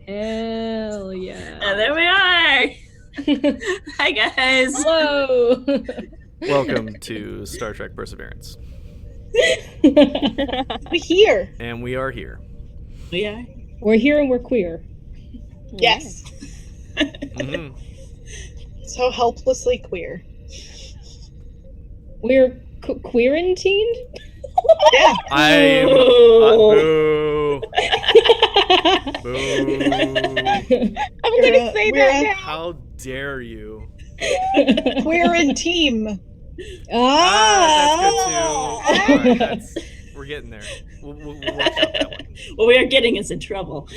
Hell yeah. And there we are. Hi, guys. Hello. Welcome to Star Trek Perseverance. We're here. And we are here. We are. We're here and we're queer. Yes. Mm-hmm. So helplessly queer. We're quarantined? Yeah. I'm boo. Boo. I'm gonna say that now. How dare you? Queer and team. That's good too. All right, we're getting there. We'll workshop that one. What we are getting is in trouble.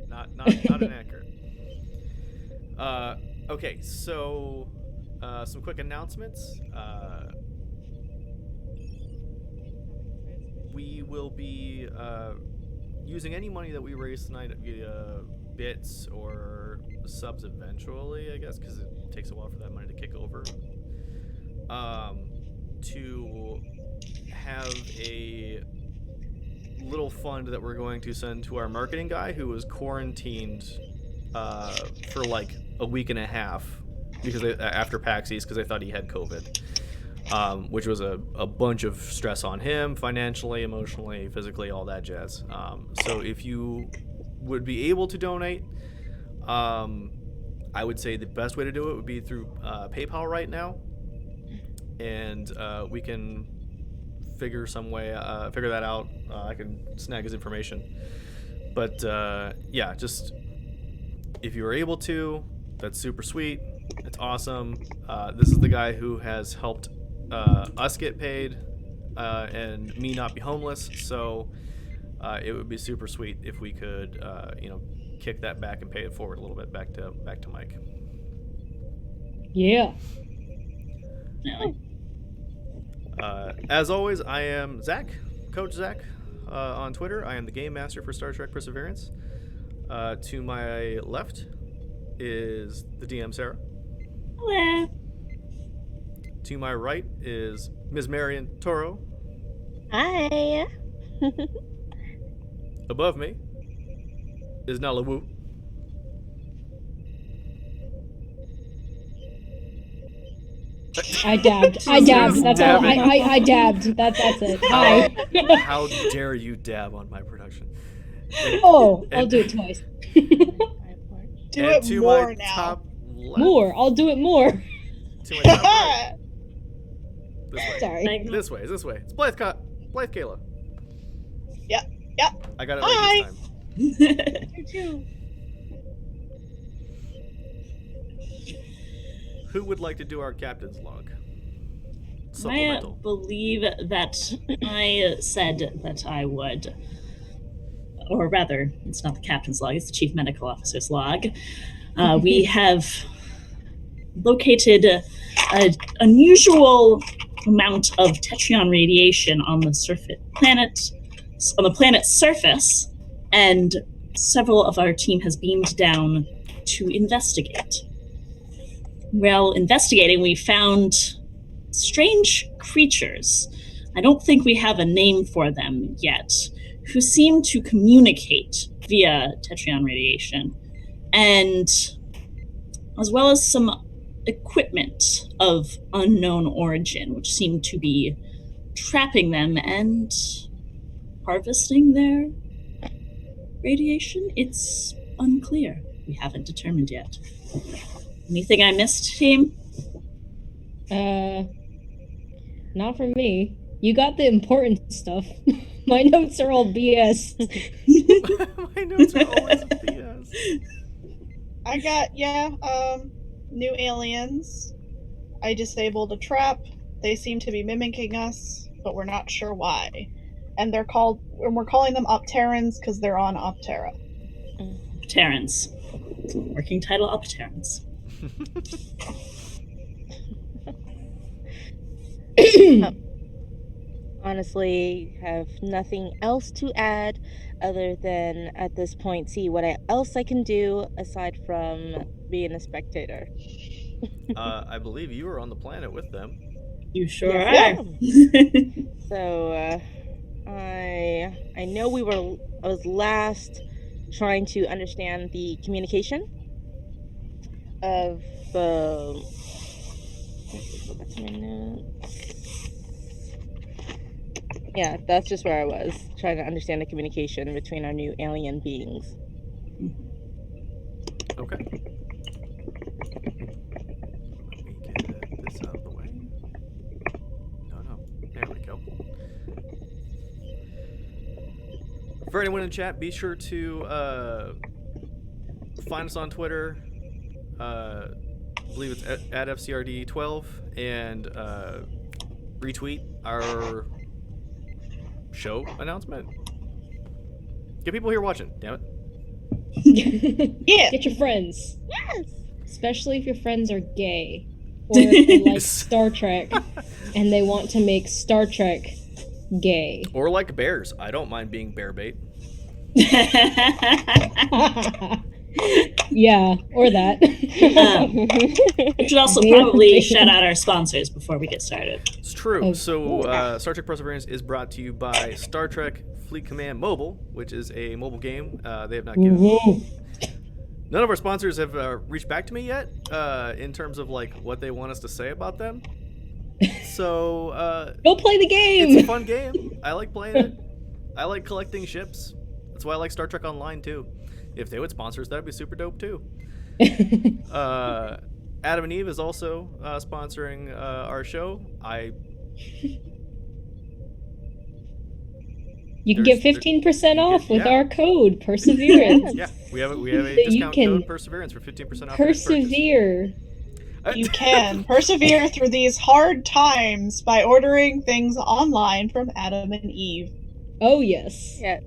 Not inaccurate. Okay, so some quick announcements. We will be using any money that we raise tonight via bits or subs eventually, I guess, because it takes a while for that money to kick over. To have a little fund that we're going to send to our marketing guy who was quarantined for like a week and a half because after PAX East because they thought he had COVID, which was a bunch of stress on him financially, emotionally, physically, all that jazz. So if you would be able to donate, I would say the best way to do it would be through PayPal right now, and we can figure that out. I can snag his information, but yeah, just if you are able to, that's super sweet. It's awesome. This is the guy who has helped us get paid and me not be homeless, so it would be super sweet if we could kick that back and pay it forward a little bit back to Mike. Yeah. As always, I am Zach, Coach Zach, on Twitter. I am the Game Master for Star Trek Perseverance. To my left is the DM, Sarah. Hello. To my right is Ms. Marion Toro. Hi. Above me is Nala Wu. I dabbed. That's all. I dabbed. That's it. Hi. How dare you dab on my production? I'll do it twice. Do it to more my now. top left. More. I'll do it more. To my top right. This way. Sorry. This way. It's Blythe Kayla. Yep. I got it Hi. right this time. You too. Who would like to do our captain's log? I Supplemental. believe that I said that I would. Or rather, it's not the captain's log, it's the chief medical officer's log. We have located an unusual amount of Tetrion radiation on the planet's surface, and several of our team has beamed down to investigate. While investigating, we found strange creatures. I don't think we have a name for them yet, who seem to communicate via Tetrion radiation, and as well as some equipment of unknown origin, which seem to be trapping them and harvesting their radiation. It's unclear. We haven't determined yet. Anything I missed, team? Not for me. You got the important stuff. My notes are all BS. My notes are always BS. I got new aliens. I disabled a trap. They seem to be mimicking us, but we're not sure why. And we're calling them Opterans because they're on Optera. Opterans. Working title Opterans. Honestly, have nothing else to add other than at this point see what else I can do aside from being a spectator. I believe you were on the planet with them. You sure Yes, are. So I know I was last trying to understand the communication of let's go back to my notes. Yeah, that's just where I was trying to understand the communication between our new alien beings. Okay. Let me get this out of the way. No. There we go. For anyone in chat, be sure to find us on Twitter. I believe it's at FCRD12, and retweet our show announcement. Get people here watching, damn it. Yeah. Get your friends. Yes. Especially if your friends are gay. Or if they like Star Trek and they want to make Star Trek gay. Or like bears. I don't mind being bear bait. Yeah, or that. We should also probably shout out our sponsors before we get started. It's true. Oh, So, cool. Star Trek Perseverance is brought to you by Star Trek Fleet Command Mobile, which is a mobile game. They have not given. Woo-hoo. None of our sponsors have reached back to me yet in terms of like what they want us to say about them. So, Go play the it's a game. fun game. I like playing it. I like collecting ships. That's why I like Star Trek Online too. If they would sponsor us, that'd be super dope too. Adam and Eve is also sponsoring our show. You can get There's- 15% off with yeah. our code, Perseverance. Yeah, we have a You discount can code Perseverance for 15% off. your next purchase. Persevere. You can persevere through these hard times by ordering things online from Adam and Eve. Oh, yes. Yeah.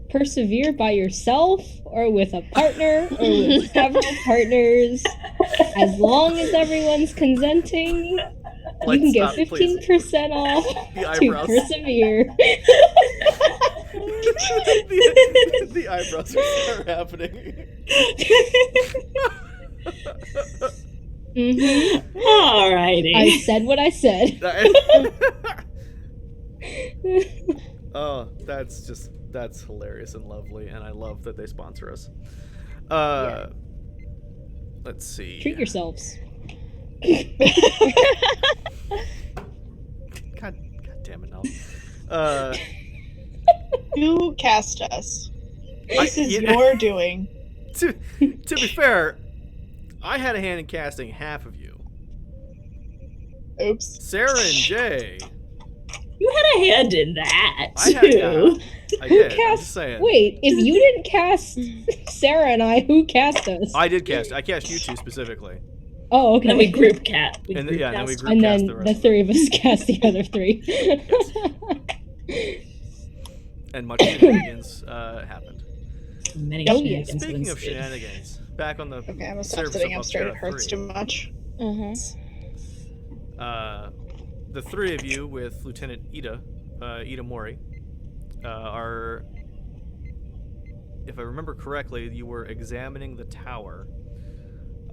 Persevere by yourself or with a partner or with several partners. As long as everyone's consenting, you Let's can get stop, please. 15% off The to eyebrows. persevere. the eyebrows are happening. Alrighty. I said what I said. Oh, that's hilarious and lovely, and I love that they sponsor us. Let's see. Treat yourselves. God damn it, no. You cast us. This is yeah. your doing. To be fair, I had a hand in casting half of you. Oops. Sarah and Jay. You had a hand in that I had, too. I Who did. I'm cast? just saying. Wait, if you didn't cast Sarah and I, who cast us? I did cast. I cast you two specifically. Oh, okay. Then we group cat. And then we group And cast then the rest the of them. three of us cast the other three. And much shenanigans happened. Many Oh, shenanigans yes. have Speaking of ensued. shenanigans, back on the Okay, I'm gonna stop surface sitting of up straight. It Altera hurts 3. too much. Mm-hmm. The three of you with Lieutenant Ida Mori, are, if I remember correctly, you were examining the tower,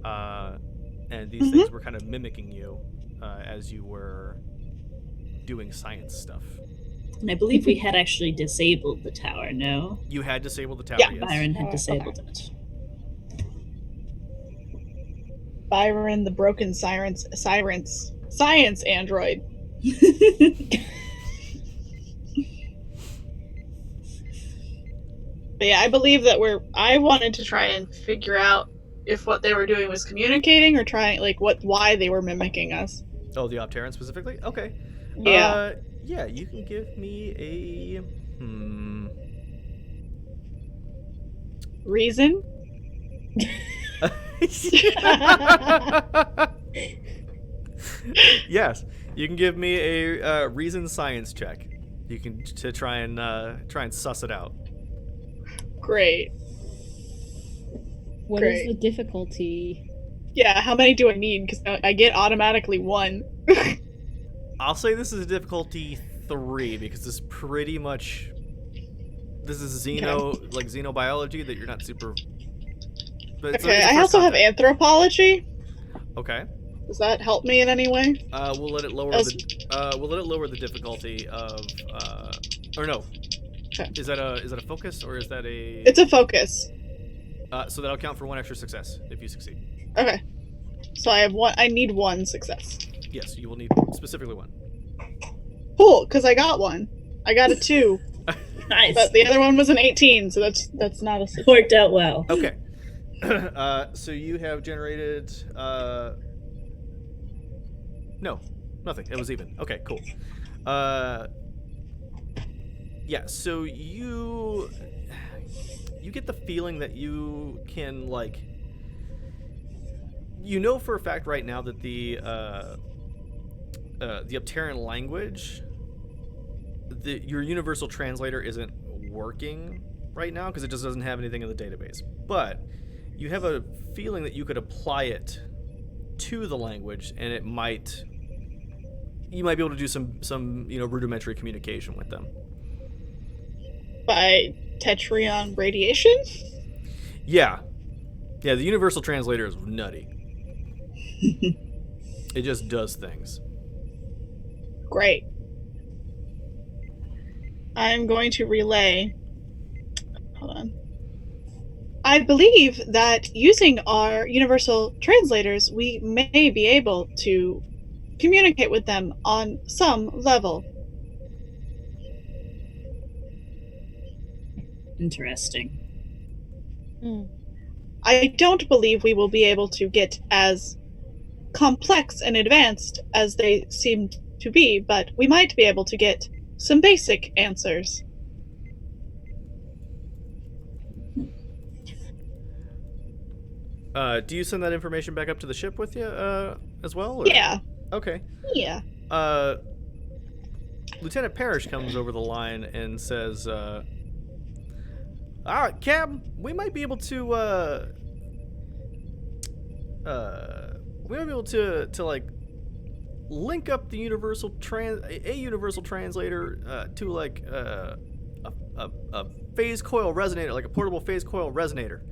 and these things were kind of mimicking you as you were doing science stuff. And I believe we had actually disabled the tower, no? You had disabled the tower, Yeah, yes. Byron had Oh, disabled it. Byron, the broken science android. But yeah, I believe that I wanted to try and figure out if what they were doing was communicating or trying, like, why they were mimicking us. Oh, the Opteran specifically? Okay. Yeah. Yeah, you can give me a... Reason? Yes, you can give me a reason science check. You can to try and suss it out. Great. What is Great. the difficulty? Yeah, how many do I need? Because I get automatically 1. I'll say this is a difficulty 3 because this is xenobiology that you're not super. But it's Okay, your I first also have contact. anthropology. Okay. Does that help me in any way? We'll let it lower As- the difficulty of or no. Okay. Is that a focus or is that a? It's a focus. So that'll count for 1 extra success if you succeed. Okay. So I have one. I need 1 success. Yes, you will need specifically 1. Cool, because I got 1. I got a 2, Nice. but the other one was an 18, so that's not a success. Worked out well. Okay. So you have generated. No, nothing. It was even. Okay, cool. Yeah. So you get the feeling that you can like. You know for a fact right now that the Uptarian language, your universal translator isn't working right now because it just doesn't have anything in the database. But you have a feeling that you could apply it to the language, and you might be able to do some rudimentary communication with them. By Tetrion radiation? Yeah, the universal translator is nutty. It just does things. Great. I'm going to relay. Hold on. I believe that using our universal translators, we may be able to communicate with them on some level. Interesting. I don't believe we will be able to get as complex and advanced as they seem to be, but we might be able to get some basic answers. Do you send that information back up to the ship with you as well? Or? Yeah. Okay. Yeah. Lieutenant Parrish comes over the line and says, "All right, Cab, we might be able to like link up the universal translator to like a phase coil resonator, like a portable phase coil resonator,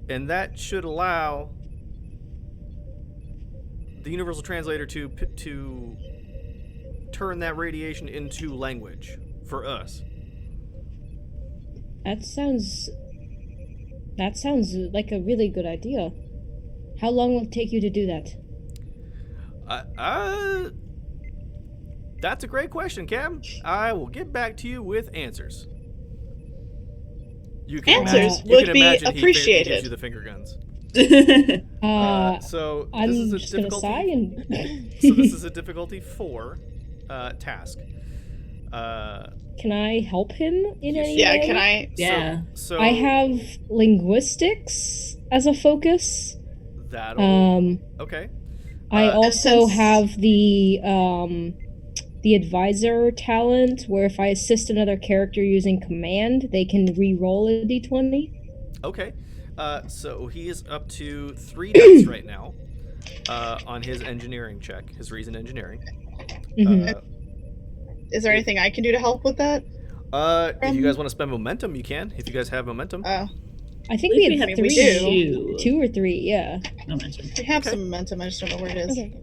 and that should allow the universal translator to turn that radiation into language for us." That sounds like a really good idea. How long will it take you to do that? That's a great question, Cam. I will get back to you with answers. You can Answers imagine, you would can be imagine he appreciated. gives you the finger guns. So I'm this is a just gonna difficulty. sigh and. So this is a difficulty 4 task. Can I help him in any Yeah, way? can I? Yeah. So I have linguistics as a focus. that'll okay. I Uh, also since- have the advisor talent, where if I assist another character using command, they can re-roll a d20. Okay. So he is up to 3 dice right now on his engineering check, his reason engineering. Mhm. Is there anything I can do to help with that? If you guys want to spend momentum, you can. If you guys have momentum. Oh, I think we had we 3. do. 2 or 3, yeah. Momentum. we have Okay. some momentum. I just don't know where it is. Okay.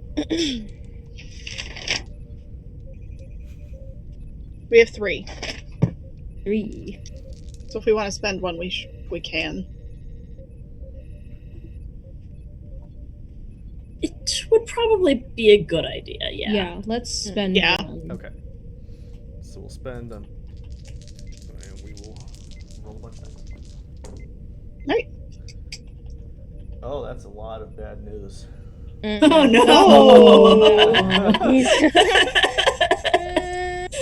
We have 3. 3. So if we want to spend one, we can. It would probably be a good idea, yeah. Yeah, let's spend Yeah. one. Okay. So we'll spend and we will roll a bunch of dice. Right. Oh, that's a lot of bad news. Oh no!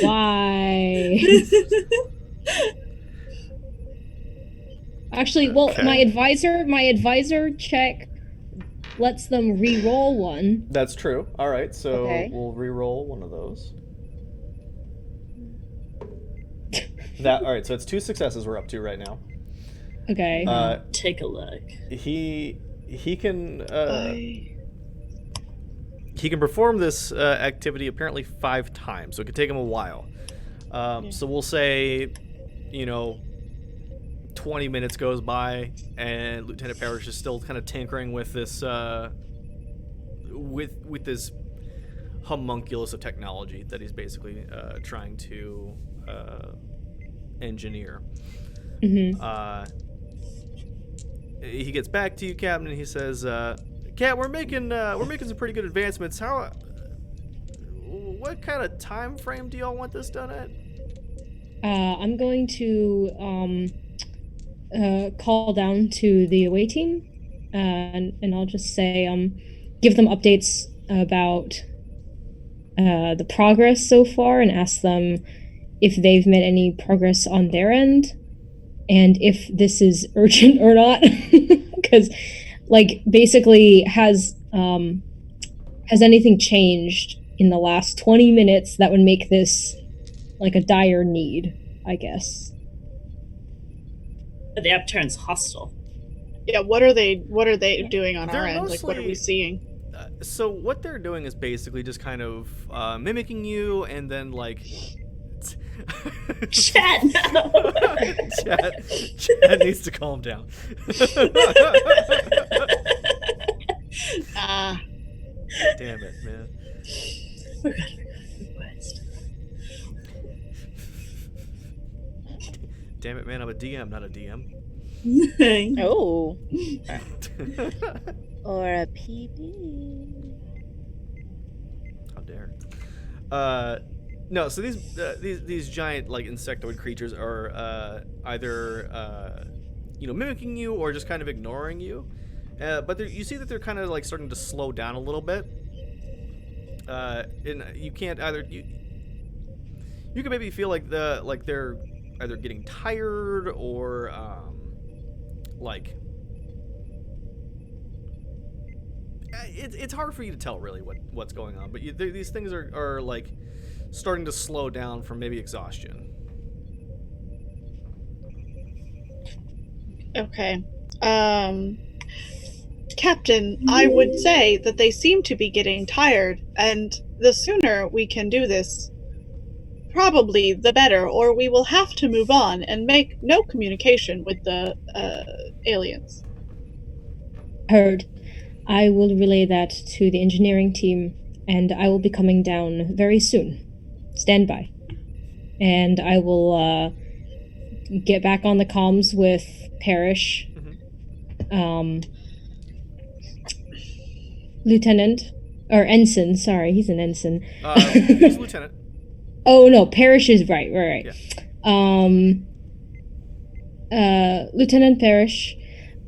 Why? Actually, well, Okay. my advisor check lets them re-roll one. That's true. All right, so Okay. we'll re-roll one of those. All right, so it's 2 successes we're up to right now. Okay. Take a look. He can he can perform this activity apparently 5 times, so it could take him a while. So we'll say, 20 minutes goes by, and Lieutenant Parrish is still kind of tinkering with this with this homunculus of technology that he's basically trying to engineer. Mm-hmm. He gets back to you, Captain, and he says, "Cap, we're making some pretty good advancements. What kind of time frame do y'all want this done at?" I'm going to call down to the away team, and I'll just say, give them updates about the progress so far, and ask them if they've made any progress on their end, and if this is urgent or not. Because, like, basically, has anything changed in the last 20 minutes that would make this like a dire need, I guess. The Upturn's hostile. Yeah, what are they doing on They're our end? Like, what are we mostly- seeing? So what they're doing is basically just kind of mimicking you, and then like. Chat, no. Chad needs to calm down. Ah, Damn it, man. We're good. Request. Damn it, man. I'm a DM, not a DM. Oh. Or a PB. How dare. No, so these giant like insectoid creatures are either mimicking you or just kind of ignoring you. But you see that they're kind of like starting to slow down a little bit. And you can't either you can maybe feel like they're either getting tired or it's hard for you to tell really what's going on. But these things are like starting to slow down from maybe exhaustion. okay. Captain, I would say that they seem to be getting tired, and the sooner we can do this, probably the better, or we will have to move on and make no communication with the aliens. Heard. I will relay that to the engineering team, and I will be coming down very soon. Stand by. And I will get back on the comms with Parrish. Lieutenant, or Ensign, sorry, he's an ensign. He's a lieutenant. Oh no, Parrish is right. Lieutenant Parrish,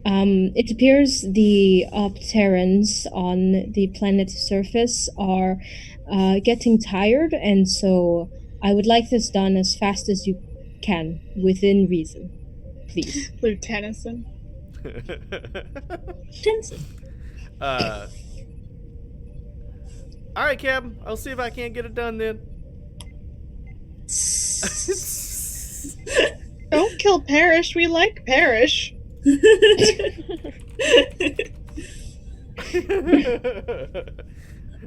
it appears the Opterans on the planet's surface are getting tired, and so I would like this done as fast as you can, within reason. Please. Lieutenant. Jensen. All right, Captain. I'll see if I can't get it done then. Don't kill Parrish. We like Parrish.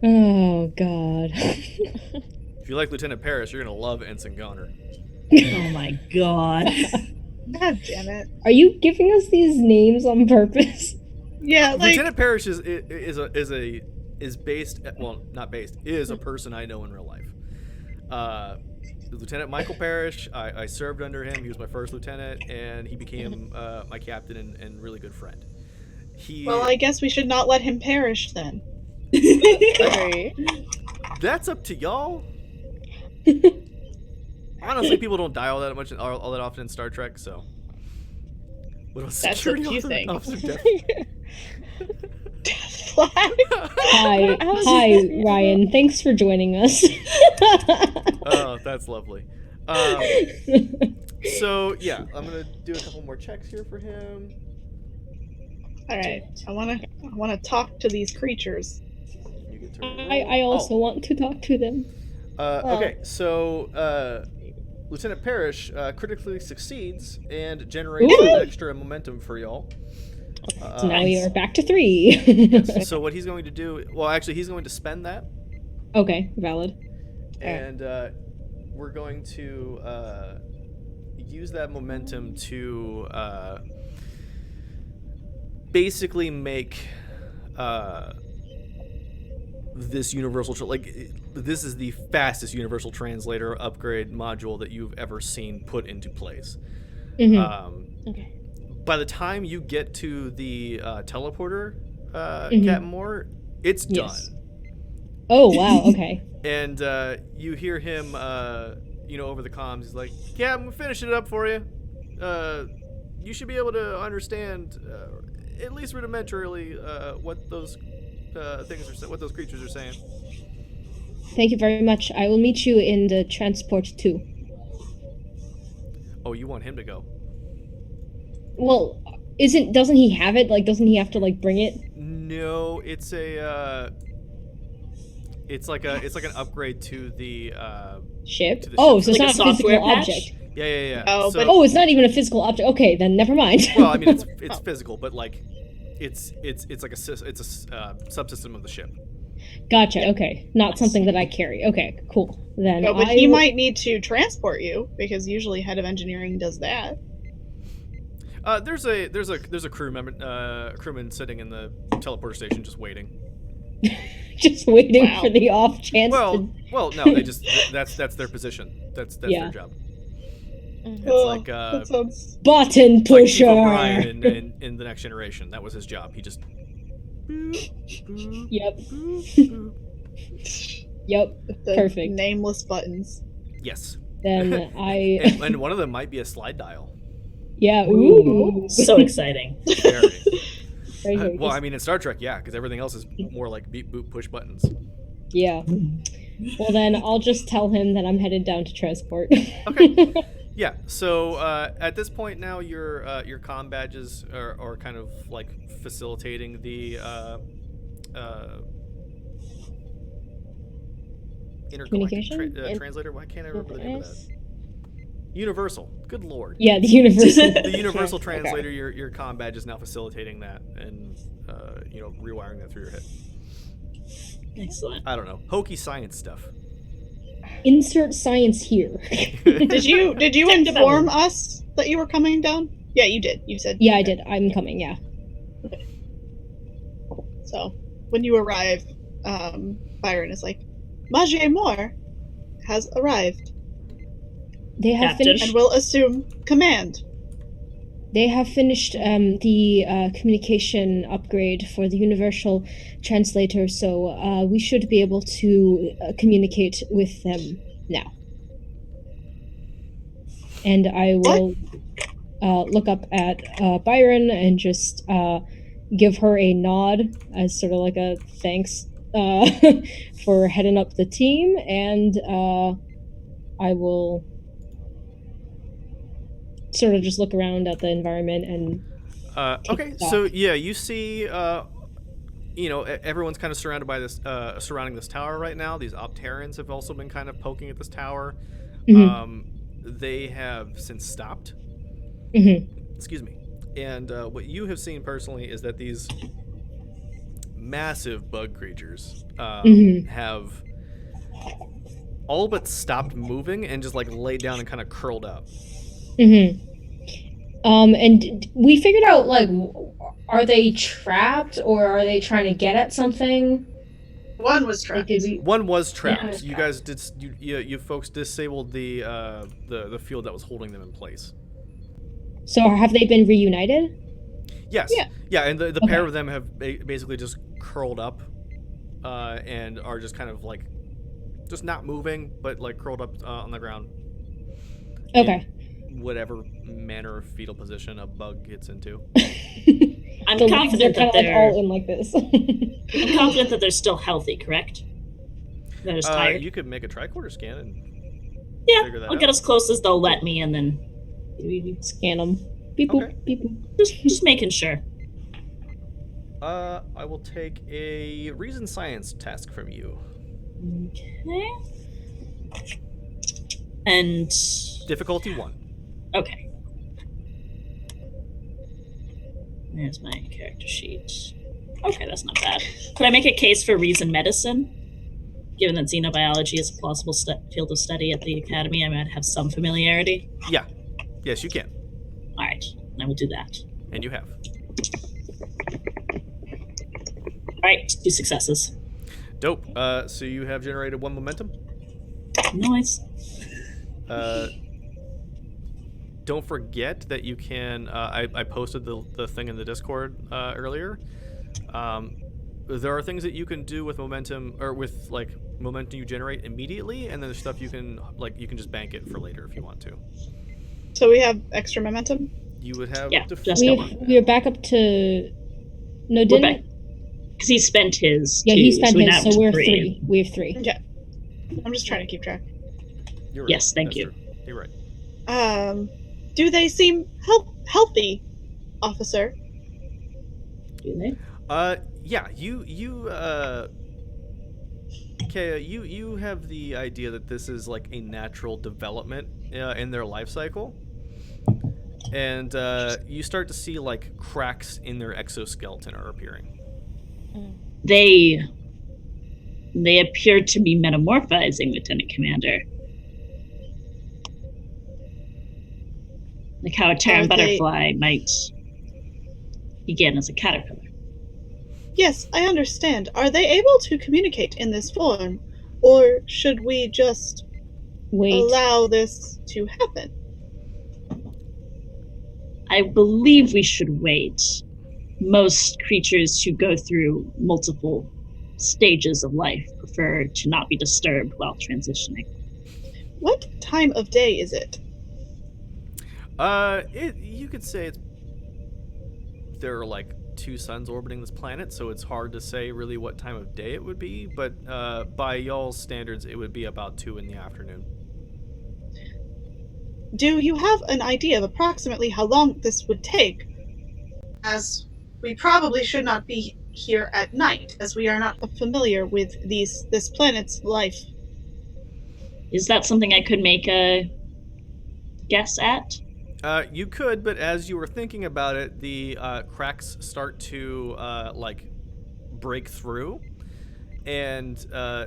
Oh God. If you like Lieutenant Parrish, you're gonna love Ensign Goner. Oh my god. God damn it. Are you giving us these names on purpose? Yeah, like, Lieutenant Parrish is based, well, not based, is a person I know in real life. Lieutenant Michael Parrish, I served under him. He was my first lieutenant, and he became my captain and really good friend. well, I guess we should not let him perish then. Sorry. That's up to y'all. Honestly, people don't die all that often in Star Trek, so. What about That's security what you think. officer death? Death flag. Hi, Ryan. Thanks for joining us. Oh, that's lovely. So yeah, I'm gonna do a couple more checks here for him. All right, I wanna talk to these creatures. You get to roll. I also want to talk to them. Okay, so Lieutenant Parrish critically succeeds and generates Ooh. an extra momentum for y'all. So now we are back to 3. So what he's going to do, well, actually, he's going to spend that, Okay, valid. and we're going to use that momentum to basically make this this is the fastest universal translator upgrade module that you've ever seen put into place. Okay. By the time you get to the teleporter, Mhm. Captain Moore, it's Yes. done. Oh wow. Okay. And you hear him, over the comms. He's like, "Captain, we're finishing it up for you. You should be able to understand, at least rudimentarily, what those what those creatures are saying." Thank you very much. I will meet you in the transport too. Oh, you want him to go? Well, doesn't he have it? Like, doesn't he have to like bring it? No, it's a. It's like an upgrade to the. Ship? To the Oh, ship. so it's Like not a a physical software patch? object. Yeah. Oh, So, but- Oh, it's not even a physical object. Okay, then never mind. well, I mean, it's physical, but like, it's like a subsystem of the ship. Gotcha. Okay, not something that I carry. Okay, cool. Then No, but I he will- might need to transport you because usually head of engineering does that. There's a crewman sitting in the teleporter station just waiting. just waiting Wow. for the off chance. Well, no, they just that's their position. That's Yeah. their job. Mhm. It's like that sounds. Button it's like pusher. Chief O'Brien in the Next Generation. That was his job. He just. Yep. Boop. Yep. The Perfect. nameless buttons. Yes. Then I. And one of them might be a slide dial. Yeah. Ooh. So exciting. Very. Very, very Well, just- I mean, in Star Trek, yeah, because everything else is more like beep, boop, push buttons. Yeah. Well, then I'll just tell him that I'm headed down to transport. Okay. Yeah. So at this point now, your comm badges are kind of like facilitating the intergalactic Communication? translator. Why can't I remember the name of that? Yes. Universal. Good lord. Yeah, the universal. The universal Okay. translator. Your comm badge is now facilitating that and rewiring that through your head. Excellent. I don't know. Hokey science stuff. Insert science here. Did you Check the inform button. us that you were coming down? Yeah, you did. You said. Yeah, I did. I'm coming. Yeah. So when you arrive, Byron is like, Majie Moore has arrived They have Captain. finished. and will assume command. They have finished the communication upgrade for the universal translator, so we should be able to communicate with them now. And I will look up at Byron and just give her a nod as sort of like a thanks for heading up the team, and I will sort of just look around at the environment and Okay, stock. so yeah, you see, everyone's kind of surrounded by this, surrounding this tower right now. These Opterans have also been kind of poking at this tower. Mhm. They have since stopped. Mhm. Excuse me. And what you have seen personally is that these massive bug creatures Mhm. have all but stopped moving and just like laid down and kind of curled up. And we figured out, like, are they trapped or are they trying to get at something? One was Like, trapped. did we... One was trapped. was You trapped. guys did. You folks disabled the field that was holding them in place. So have they been reunited? Yes. Yeah. And the pair Okay. of them have basically just curled up, and are just kind of like, just not moving, but like curled up on the ground. Okay. In whatever manner of fetal position a bug gets into. I'm The legs are confident kind that of like they're. all in like this. I'm confident that they're still healthy. Correct. They're just tired. You could make a tricorder scan and Yeah, figure that I'll out. get as close as they'll let me, and then Scan them. Beep boop, Okay. beep boop. just making sure. I will take a reason science task from you. Okay. And Difficulty 1. okay. There's my character sheet. Okay, that's not bad. Could I make a case for reason medicine? Given that xenobiology is a plausible field of study at the academy, I might have some familiarity. Yeah. Yes, you can. All right, I will do that. And you have. All right, 2 successes. Dope. So you have generated 1 momentum. Nice. Don't forget that you can. I posted the thing in the Discord earlier. There are things that you can do with momentum, or with like momentum you generate immediately, and then there's stuff you can just bank it for later if you want to. So we have extra momentum? You would have Yeah, up to just four. We're back up to. No, didn't. Because he spent his. Yeah, too, he spent so his, so we're 3. 3. We have 3. Okay. I'm just trying to keep track. You're right. Yes, thank That's you. true. You're right. Do they seem healthy, officer? Do they? Yeah. Kea, you have the idea that this is like a natural development in their life cycle, and you start to see like cracks in their exoskeleton are appearing. They appear to be metamorphizing, Lieutenant Commander. Like how a Terran butterfly might begin as a caterpillar. Yes, I understand. Are they able to communicate in this form? Or should we just Wait. allow this to happen? I believe we should wait. Most creatures who go through multiple stages of life prefer to not be disturbed while transitioning. What time of day is it? You could say there are like 2 suns orbiting this planet, so it's hard to say really what time of day it would be, but by y'all's standards, it would be about 2 in the afternoon. Do you have an idea of approximately how long this would take? As we probably should not be here at night, as we are not familiar with this planet's life. Is that something I could make a guess at? You could, but as you were thinking about it, the cracks start to like break through, and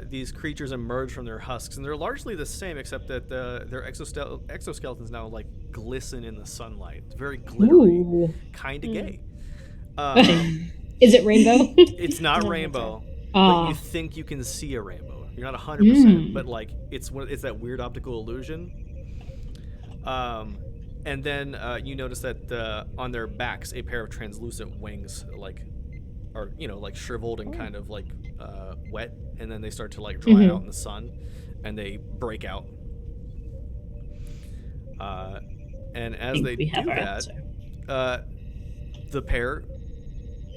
these creatures emerge from their husks, and they're largely the same, except that their exoskeletons now like glisten in the sunlight. It's very glittery, Ooh. kind of gay. Is it rainbow? It's not No, rainbow, but Ah. you think you can see a rainbow. You're not 100%, but like it's that weird optical illusion. And then you notice that on their backs, a pair of translucent wings, like, are like shriveled and kind of like wet, and then they start to like dry out in the sun, and they break out. And as they we do have our that, answer. the pair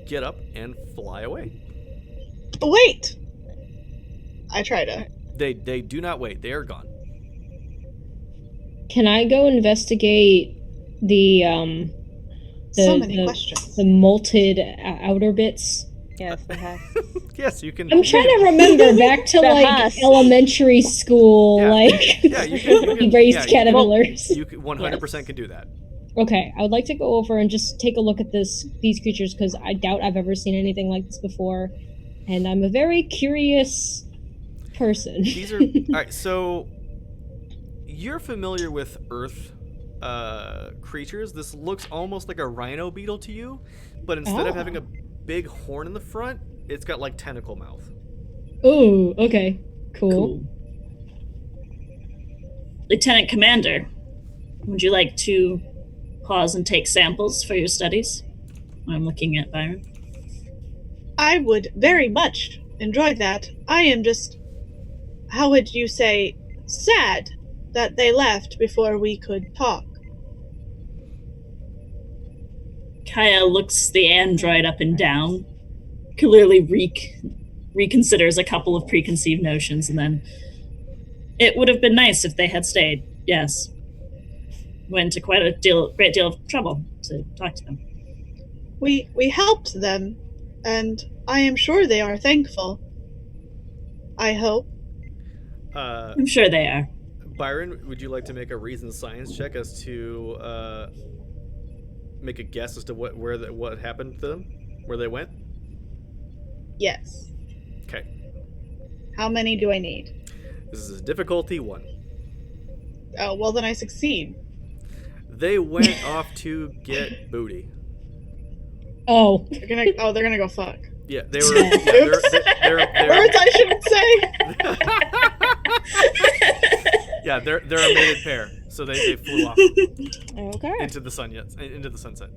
get up and fly away. Wait! I try to. They do not wait. They are gone. Can I go investigate the So many questions. the molted outer bits? Yes, the husk. Yes, you can. I'm trying to remember back to The like husk. elementary school, Yeah. like Yeah, you can raised yeah, caterpillars. You 100% can do that. Okay, I would like to go over and just take a look at these creatures because I doubt I've ever seen anything like this before, and I'm a very curious person. These are all right. So you're familiar with Earth creatures. This looks almost like a rhino beetle to you, but instead of having a big horn in the front, it's got like tentacle mouth. Oh, okay, cool. Lieutenant Commander, would you like to pause and take samples for your studies? I'm looking at Byron. I would very much enjoy that. I am just, how would you say, sad that they left before we could talk. Kaya looks the android up and down, clearly reconsiders a couple of preconceived notions, and then it would have been nice if they had stayed. Yes, went to quite a great deal of trouble to talk to them. We helped them, and I am sure they are thankful. I hope. I'm sure they are. Byron, would you like to make a reason science check as to make a guess as to what happened to them, where they went? Yes. Okay. How many do I need? This is a difficulty 1. Oh, well then I succeed. They went off to get booty. Oh, They're gonna go fuck. Yeah, they were. Yeah, they're Words I shouldn't say. yeah, they're a mated pair, so they flew off Okay. into the sunset.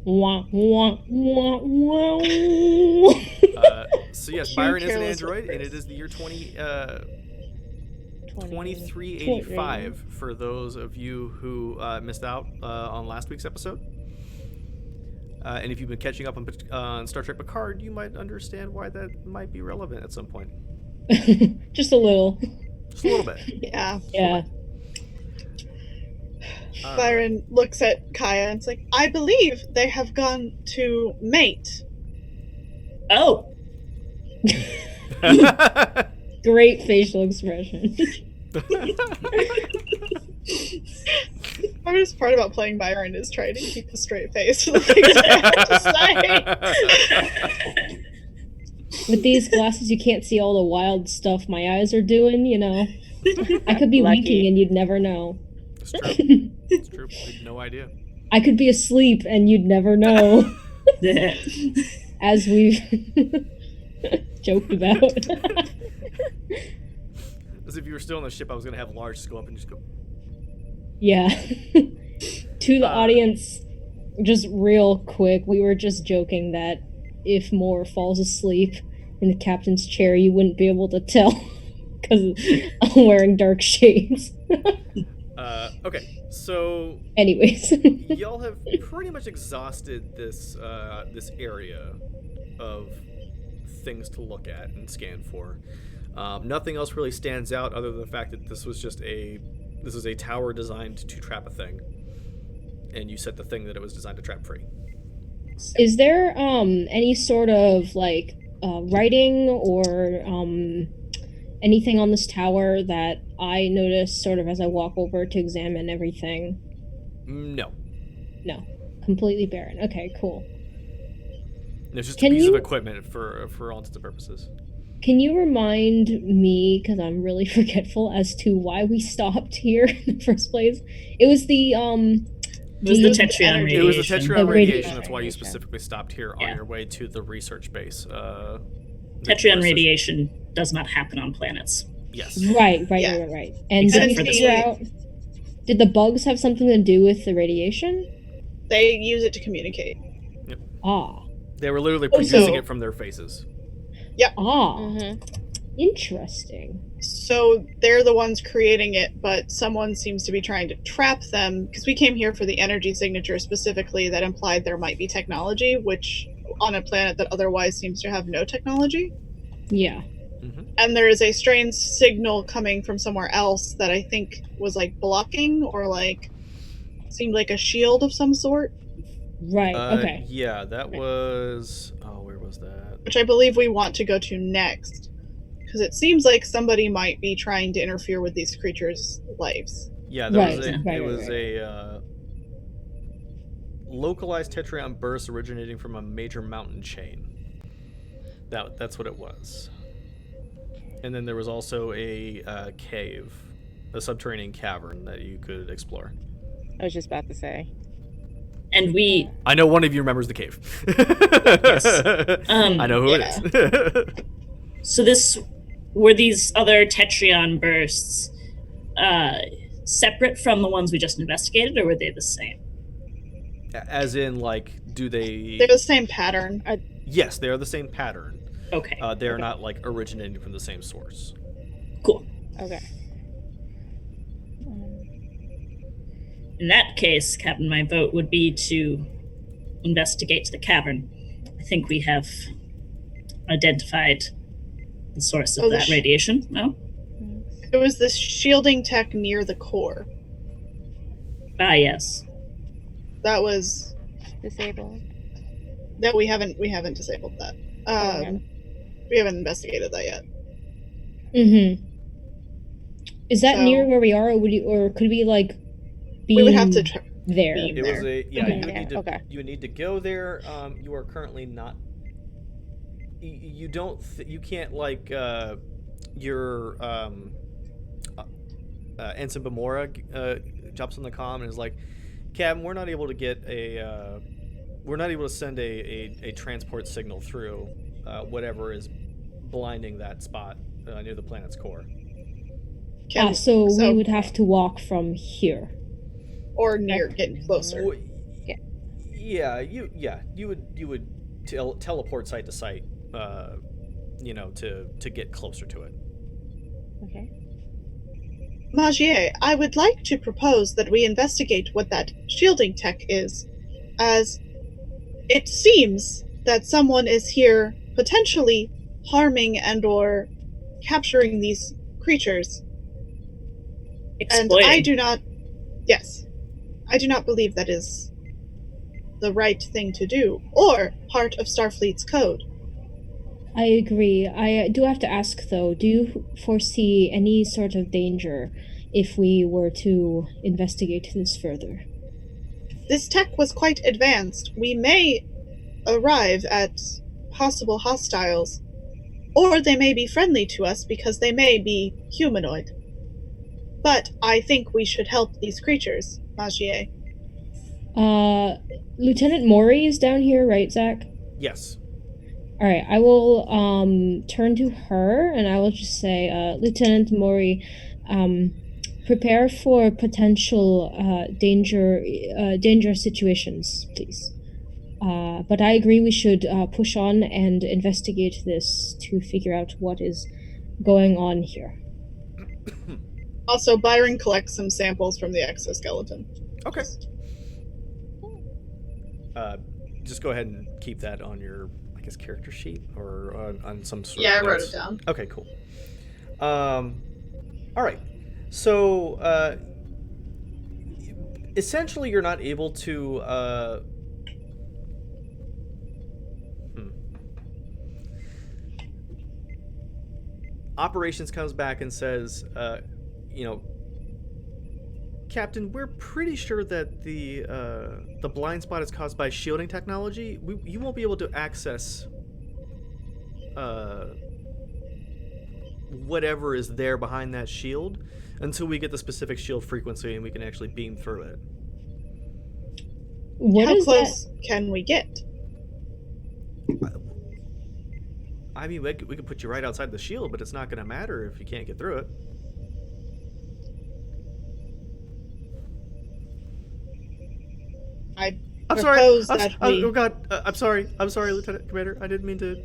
Wah, wah, wah, wah. So yes, Cute, Byron is an careless android, and whispers. it is the year 2385 for those of you who missed out on last week's episode. And if you've been catching up on Star Trek Picard, you might understand why that might be relevant at some point. Just a little. Just a little bit. Yeah. Yeah. All right. Byron looks at Kaya and it's like, I believe they have gone to mate. Oh, Great facial expression. The hardest part about playing Byron is trying to keep a straight face for the things I have to say. With these glasses, you can't see all the wild stuff my eyes are doing, you know. I could be Lucky. winking and you'd never know. It's true. It's true. I had no idea. I could be asleep and you'd never know, as we've joked about. As if you were still on the ship, I was gonna have Large just go up and just go. Yeah. To the audience, just real quick, we were just joking that if Moore falls asleep in the captain's chair, you wouldn't be able to tell because I'm wearing dark shades. Okay, so Anyways. y'all have pretty much exhausted this this area of things to look at and scan for. Nothing else really stands out other than the fact that this was a tower designed to trap a thing, and you set the thing that it was designed to trap free. Is there any sort of like writing or anything on this tower that I noticed sort of as I walk over to examine everything? No, No, completely barren. Okay, cool. it's just Can a piece of you- equipment for all intents and purposes. Can you remind me, because I'm really forgetful, as to why we stopped here in the first place? It was the it was the Use the Tetrion energy. It was the radiation. Tetrion The radiation. radiation. That's why you specifically stopped here on Yeah. your way to the research base. Tetrion radiation does not happen on planets. Yes. right. Yeah. And Except did for we this figure one. out? Did the bugs have something to do with the radiation? They use it to communicate. Ah, They were literally Also- producing it from their faces. Mm-hmm. Interesting. So they're the ones creating it, but someone seems to be trying to trap them because we came here for the energy signature specifically that implied there might be technology, which on a planet that otherwise seems to have no technology. Yeah. And there is a strange signal coming from somewhere else that I think was like blocking or like seemed like a shield of some sort, Right. Okay. Yeah, that was. Oh, where was that? which I believe we want to go to next. Because it seems like somebody might be trying to interfere with these creatures' lives. Yeah, there was Right, a. right, It was right. a localized Tetrion burst originating from a major mountain chain. That's what it was. And then there was also a cave, a subterranean cavern that you could explore. I was just about to say. And we, I know one of you remembers the cave. I know who it is. so were these other Tetrion bursts separate from the ones we just investigated, or were they the same? As in, like, do they? They're the same pattern. Yes, they are the same pattern. Okay, They are not like originating from the same source. cool. Okay. In that case, Captain, my vote would be to investigate the cavern. I think we have identified the source of Oh, the that radiation. No? It was this shielding tech near the core. Ah, yes. That was Disabled. that we haven't disabled that. Okay. We haven't investigated that yet. Mm-hmm. Is that So- near where we are, or could we like be We would have to there? beam. It was There. a yeah. Okay. You would Yeah, need to. okay. You would need to go there. You are currently not. You don't. You can't like your Ensign Bamora jumps on the comm and is like, Captain, we're not able to get a. We're not able to send a transport signal through. whatever is blinding that spot near the planet's core. So we would have to walk from here. Or near, getting closer. Yeah, you would teleport site to site, to get closer to it. Okay. Magier, I would like to propose that we investigate what that shielding tech is, as it seems that someone is here potentially harming and or capturing these creatures. Exploiting. And I do not believe that is the right thing to do, or part of Starfleet's code. I agree. I do have to ask, though, do you foresee any sort of danger if we were to investigate this further? This tech was quite advanced. We may arrive at possible hostiles, or they may be friendly to us because they may be humanoid. But I think we should help these creatures, Magier. Lieutenant Mori is down here, right, Zach? Yes. All right, I will turn to her and I will just say, Lieutenant Mori, prepare for potential dangerous situations, please. But I agree we should push on and investigate this to figure out what is going on here. Also, Byron collects some samples from the exoskeleton. Okay. Just go ahead and keep that on your, I guess, character sheet or on some sort of Yeah, I wrote notes. it down. Okay, cool. All right. So, essentially, you're not able to. Operations comes back and says, Captain, we're pretty sure that the blind spot is caused by shielding technology. You won't be able to access whatever is there behind that shield until we get the specific shield frequency and we can actually beam through it. How close can we get? I mean, we could put you right outside the shield, but it's not going to matter if you can't get through it. I'm sorry. Oh God, I'm sorry. I'm sorry, Lieutenant Commander. I didn't mean to.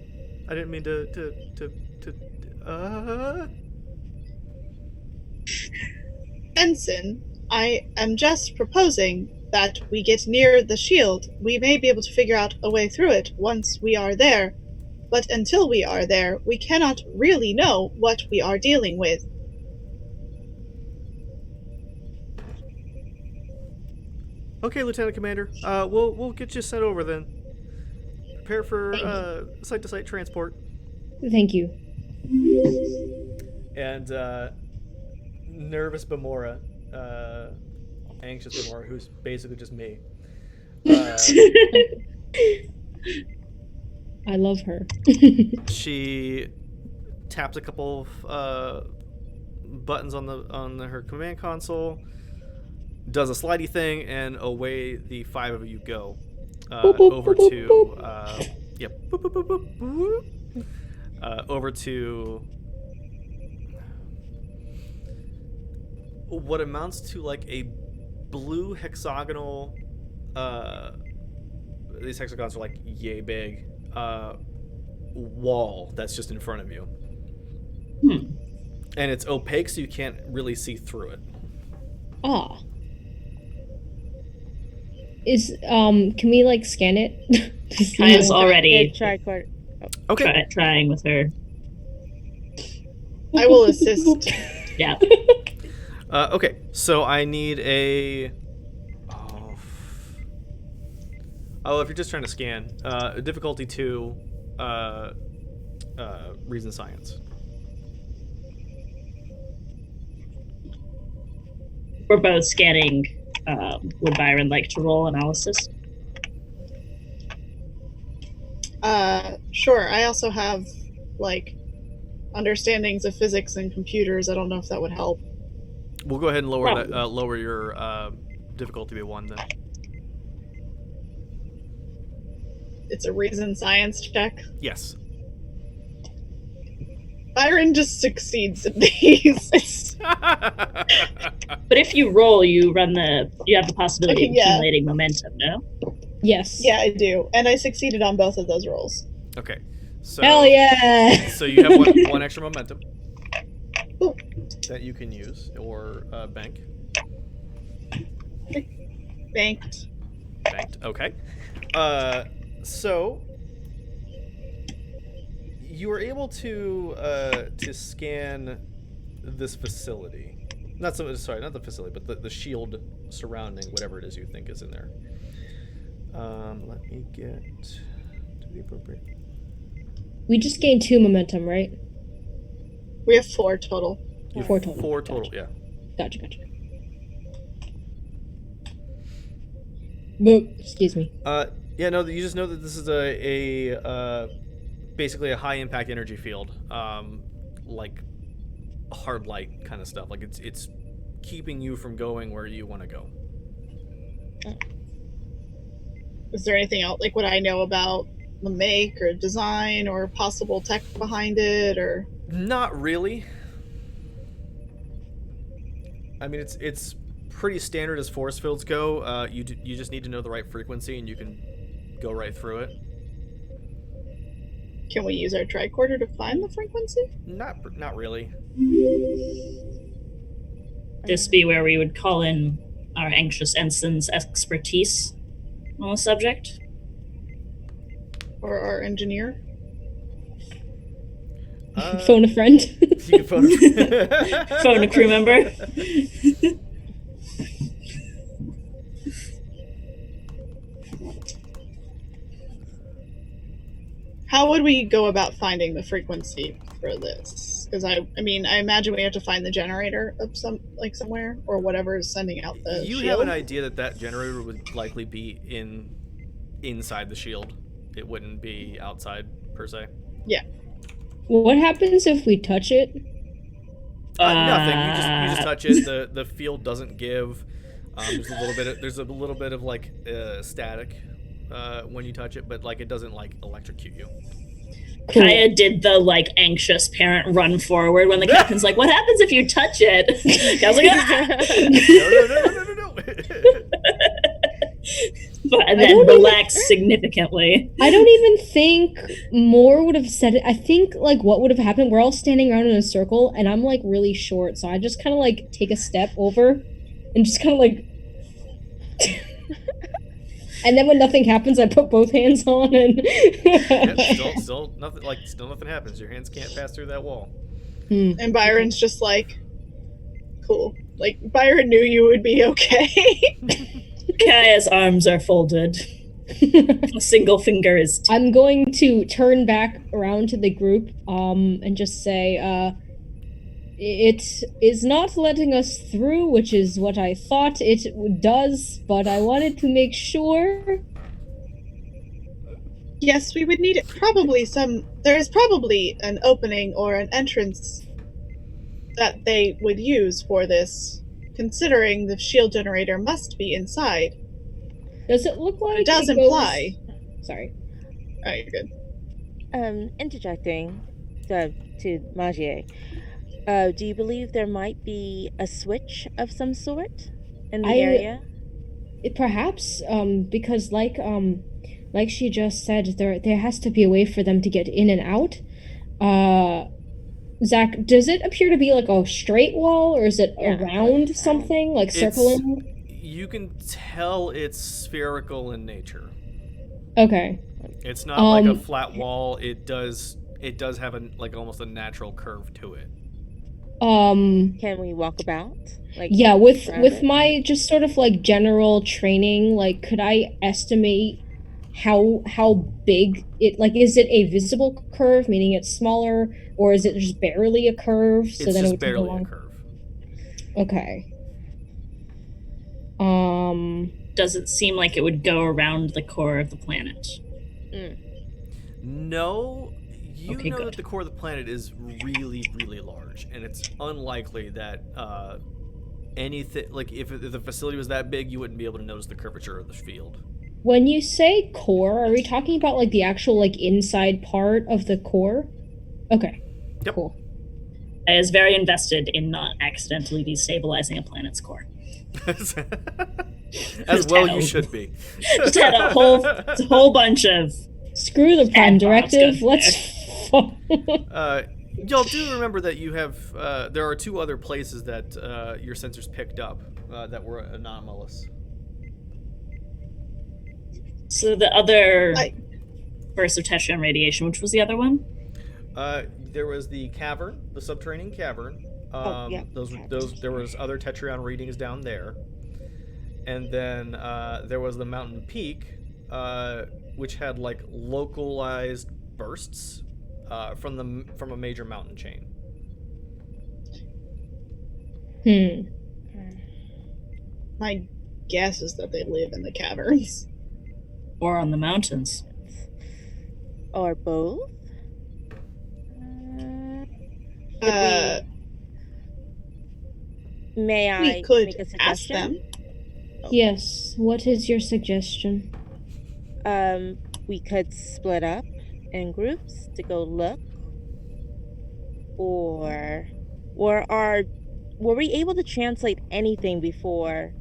Benson, I am just proposing that we get near the shield. We may be able to figure out a way through it once we are there. But until we are there, we cannot really know what we are dealing with. Okay, Lieutenant Commander. We'll get you sent over then. Prepare for site-to-site transport. Thank you. And nervous Bamora, anxious Bamora, who's basically just me. I love her. She taps a couple of buttons on her command console, does a slidey thing, and away the five of you go over to over to what amounts to like a blue hexagonal. These hexagons are like yay big. Wall that's just in front of you. And it's opaque, so you can't really see through it. Ah. Can we like scan it? Kaya's already Trying with her. I will assist. Yeah. Okay, so I need a. Oh, if you're just trying to scan, difficulty 2, reason science. We're both scanning. Would Byron like to roll analysis? Sure. I also have, understandings of physics and computers. I don't know if that would help. We'll go ahead and lower your difficulty by 1 then. It's a reason science check. Yes. Byron just succeeds in these. But if you roll, you have the possibility of Yeah. accumulating momentum, no? Yes. Yeah, I do. And I succeeded on both of those rolls. Okay. So, Hell yeah! So you have one extra momentum Ooh. that you can use or bank. Banked. Banked. Okay. So you were able to scan this facility. Not the facility, but the shield surrounding whatever it is you think is in there. Let me get to the appropriate. We just gained 2 momentum, right? We have 4 total. You have 4 total. 4 total, Gotcha. yeah. Gotcha. Boop. Excuse me. Yeah, no, you just know that this is a basically a high impact energy field, like hard light kind of stuff. Like it's keeping you from going where you want to go. Is there anything else? Like, what I know about the make or design or possible tech behind it, or? Not really. I mean, it's pretty standard as force fields go. You just need to know the right frequency, and you can go right through it. Can we use our tricorder to find the frequency? Not really. This be where we would call in our anxious ensign's expertise on the subject. Or our engineer? Phone a friend. You can phone Phone a crew member. How would we go about finding the frequency for this? Because I imagine we have to find the generator of somewhere, or whatever is sending out the You shield. have an idea that generator would likely be inside the shield. It wouldn't be outside per se. Yeah. What happens if we touch it? Nothing. You just touch it. The field doesn't give. There's a little bit of like static when you touch it, but like it doesn't like electrocute you. Cool. Kaya did the like anxious parent run forward when the captain's like, "What happens if you touch it?" I was like, No. and then relaxed significantly. I don't even think Moore would have said it. I think like what would have happened, we're all standing around in a circle and I'm like really short, so I just kind of like take a step over and just kind of like and then when nothing happens I put both hands on and Yep, still nothing happens. Your hands can't pass through that wall. And Byron's just like, cool. Like, Byron knew you would be okay. Kaya's arms are folded. A single finger is. I'm going to turn back around to the group and just say it is not letting us through, which is what I thought it does, but I wanted to make sure. Yes, we would need there is probably an opening or an entrance that they would use for this, considering the shield generator must be inside. Does it look like It does goes- imply. Sorry. Alright, you're good. Interjecting to Magier. Do you believe there might be a switch of some sort in the area? Perhaps, because like she just said, there has to be a way for them to get in and out. Zach, does it appear to be like a straight wall, or is it around something, like circling? You can tell it's spherical in nature. Okay. It's not like a flat wall. It does have almost a natural curve to it. Can we walk about? Yeah, with it? my just sort of like general training, like could I estimate how big it, like, is it a visible curve, meaning it's smaller, or is it just barely a curve? So It's then it just would take barely a long... curve. Okay. Does it seem like it would go around the core of the planet? No, you Okay, know good. that the core of the planet is really, really large, and it's unlikely that anything like if the facility was that big, you wouldn't be able to notice the curvature of the field. When you say core, are we talking about like the actual like inside part of the core? Okay. Yep. Cool. is very invested in not accidentally destabilizing a planet's core. As well you should be. Just had a whole bunch of Screw the Prime Ad hoc Directive. stuff Let's. Y'all do remember that you have there are 2 other places that your sensors picked up that were anomalous. So the other I- burst of Tetrion radiation, which was the other one? There was the cavern, the subterranean cavern. Yeah, Those there was other Tetrion readings down there, and then there was the mountain peak, which had like localized bursts from a major mountain chain. My guess is that they live in the caverns. Or on the mountains? Or both? Uh, May I we could make a ask suggestion? them. Yes. What is your suggestion? We could split up in groups to go look. Or were we able to translate anything before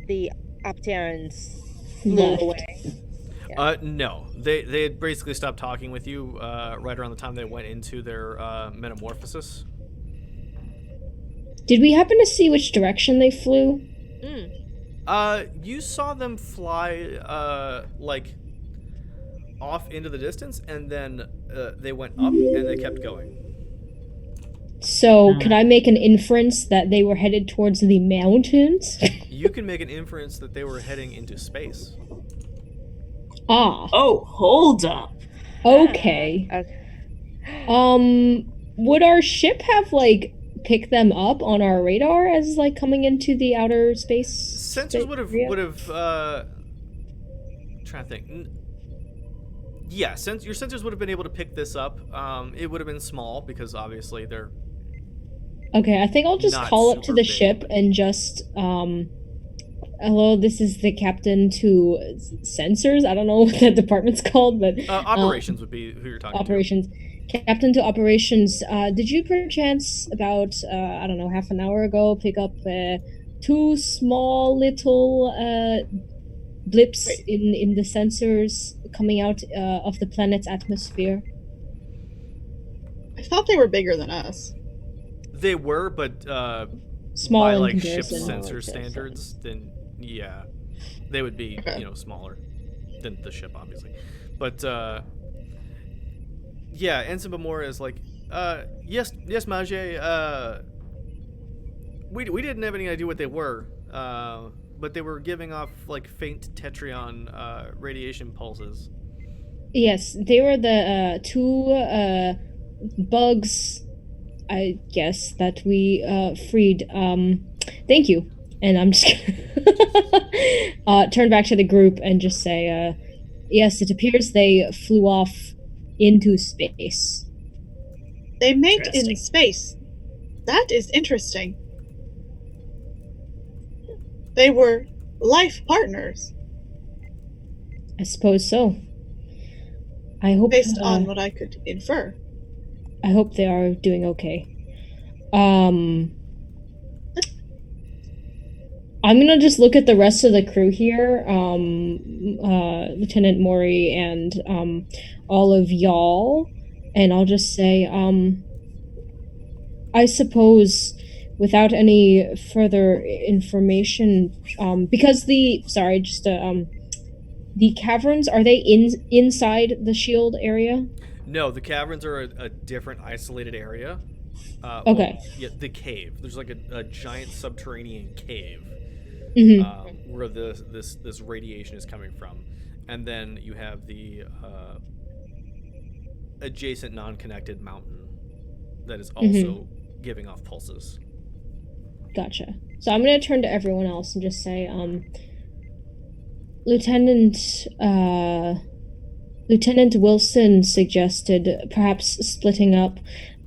the Opterans flew Left. away? No, they had basically stopped talking with you right around the time they went into their metamorphosis. Did we happen to see which direction they flew? You saw them fly like off into the distance, and then they went up and they kept going. So, could I make an inference that they were headed towards the mountains? You can make an inference that they were heading into space. Ah, Oh, hold up. okay. Okay. Would our ship have like picked them up on our radar as like coming into the outer space? Sensors would have area? trying to think. Yeah, your sensors would have been able to pick this up. It would have been small because obviously they're Okay, I think I'll just Not call up to super the big. ship and just hello, this is the captain to sensors. I don't know what that department's called, but operations would be who you're talking operations. Captain to operations. Did you perchance about I don't know, half an hour ago pick up 2 small little blips Wait. in the sensors coming out of the planet's atmosphere? I thought they were bigger than us. to. They were, but Small by in like ship comparison. sensor Like this. standards, then yeah, they would be Okay. smaller than the ship, obviously. But yeah, Ensign Bamora is like, yes, Majé. We didn't have any idea what they were, but they were giving off like faint Tetrion radiation pulses. Yes, they were the 2 bugs, I guess, that we freed. Thank you. And I'm just gonna turn back to the group and just say, yes, it appears they flew off into space. They mate in Interesting. space. That is interesting. They were life partners, I suppose so. I hope based on what I could infer. I hope they are doing okay. I'm gonna just look at the rest of the crew here, Lieutenant Mori and all of y'all, and I'll just say, I suppose, without any further information, because the caverns, are they inside the shield area? No, the caverns are a different isolated area. Okay. Yeah, the cave. There's like a giant subterranean cave Mhm. where this radiation is coming from, and then you have the adjacent non-connected mountain that is also giving off pulses. Gotcha. So I'm gonna turn to everyone else and just say, Lieutenant Wilson suggested perhaps splitting up.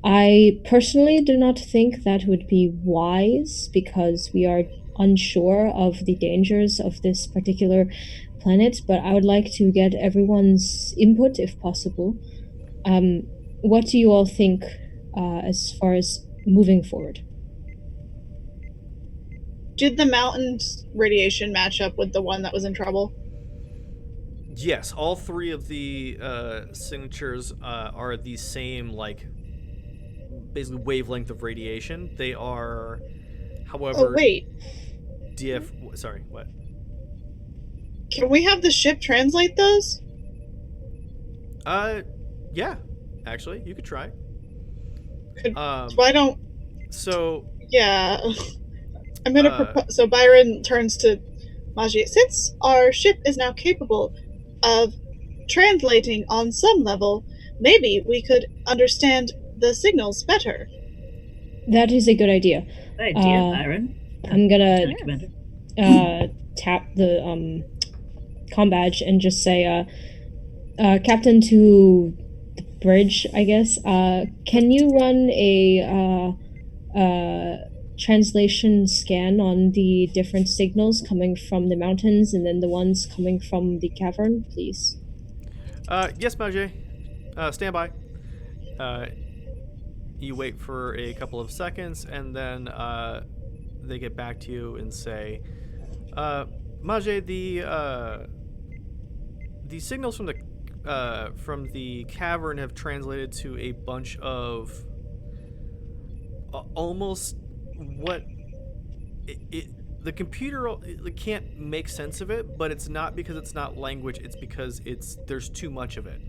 I personally do not think that would be wise because we are unsure of the dangers of this particular planet, but I would like to get everyone's input if possible. What do you all think as far as moving forward. Did the mountain's radiation match up with the one that was in trouble? Yes, all three of the signatures are the same, like, basically wavelength of radiation. They are, however, Oh, wait. Sorry, what? Can we have the ship translate those? Yeah, actually, you could try. Why don't... So, Yeah. I'm gonna propose... So Byron turns to Magi. Since our ship is now capable of translating on some level, maybe we could understand the signals better. That is a good idea. Good idea, Byron. I'm gonna Lieutenant Commander. tap the comm badge and just say, Captain to the bridge, I guess. Can you run a translation scan on the different signals coming from the mountains and then the ones coming from the cavern, please? Yes, Magi. Stand by. You wait for a couple of seconds, and then they get back to you and say, Magi, the signals from the cavern have translated to a bunch of almost what the computer can't make sense of it, but it's not because it's not language, it's because there's too much of it.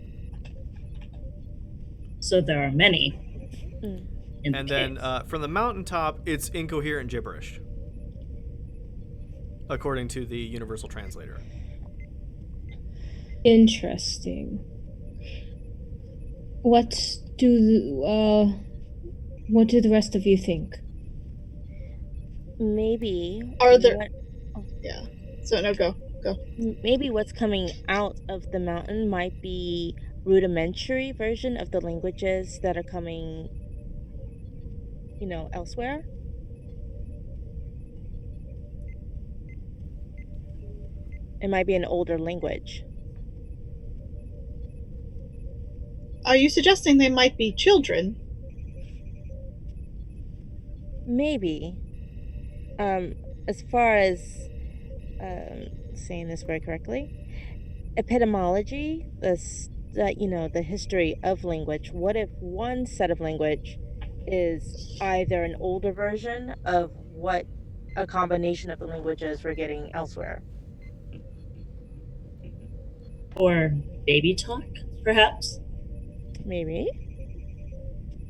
So there are many. And then from the mountaintop, it's incoherent gibberish, according to the Universal Translator. Interesting. What do the rest of you think? Maybe. Are there... Yeah. So, no, go. Maybe what's coming out of the mountain might be rudimentary version of the languages that are coming, elsewhere. It might be an older language. Are you suggesting they might be children? Maybe. As far as saying this very correctly, epistemology, the history of language. What if one set of language is either an older version of what a combination of the languages we're getting elsewhere? Or baby talk, perhaps? Maybe.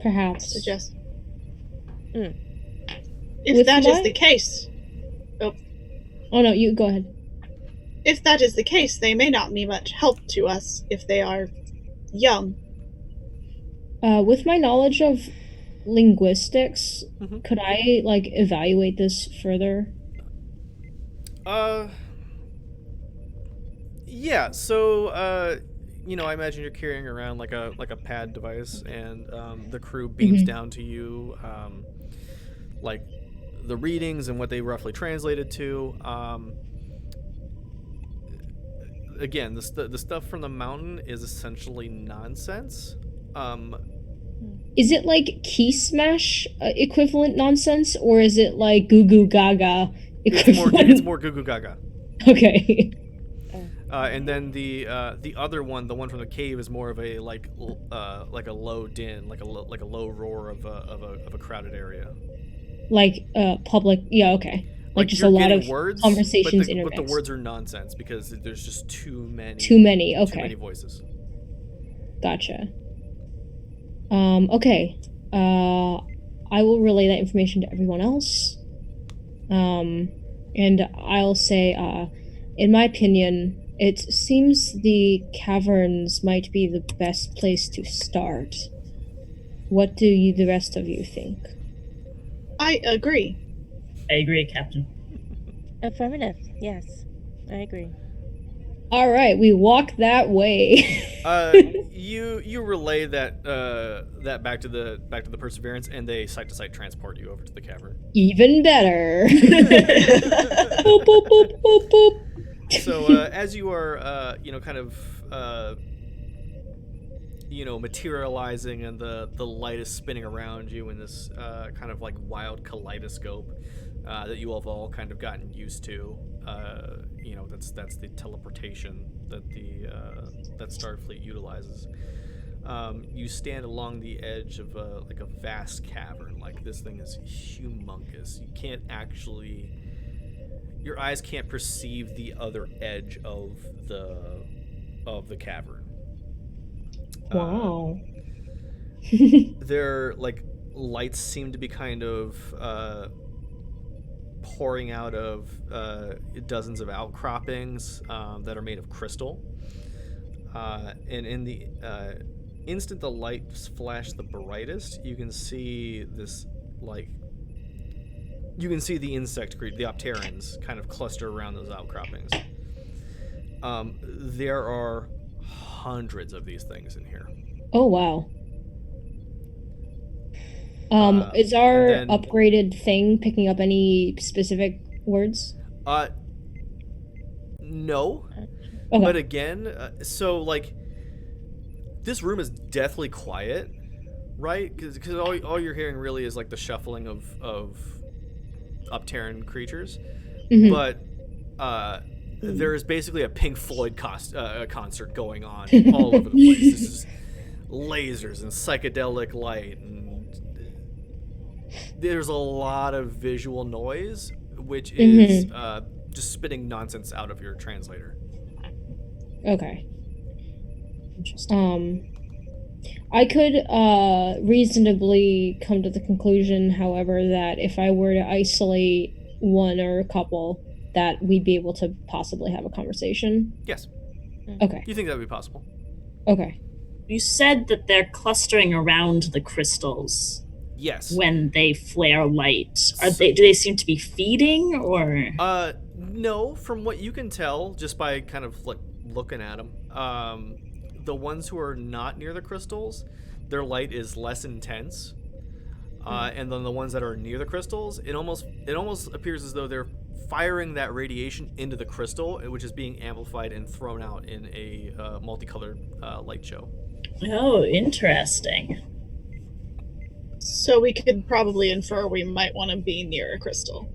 Perhaps. Suggest. Mm. If that is the case... Oh no, you go ahead. If that is the case, they may not be much help to us if they are young. With my knowledge of linguistics, Mm-hmm. could I, evaluate this further? Yeah, so, I imagine you're carrying around like a pad device, and the crew beams down to you, the readings and what they roughly translated to. Again, the stuff from the mountain is essentially nonsense. Is it like Key Smash equivalent nonsense, or is it like Goo Goo Gaga equivalent? It's more Goo Goo Gaga. Okay. And then the other one, the one from the cave, is more of a like a low din, like a low roar of a crowded area. Public. Yeah. Okay. Just a lot of words, conversations but intermixed. the words are nonsense because there's just too many. Okay. Too many voices. Gotcha. Okay. I will relay that information to everyone else. And I'll say, in my opinion, it seems the caverns might be the best place to start. What do the rest of you think? I agree. I agree, Captain. Affirmative. Yes, I agree. All right, we walk that way. You relay that back to the Perseverance, and they site-to-site transport you over to the cavern. Even better. Boop, boop, boop, boop, boop. So as you are, kind of materializing, and the light is spinning around you in this kind of like wild kaleidoscope that you have all kind of gotten used to. That's the teleportation that that Starfleet utilizes. You stand along the edge of a vast cavern. Like, this thing is humongous. You can't actually, your eyes can't perceive the other edge of the cavern. Wow. Their lights seem to be kind of pouring out of dozens of outcroppings that are made of crystal. And in the instant the lights flash the brightest, you can see this, you can see the insect the Opterans, kind of cluster around those outcroppings. There are hundreds of these things in here. Oh, wow. Is our then- upgraded thing picking up any specific words? No. Okay. But again, this room is deathly quiet, right? Because all you're hearing really is the shuffling of Upterran creatures. Mhm. But there is basically a Pink Floyd concert going on all over the place. This is lasers and psychedelic light, and there's a lot of visual noise, which is just spitting nonsense out of your translator. Okay. Interesting. I could reasonably come to the conclusion, however, that if I were to isolate one or a couple, that we'd be able to possibly have a conversation. Yes. Okay. You think that would be possible? Okay. You said that they're clustering around the crystals Yes. when they flare light. Do they seem to be feeding, or? No, from what you can tell, just by kind of looking at them, the ones who are not near the crystals, their light is less intense, and then the ones that are near the crystals, it almost appears as though they're firing that radiation into the crystal, which is being amplified and thrown out in a multicolored light show. Oh, interesting. So we could probably infer we might want to be near a crystal.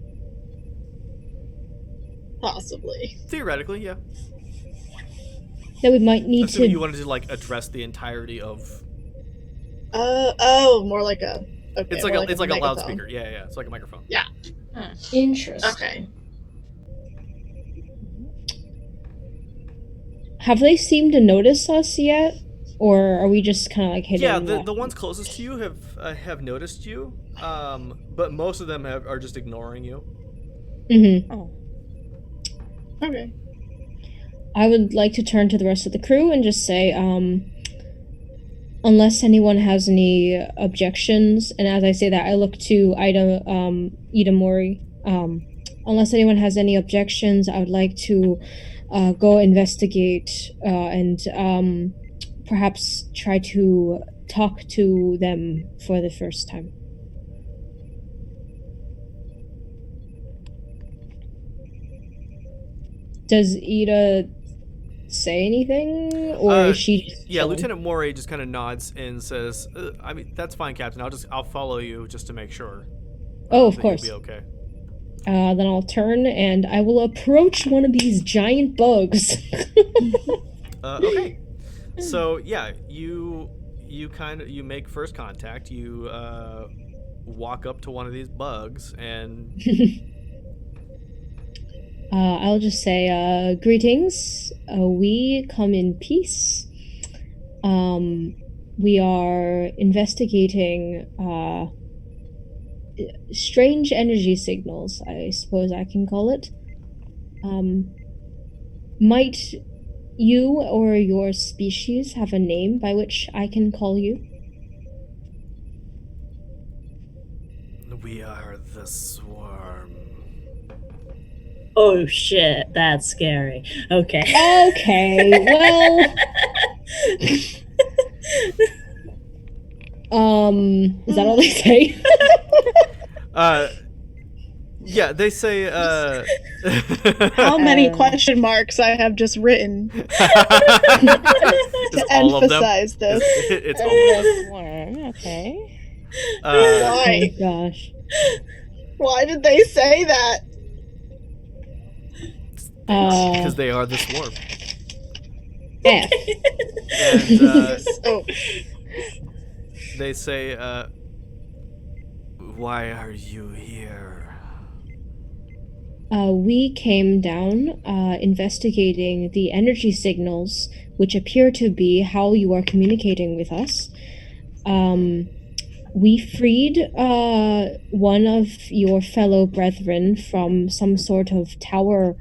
Possibly. Theoretically, yeah. That we might need Assuming to. you wanted to address the entirety of. More like a. Okay, It's more a megaphone. loudspeaker. Yeah. It's like a microphone. Yeah. Interesting. Okay. Have they seemed to notice us yet? Or are we just kind of hidden? Yeah, left? the ones closest to you have noticed you, but most of them are just ignoring you. Mm-hmm. Oh. Okay. I would like to turn to the rest of the crew and just say, unless anyone has any objections, and as I say that, I look to Ida Mori. Unless anyone has any objections, I would like to go investigate and perhaps try to talk to them for the first time. Does Ida say anything, or is she just Yeah, chilling? Lieutenant Morey just kind of nods and says, "I mean, that's fine, Captain. I'll follow you just to make sure." Oh, of that course. You'll be okay. Then I'll turn and I will approach one of these giant bugs. Okay. So yeah, you make first contact. You walk up to one of these bugs and I'll just say, greetings. We come in peace. We are investigating strange energy signals, I suppose I can call it. Might you or your species have a name by which I can call you? we are the swarm. Oh shit, that's scary. Okay. Okay, well, is that all they say? Yeah, they say. How many Um, question marks I have just written to It's all of them. emphasize this. It's all of them. the swarm. Okay. Oh Why? gosh. Why did they say that? Because they are the swarm. F. And Oh, they say, why are you here? We came down investigating the energy signals, which appear to be how you are communicating with us. We freed one of your fellow brethren from some sort of tower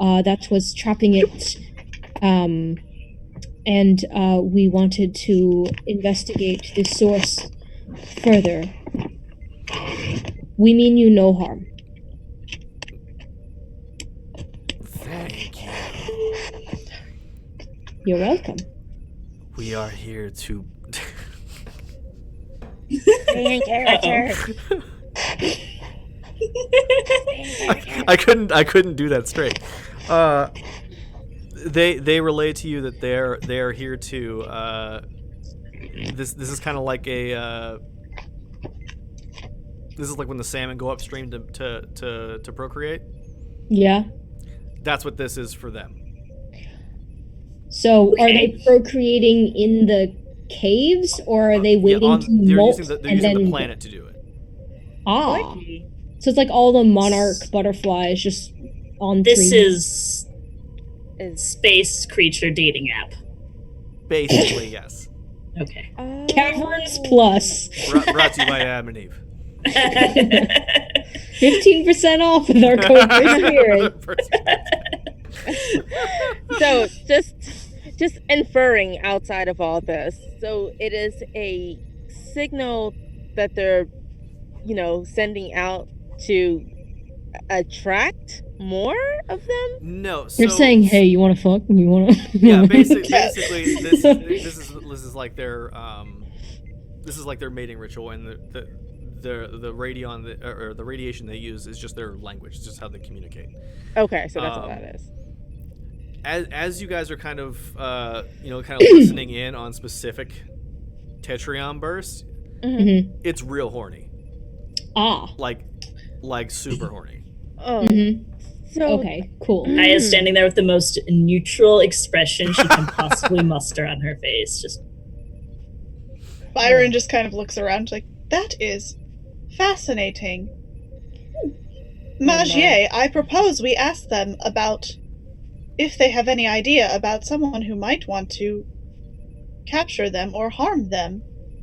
that was trapping it. And we wanted to investigate the source further. We mean you no harm. Thank you. You're welcome. We are here to. Stay in character. I couldn't do that straight. They relay to you that they're here to. This is kind of like a. This is like when the salmon go upstream to procreate. Yeah. That's what this is for them. So, are Okay. they procreating in the caves, or are they waiting to they're molt using and then the planet to do it. Ah, so it's like all the monarch butterflies just on. This three. is Is space creature dating app. Basically, yes. Okay. Caverns Plus. Brought to you by Adam and Eve. 15% off with our code Perseverance. so just inferring outside of all this. So it is a signal that they're, sending out to attract more of them. No, so They're saying, "Hey, you want to fuck? You want to?" yeah, basically, this is like their mating ritual, and the radion or the radiation they use is just their language. It's just how they communicate. Okay, so that's all that is. As you guys are kind of listening in on specific Tetrion bursts, Mhm. it's real horny, Ah. like super horny. Oh, Mhm. so Okay. Cool. Aya is standing there with the most neutral expression she can possibly muster on her face. Just Byron just kind of looks around like, that is fascinating. Magier, I propose we ask them about if they have any idea about someone who might want to capture them or harm them,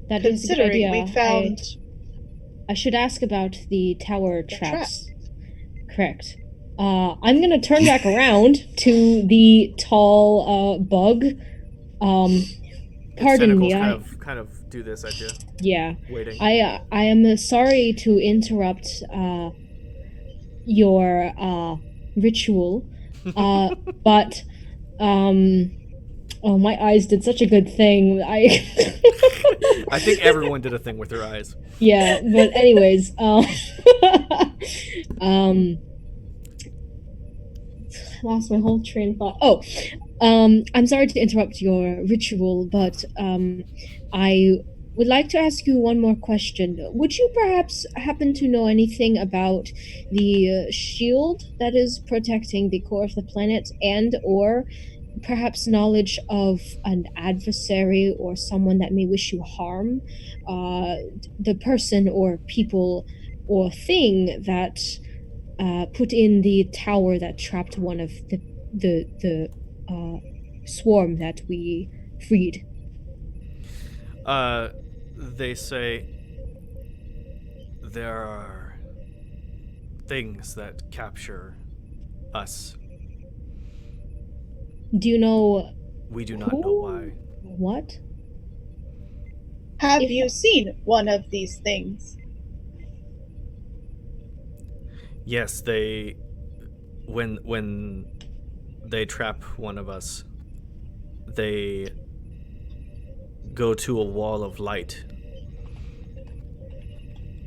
That is a good considering idea. we found I should ask about the tower the traps. Correct. I'm gonna turn back around to the tall bug. Its Pardon me. tentacles kind of do this at you, Yeah. waiting. I am sorry to interrupt your ritual, but oh, my eyes did such a good thing. I think everyone did a thing with their eyes. Yeah, but anyways, lost my whole train of thought. Oh, I'm sorry to interrupt your ritual, but I would like to ask you one more question. Would you perhaps happen to know anything about the shield that is protecting the core of the planet, and or perhaps knowledge of an adversary or someone that may wish you harm? The person or people or thing that put in the tower that trapped one of the swarm that we freed. They say there are things that capture us. Do you know We do not know why. what? Have If- you seen one of these things? Yes, they when they trap one of us, they go to a wall of light.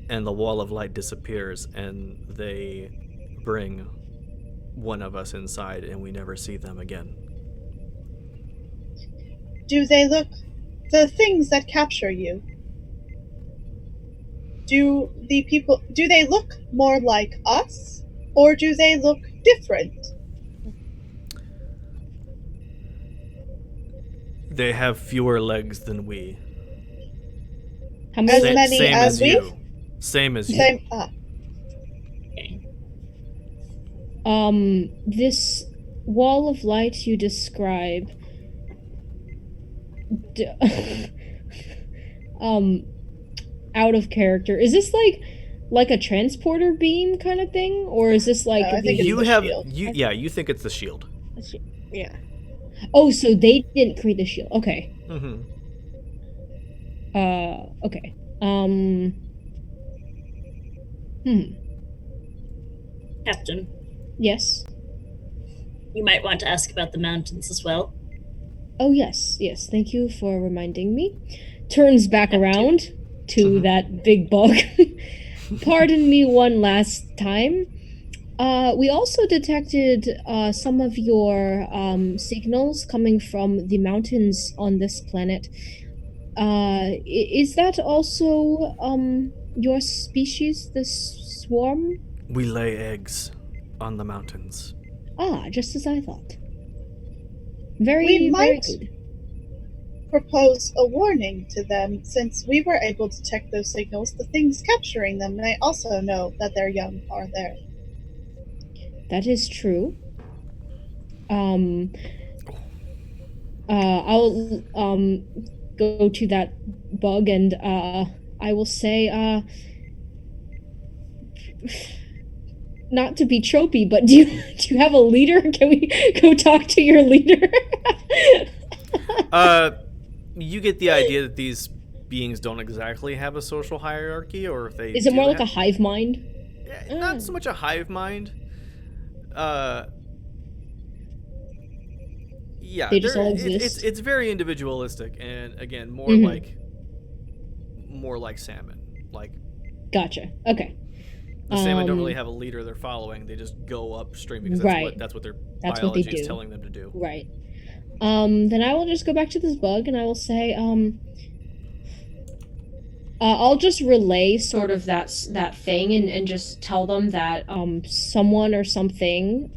and the wall of light disappears, and they bring one of us inside, and we never see them again. Do they look the things that capture you? Do they look more like us, or do they look different? They have fewer legs than we. How many? As many Same as as we? you. Same as you. Same. This wall of light you describe. Out of character. Is this like a transporter beam kind of thing, or is this like No, I think it's You the have shield. you think it's the shield. Yeah. Oh, so they didn't create the shield. Okay. Mm-hmm. Okay. Captain, Yes. you might want to ask about the mountains as well. Oh, yes. Thank you for reminding me. Turns back around to that big bug. Pardon me one last time. We also detected some of your signals coming from the mountains on this planet. Is that also your species, this swarm? We lay eggs on the mountains. Ah, just as I thought. Very, We very might- good. Propose a warning to them, since we were able to detect those signals. The things capturing them may also know that their young are there. That is true. I'll go to that bug and I will say not to be tropey, but do you have a leader? Can we go talk to your leader? You get the idea that these beings don't exactly have a social hierarchy, or if they Is it do more like a have- hive mind? Not so much a hive mind. Yeah, They just they're- all it's exist? it's very individualistic, and again, more Mhm. like salmon. Like Gotcha. Okay. the salmon don't Um, really have a leader they're following; they just go upstream because Right. that's what their That's what they biology is do. telling them to do. Right. Then I will just go back to this bug and I will say, I'll just relay sort of that thing and just tell them that someone or something,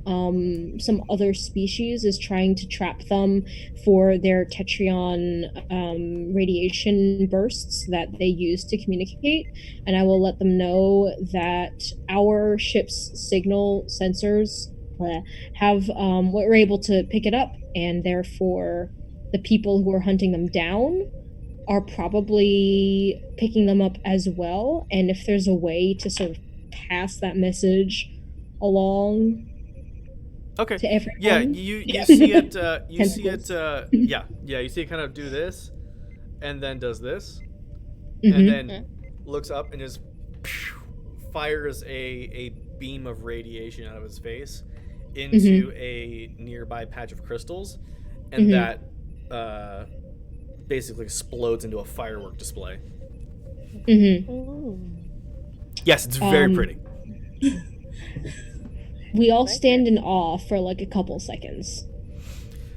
some other species is trying to trap them for their Tetrion radiation bursts that they use to communicate, and I will let them know that our ship's signal sensors have we're able to pick it up, and therefore the people who are hunting them down are probably picking them up as well, and if there's a way to sort of pass that message along Okay. to everyone. Yeah, you Yeah. see it. You see it. Tentacles. Yeah. You see it kind of do this, and then does this, Mhm. and then looks up and just fires a beam of radiation out of his face into a nearby patch of crystals, and Mhm. that basically explodes into a firework display. Mhm. Ooh. Yes, it's very Um, pretty. We all stand in awe for like a couple seconds.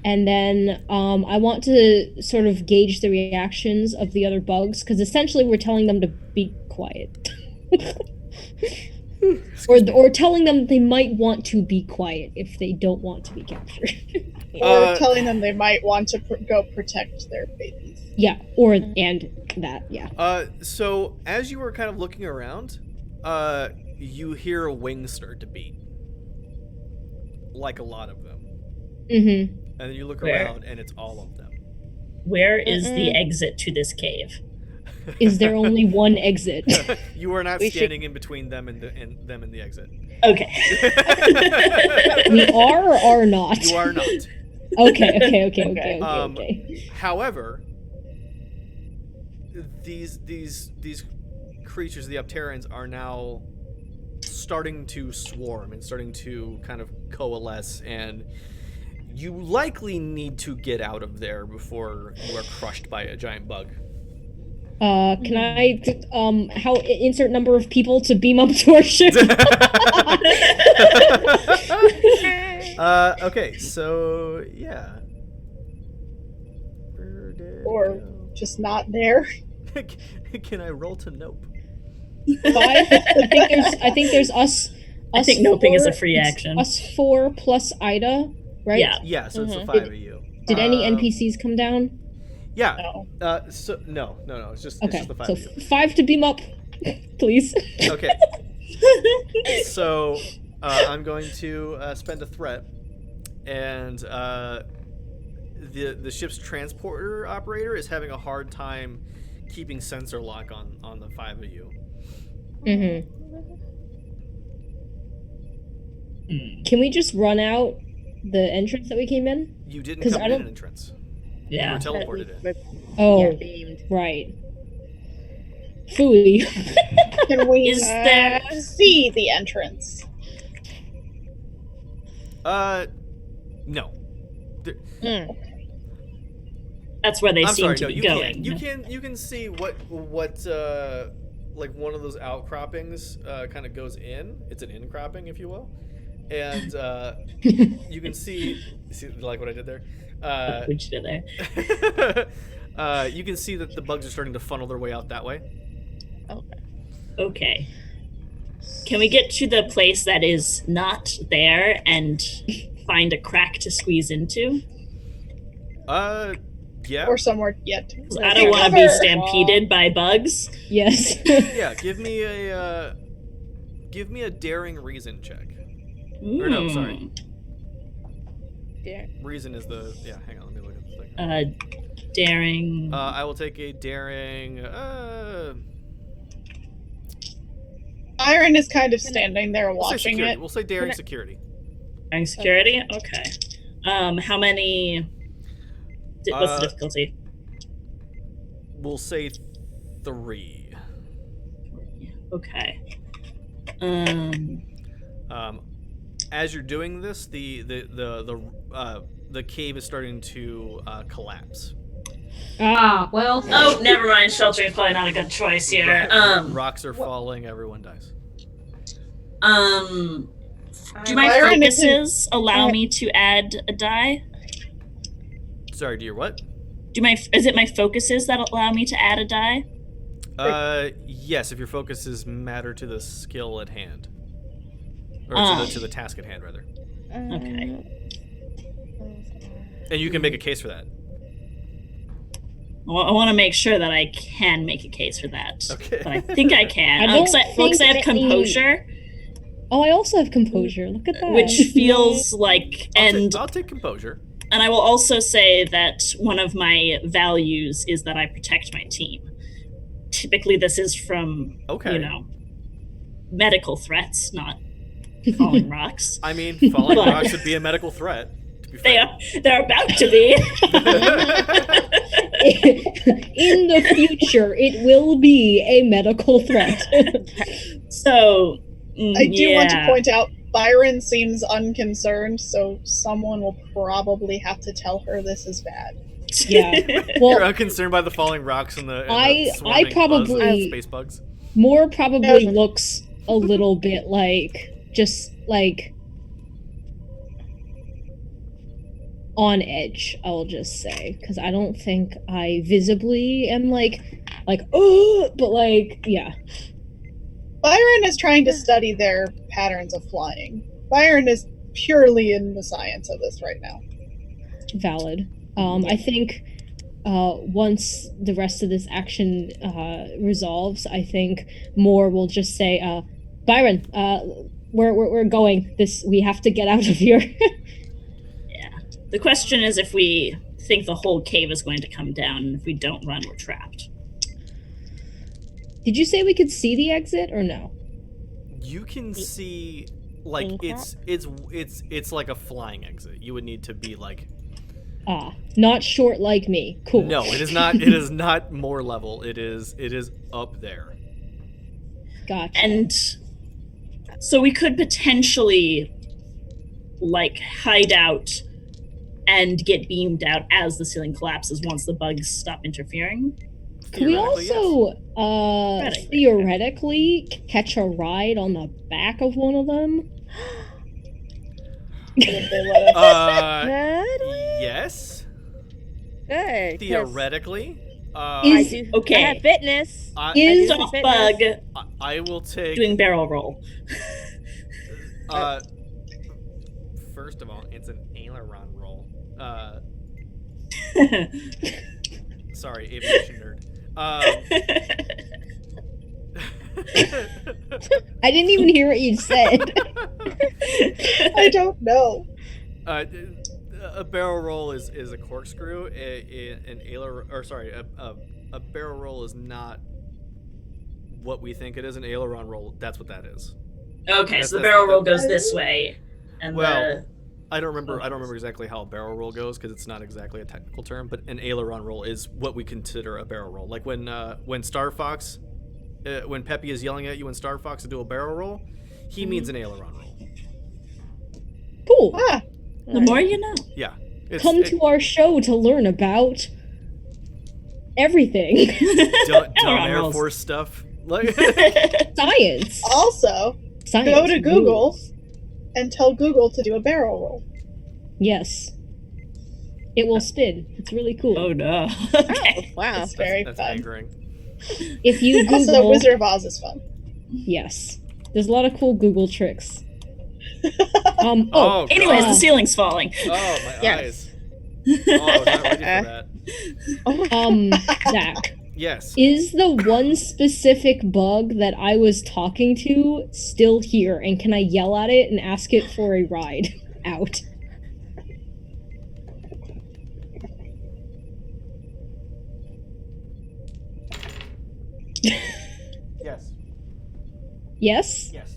And then I want to sort of gauge the reactions of the other bugs, because essentially we're telling them to be quiet. or telling them they might want to be quiet if they don't want to be captured. Or telling them they might want to go protect their babies. Yeah, and that, yeah. So as you were kind of looking around, you hear a wing start to beat, like a lot of them, Mm-hmm. and then you look Where? around, and it's all of them. Where is the Mm-mm. exit to this cave? Is there only one exit? You are not We should- standing in between them and the exit. Okay. We are or are not? You are not. Okay. Um, However, these creatures, the Upterrans, are now starting to swarm and starting to kind of coalesce, and you likely need to get out of there before you are crushed by a giant bug. Can I how insert number of people to beam up to our ship? Okay, so yeah. Or just not there. Can I roll to nope? 5. I think there's us. I think noping is a free it's action. Us 4 plus Ida, right? Yeah. Yeah, so it's the Mhm. 5 of you. Did any NPCs come down? Yeah. No. So no. It's just Okay, the 5 so of you. 5 to beam up, please. Okay. So I'm going to spend a threat, and the ship's transporter operator is having a hard time keeping sensor lock on the 5 of you. Mm-hmm. Can we just run out the entrance that we came in? You didn't 'Cause come I in don't- an entrance. Yeah. You were teleported in. Oh, Yeah, beamed. right. Phooey. Can we Is there- see the entrance? No. Mm. That's where they I'm seem sorry. to No, be you going. can. You can see what like one of those outcroppings kind of goes in. It's an incropping, if you will, and you can see like what I did there. What you did there? You can see that the bugs are starting to funnel their way out that way. Okay. Can we get to the place that is not there and find a crack to squeeze into? Yeah. Or somewhere yet? 'Cause I don't want to be Cover. stampeded by bugs. Yes. Yeah. Give me a daring reason check. Or no, sorry. Yeah. Reason is the Hang on, let me look at the thing. Daring. I will take a daring. Byron is kind of standing there We'll say watching security. it. We'll say daring Can I- security. Daring security? Okay. How many. What's the difficulty? We'll say 3. Okay. As you're doing this, the cave is starting to collapse. Well. Oh, never mind. Sheltering is probably not a good choice here. Rocks are falling. Everyone dies. Do my Byron focuses allow me to add a die? Sorry, do your what? Is it my focuses that allow me to add a die? Yes, if your focuses matter to the skill at hand, or to the task at hand, rather. Okay. And you can make a case for that. Well, I want to make sure that I can make a case for that. Okay. But I think I can. I don't Looks like I have think any- composure, Oh, I also have composure. Look at that. which feels like I'll take composure. And I will also say that one of my values is that I protect my team. Typically, this is from, Okay. medical threats, not falling rocks. I mean, falling rocks would be a medical threat. To be fair. They're about to be. In the future, it will be a medical threat. So, I do want to yeah. point out Byron seems unconcerned, so someone will probably have to tell her this is bad. Yeah. You're Well, unconcerned by the falling rocks and the I swarming probably- space bugs. more probably Yeah. looks a little bit like just like on edge, I'll just say, because I don't think I visibly am like oh, but like yeah. Byron is trying to study their patterns of flying. Byron is purely in the science of this right now. Valid. I think once the rest of this action resolves, I think Moore will just say, Byron, we're going. We have to get out of here. Yeah. The question is if we think the whole cave is going to come down, and if we don't run, we're trapped. Did you say we could see the exit or no? You can see like Incrop? it's like a flying exit. You would need to be like Not short like me. Cool. No, it is not. It is not more level. It is up there. Gotcha. And so we could potentially like hide out and get beamed out as the ceiling collapses once the bugs stop interfering. Could we Theoretically, yes. also theoretically catch a ride on the back of one of them? Would they let us? Could we? Yes. Good. 'cause Theoretically. I Is- do. Okay. I have fitness. Is- I do have Soft bug I will take. doing barrel roll. First of all, it's an aileron roll. Sorry, aviation nerd. I didn't even hear what you said. I don't know. A barrel roll is a corkscrew. A barrel roll is not what we think it is. An aileron roll, that's what that is. Okay, That's- so the that's- barrel roll goes this way, and Well, I don't remember exactly how a barrel roll goes because it's not exactly a technical term. But an aileron roll is what we consider a barrel roll. Like when Star Fox, when Peppy is yelling at you in Star Fox to do a barrel roll, he means an aileron roll. Cool. Ah, the more you know. Yeah. Come to our show to learn about everything. dumb Aileron Air rolls. Force stuff. Like Science. also, Science. go to Google rules. and tell Google to do a barrel roll. Yes. It will spin. It's really cool. Oh no. Oh, Okay. wow. It's very that's fun. angering. If you Also, Google, Wizard of Oz is fun. yes, there's a lot of cool Google tricks. Oh, Anyways, God. the ceiling's falling. Oh, my Yes. eyes. Oh, I was not ready for that. Zach, Yes. is the one specific bug that I was talking to still here, and can I yell at it and ask it for a ride out? Yes. Yes? Yes.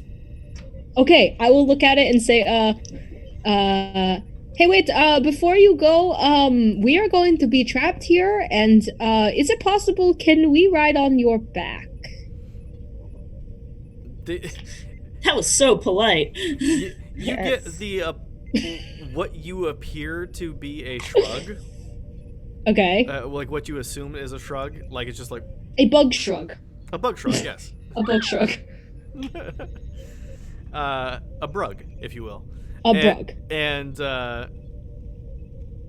Okay, I will look at it and say, hey, wait, before you go, we are going to be trapped here, and, is it possible, can we ride on your back? That was so polite. You Yes. get the what you appear to be a shrug, Okay. like what you assume is a shrug, like it's just like A bug shrug. a bug shrug, yes, A bug shrug. a brug, if you will, A bug. and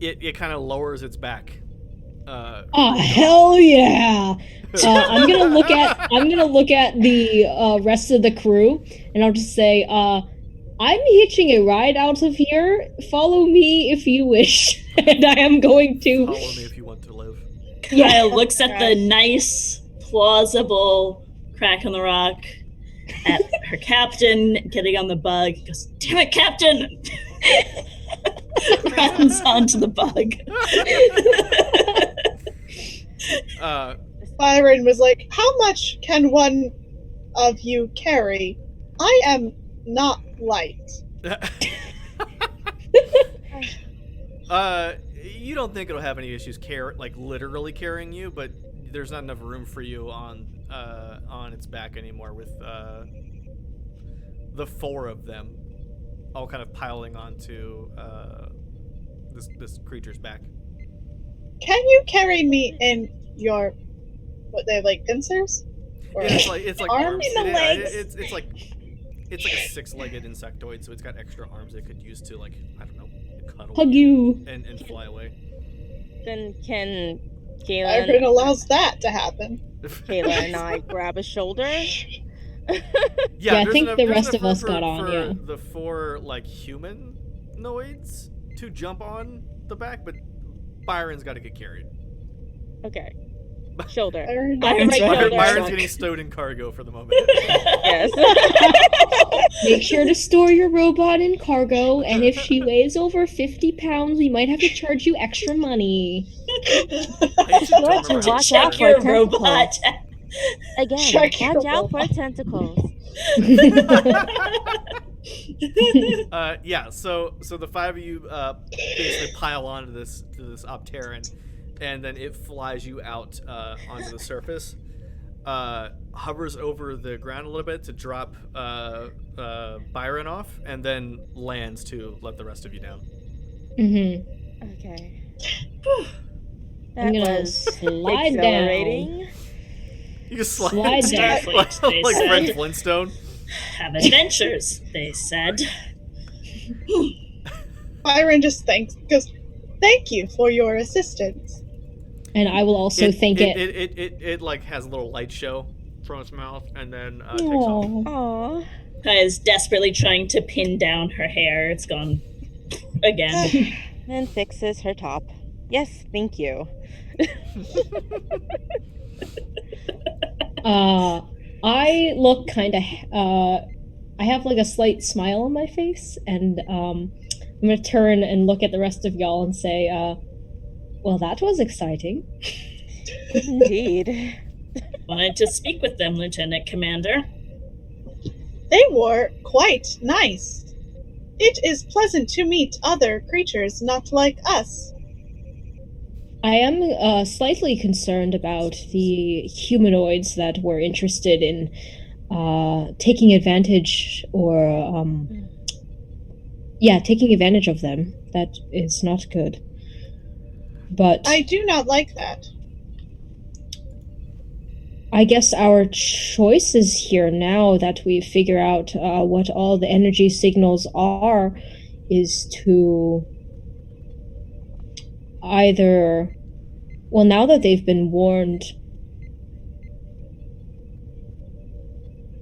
it kind of lowers its back. Oh, hell yeah! I'm gonna look at the rest of the crew, and I'll just say, I'm hitching a ride out of here. Follow me if you wish, and I am going to. Follow me if you want to live. Yeah. Kyle looks at the nice, plausible crack on the rock, at her captain getting on the bug. Goes, damn it, captain! Runs onto the bug. Byron was like, how much can one of you carry? I am not light. You don't think it'll have any issues literally carrying you, but there's not enough room for you on its back anymore with the four of them all kind of piling onto this creature's back. Can you carry me in your, what, they have like pincers? Or Yeah, it's like arms? arms. In the legs. It's like a six-legged insectoid, so it's got extra arms it could use to, like, I don't know, cuddle Hug you. and fly away. Then can Byron Kayla, allows that to happen. Kayla and I grab a shoulder? Yeah, I there's think the there's rest enough of us room got on, for yeah. the four like humanoids to jump on the back, but Byron's got to get carried. Okay. Shoulder. Byron, Byron's Right right shoulder. on Byron's the getting truck. stowed in cargo for the moment. Yes. Make sure to store your robot in cargo, and if she weighs over 50 pounds, we might have to charge you extra money. I should Watch remember how to out Check for your tentacles. robot. Again, Check your watch out for robot. tentacles. Yeah, so the five of you basically pile onto this Opteran, and then it flies you out onto the surface, hovers over the ground a little bit to drop Byron off, and then lands to let the rest of you down. Mm-hmm. Okay. I'm That gonna was slide down. exhilarating. You can slide, Slide down. Starfleet, they like Fred said. Flintstone. Have adventures, they said. Byron just goes, thank you for your assistance. And I will also thank it. It like has a little light show from its mouth, and then takes off. Aw. Aw. Kaya is desperately trying to pin down her hair. It's gone again. Then fixes her top. Yes, thank you. I look kind of. I have like a slight smile on my face, and I'm gonna turn and look at the rest of y'all and say, "Well, that was exciting." Indeed. Wanted to speak with them, Lieutenant Commander. They were quite nice. It is pleasant to meet other creatures not like us. I am slightly concerned about the humanoids that were interested in taking advantage or taking advantage of them. That is not good. But I do not like that. I guess our choice is here now that we figure out what all the energy signals are, is to either, well, now that they've been warned,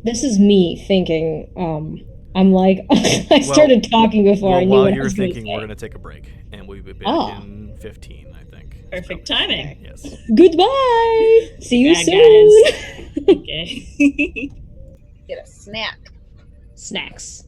this is me thinking, I'm like, I started talking before Well, I knew while what I you're was going to thinking, we're say. gonna take a break, and we'll be back Ah. in 15, I think. Perfect timing. Yes. Goodbye! See you Bye, soon! Okay. Get a snack. Snacks.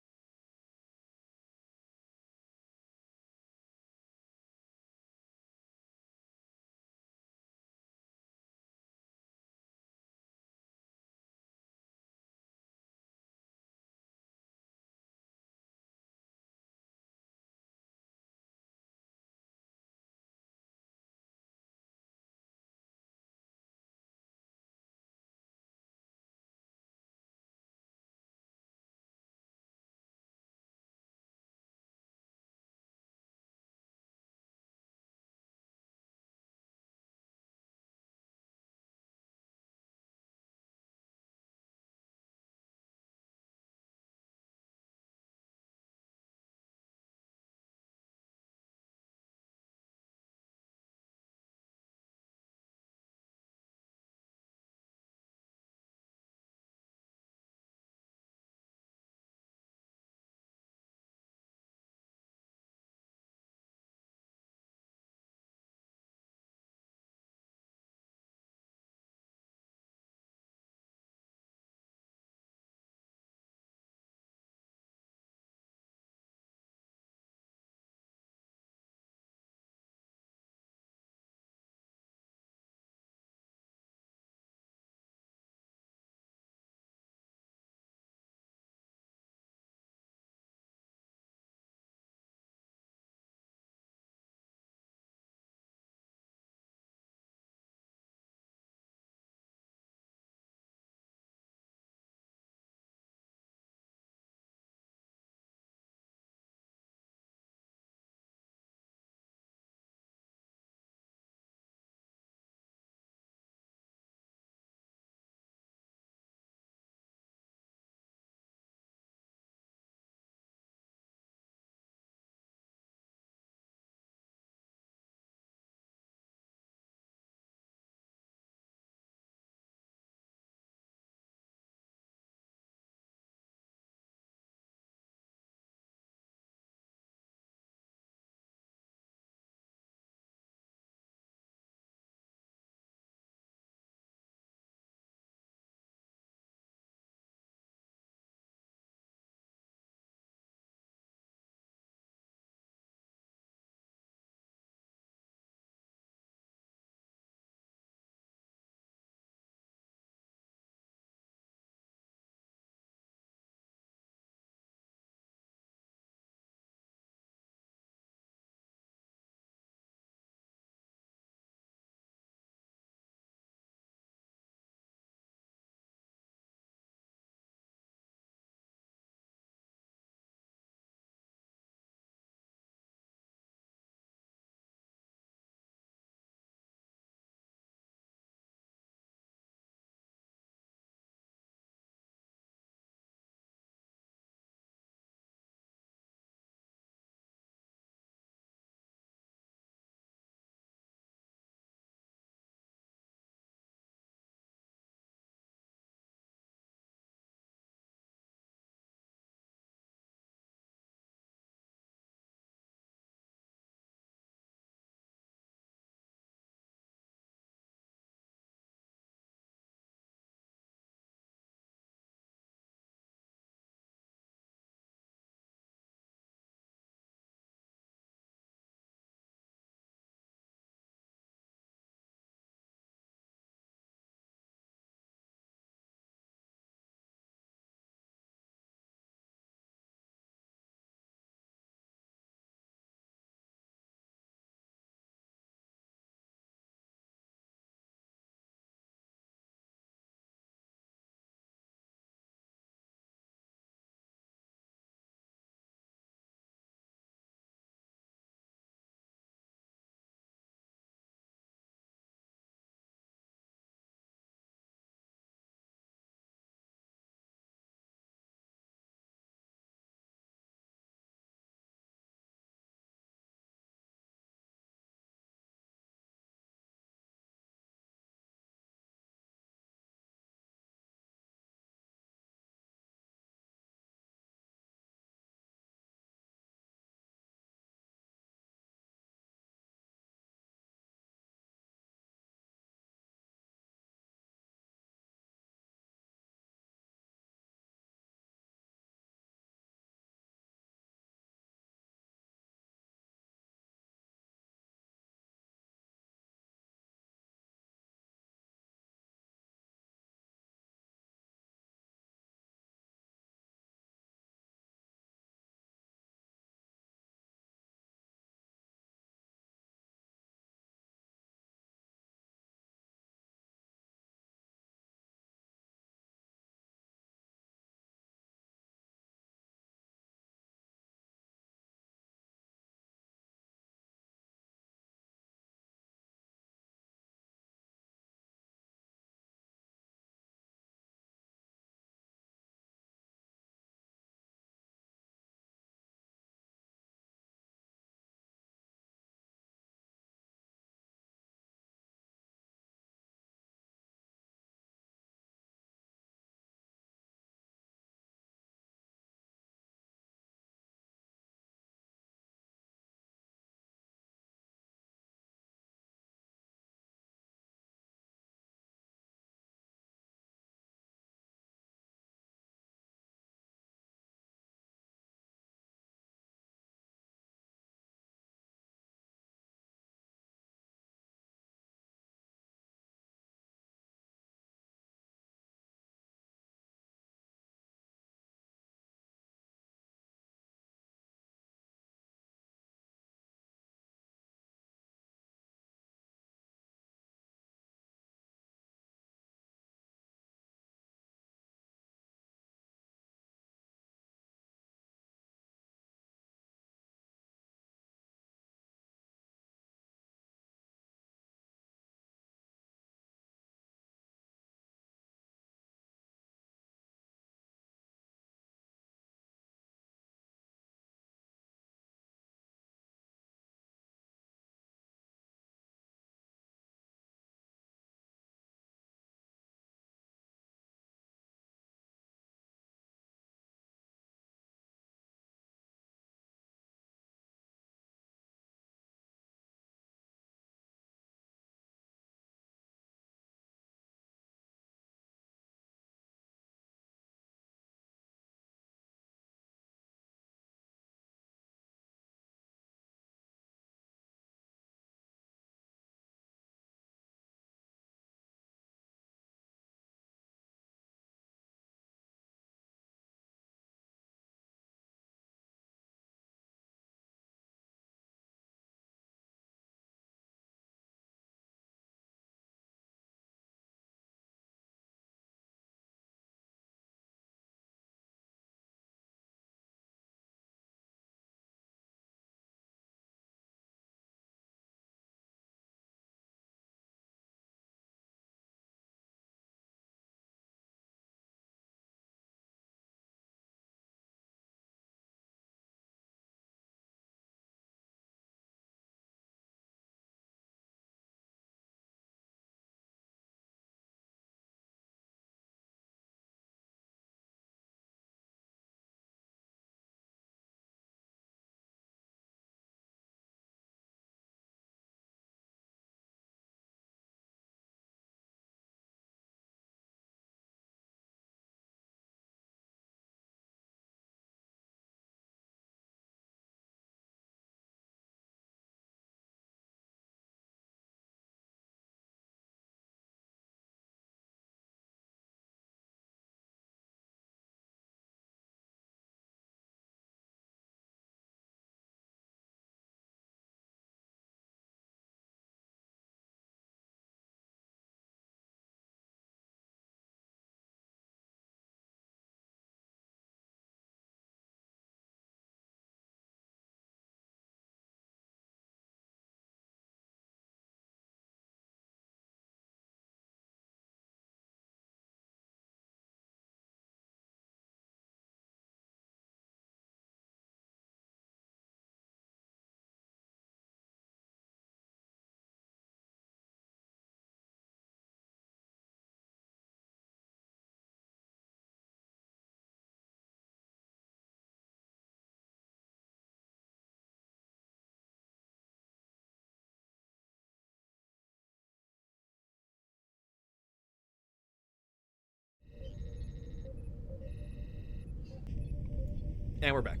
And we're back.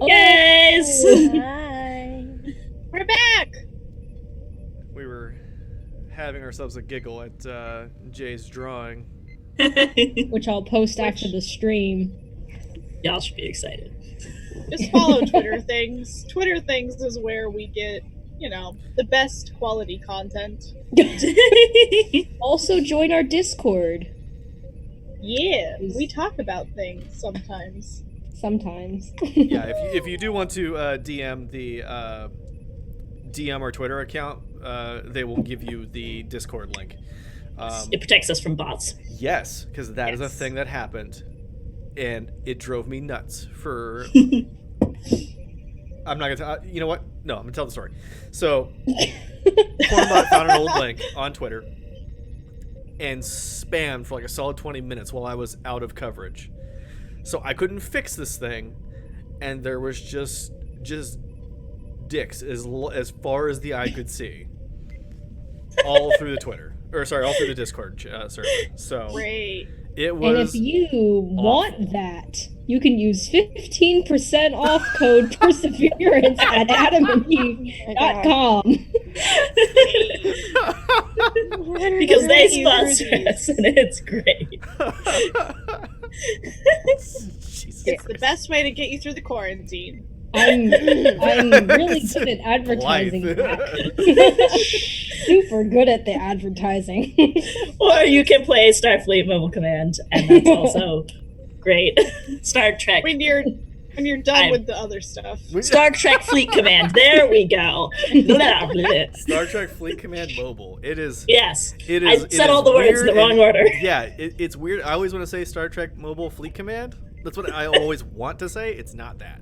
Yes! Hi. We're back. We were having ourselves a giggle at Jay's drawing. Which I'll post after the stream. Y'all should be excited. Just follow Twitter things. Twitter things is where we get, the best quality content. Also, join our Discord Yeah, we talk about things sometimes. sometimes. Yeah, if you do want to DM the DM our Twitter account, they will give you the Discord link. It protects us from bots. Yes, because that is a Yes. thing that happened, and it drove me nuts for. I'm not gonna. You know what? No, I'm gonna tell the story. So, Cornbot found an old link on Twitter and spammed for like a solid 20 minutes while I was out of coverage. So I couldn't fix this thing, and there was just dicks as far as the eye could see, all through the Twitter, all through the Discord server. So Great. it And was. if you want that, you can use 15% off code Perseverance at adamandeve.com. Because they Thank you, sponsor Rudy. us, and it's great. Jesus It's the Christ. best way to get you through the quarantine. I'm really good at advertising. Super good at the advertising. Or you can play Starfleet Mobile Command, and that's also great. Star Trek. When you're done I'm- with the other stuff. Star Trek Fleet Command. There we go. Blah, blah. Star Trek Fleet Command Mobile. It is. Yes. It I is. said all the words in the wrong order. Yeah, it's weird. I always want to say Star Trek Mobile Fleet Command. That's what I always want to say. It's not that.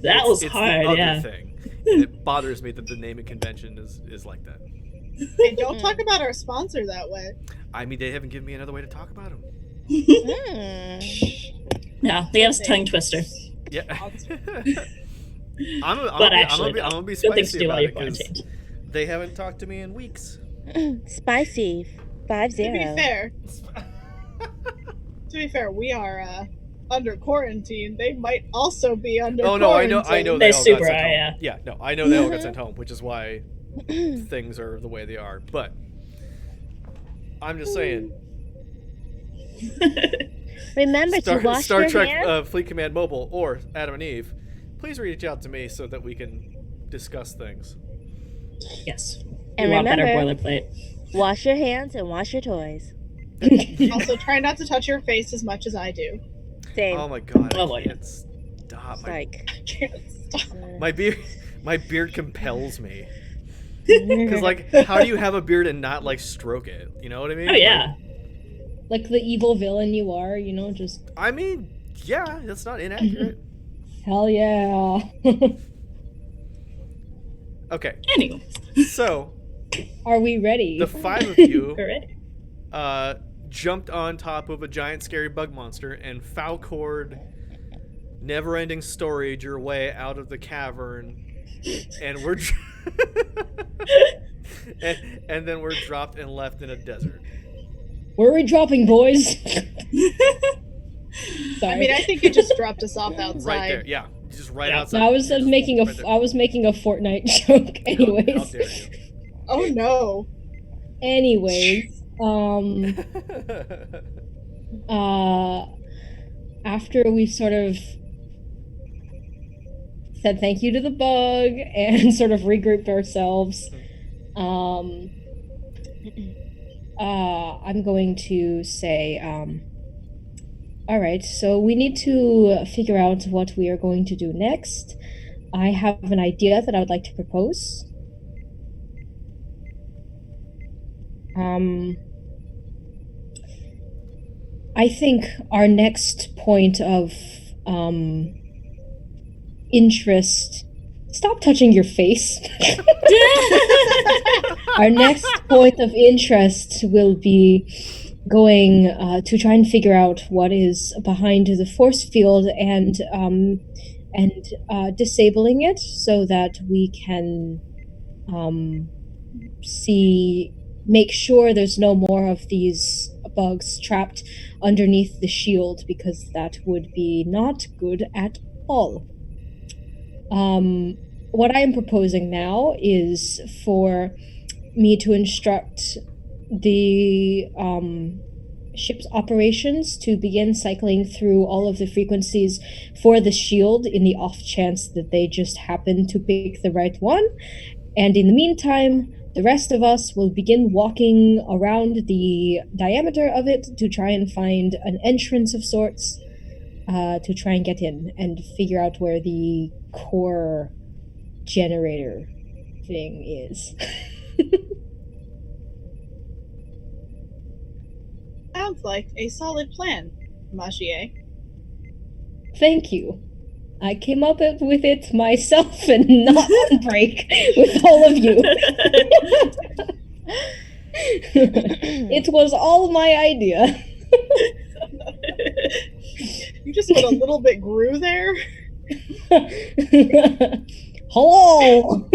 That was it's hard, the other yeah. thing. And it bothers me that the naming convention is like that. Hey, don't talk about our sponsor that way. I mean, they haven't given me another way to talk about them. No, they have a tongue twister. Yeah. I'm Actually, gonna be Good things to spicy do while about you're it because quarantined. they haven't talked to me in weeks. Spicy. 50. To be fair, we are under quarantine. They might also be under Oh no, I quarantine. know They they all super got sent are, home. yeah. Yeah, no, I know they all got sent home, which is why things are the way they are. But I'm just saying, Remember to wash Star your Trek hands. Fleet Command Mobile or Adam and Eve, please reach out to me so that we can discuss things. Yes. And We want better remember- boilerplate. Wash your hands and wash your toys. Also, try not to touch your face as much as I do. Same. Oh my god, Oh my I can't stop. It's My, like my beard compels me. Because like, how do you have a beard and not like stroke it? You know what I mean? Oh, yeah. Like the evil villain you are, just Like, I mean, yeah, that's not inaccurate. hell yeah. Okay, Anyway, so Are we ready? the five of you we're ready. jumped on top of a giant scary bug monster and Falcord never-ending storage your way out of the cavern, and we're and then we're dropped and left in a desert. Where are we dropping, boys? Sorry. I mean, I think you just dropped us off outside. Right there, yeah, just right Yeah. outside. No, I was Just making right there. I was making a Fortnite joke. How Anyways, dare you? Oh no. After we sort of said thank you to the bug and sort of regrouped ourselves, I'm going to say, all right, so we need to figure out what we are going to do next. I have an idea that I would like to propose. I think our next point of interest. Stop touching your face. Our next point of interest will be going to try and figure out what is behind the force field and disabling it so that we can make sure there's no more of these bugs trapped underneath the shield, because that would be not good at all. What I am proposing now is for me to instruct the ship's operations to begin cycling through all of the frequencies for the shield in the off chance that they just happen to pick the right one. And in the meantime, the rest of us will begin walking around the diameter of it to try and find an entrance of sorts to try and get in and figure out where the core generator thing is. Sounds like a solid plan, Magier. Thank you. I came up with it myself and not on break with all of you. It was all my idea. You just went a little bit grew there. Hello!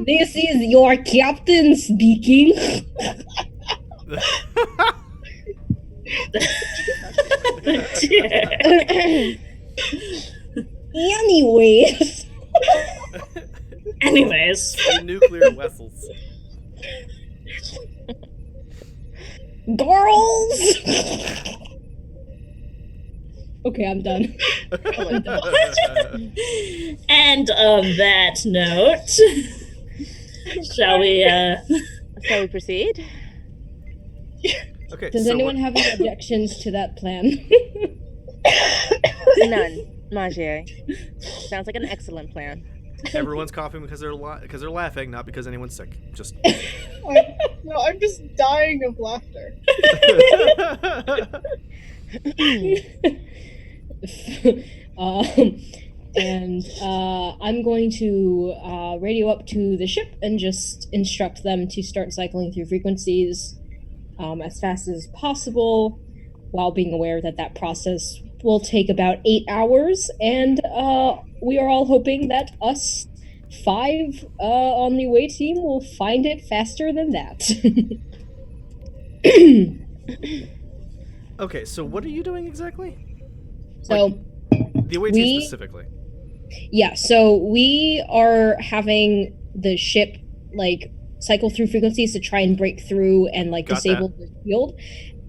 This is your captain speaking. Anyways. Anyways. Nuclear vessels. Girls! Okay, I'm done. And on that note, shall we proceed? Okay. Does so anyone have any objections to that plan? None. Magier. Sounds like an excellent plan. Everyone's coughing because they're laughing, not because anyone's sick. Just. I'm just dying of laughter. I'm going to radio up to the ship and just instruct them to start cycling through frequencies as fast as possible, while being aware that that process will take about 8 hours, and we are all hoping that us 5 on the away team will find it faster than that. Okay, so what are you doing exactly? So The away team specifically. yeah, so we are having the ship cycle through frequencies to try and break through and disable the shield.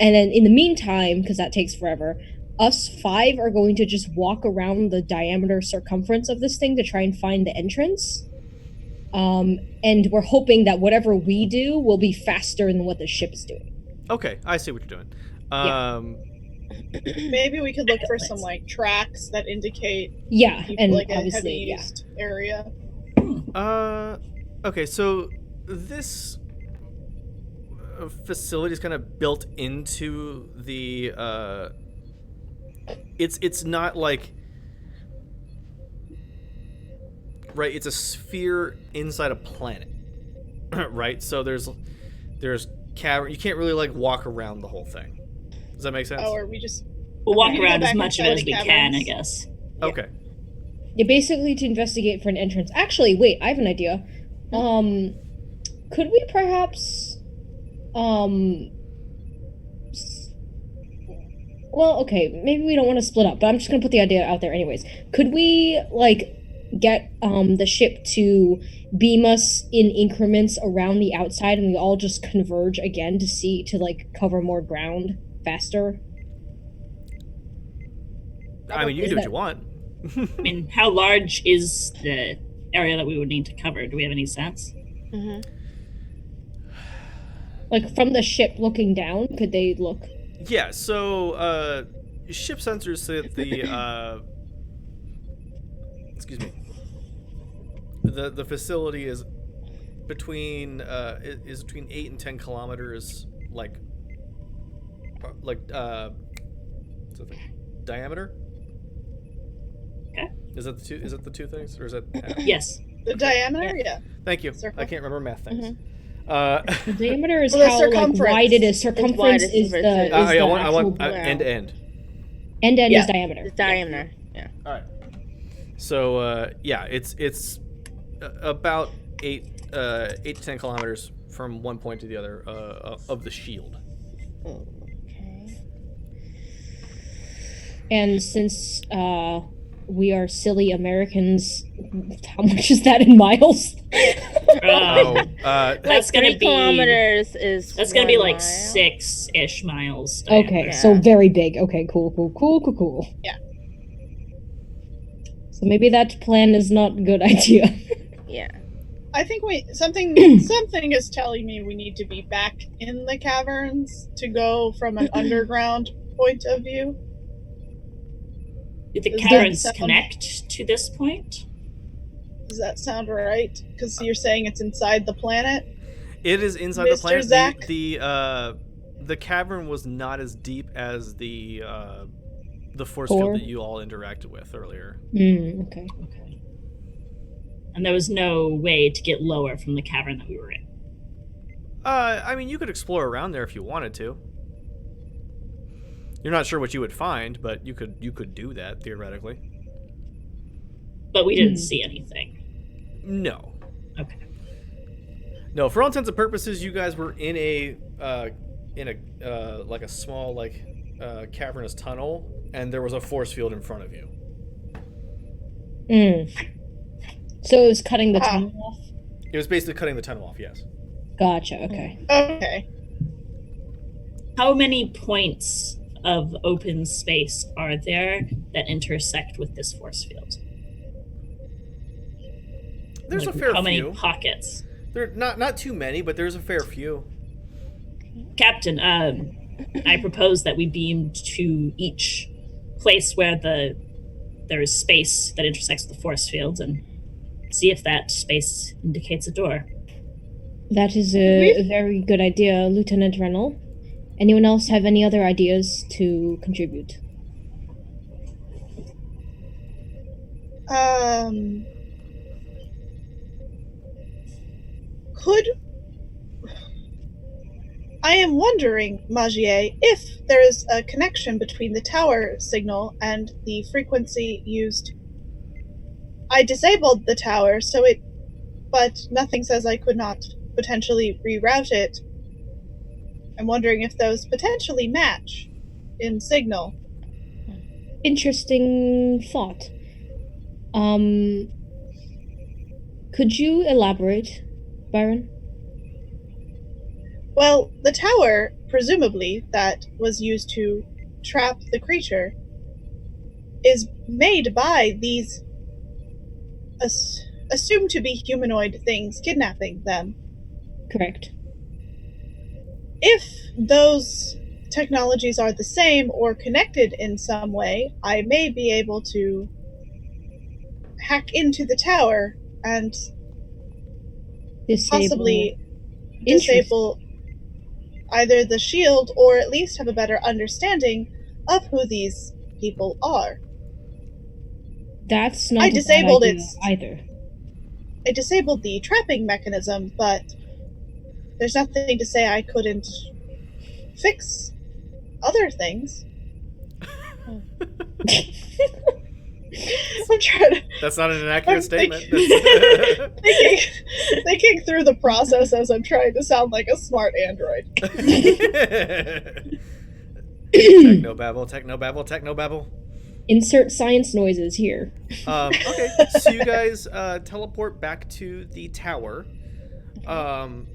And then in the meantime, because that takes forever, us 5 are going to just walk around the diameter circumference of this thing to try and find the entrance. And we're hoping that whatever we do will be faster than what the ship is doing. Okay, I see what you're doing. Maybe we could look for some tracks that indicate And a heavy obviously, used area. Okay, so this facility is kind of built into the it's not right, it's a sphere inside a planet. Right? So there's cavern, you can't really walk around the whole thing. Does that make sense? Oh, or we just we'll walk go around as back much of inside it as the we can, caverns. I guess. Okay. Yeah, basically to investigate for an entrance. Actually, wait, I have an idea. Could we perhaps, well, okay, maybe we don't want to split up, but I'm just gonna put the idea out there anyways. Could we, get, the ship to beam us in increments around the outside and we all just converge again to cover more ground faster? I mean, you can do what you want. I mean, how large is the area that we would need to cover? Do we have any sense? Mm-hmm. From the ship looking down, could they look? Yeah, so ship sensors say that the excuse me. The facility is between 8 and 10 kilometers what's the thing? Diameter? Okay. Is that the two things, or is that half? Yes. The diameter, yeah. Thank you. Circle. I can't remember math things. The diameter is Well, the how circumference. wide it is. Circumference widest is versus- the I want actual end to end. end Yeah. is diameter. The diameter. Yeah. All right. So yeah, it's about 8 to 10 kilometers from one point to the other of the shield. Okay. And since we are silly Americans, how much is that in miles? Oh, That's Like gonna 3 be- kilometers is That's gonna be 1 like mile. 6-ish miles. Okay, diameter. so Yeah. very big. Okay, cool. Yeah. So maybe that plan is not a good idea. Yeah. I think something is telling me we need to be back in the caverns to go from an underground point of view. Did the Does that caverns sound- connect to this point? Does that sound right? Because you're saying it's inside the planet. it is inside the Mr. planet. Zach? The cavern was not as deep as the force Core? field that you all interacted with earlier. Okay. Okay. And there was no way to get lower from the cavern that we were in. I mean, you could explore around there if you wanted to. You're not sure what you would find, but you could do that theoretically. But we didn't Hmm. see anything. No. Okay. No, for all intents and purposes, you guys were in a like a small cavernous tunnel, and there was a force field in front of you. So it was cutting the Ah. tunnel off? It was basically cutting the tunnel off. Yes. Gotcha, okay. Okay. How many points of open space are there that intersect with this force field? There's Like, a fair how many few. pockets? There not too many, but there's a fair few. Captain, I propose that we beam to each place where there is space that intersects with the force field and see if that space indicates a door. That is a very good idea, Lieutenant Rennell. Anyone else have any other ideas to contribute? Could I am wondering, Magier, if there is a connection between the tower signal and the frequency used. I disabled the tower, but nothing says I could not potentially reroute it. I'm wondering if those potentially match in signal. Interesting thought. Could you elaborate, Byron? Well, the tower, presumably, that was used to trap the creature, is made by these assumed to be humanoid things kidnapping them. Correct. If those technologies are the same or connected in some way, I may be able to hack into the tower and possibly disable either the shield or at least have a better understanding of who these people are. That's not I a bad disabled idea its- either. I disabled the trapping mechanism, but there's nothing to say I couldn't fix other things. I'm trying to That's not an inaccurate I'm statement. thinking through the process as I'm trying to sound like a smart android. Technobabble. Insert science noises here. Okay, so you guys teleport back to the tower. And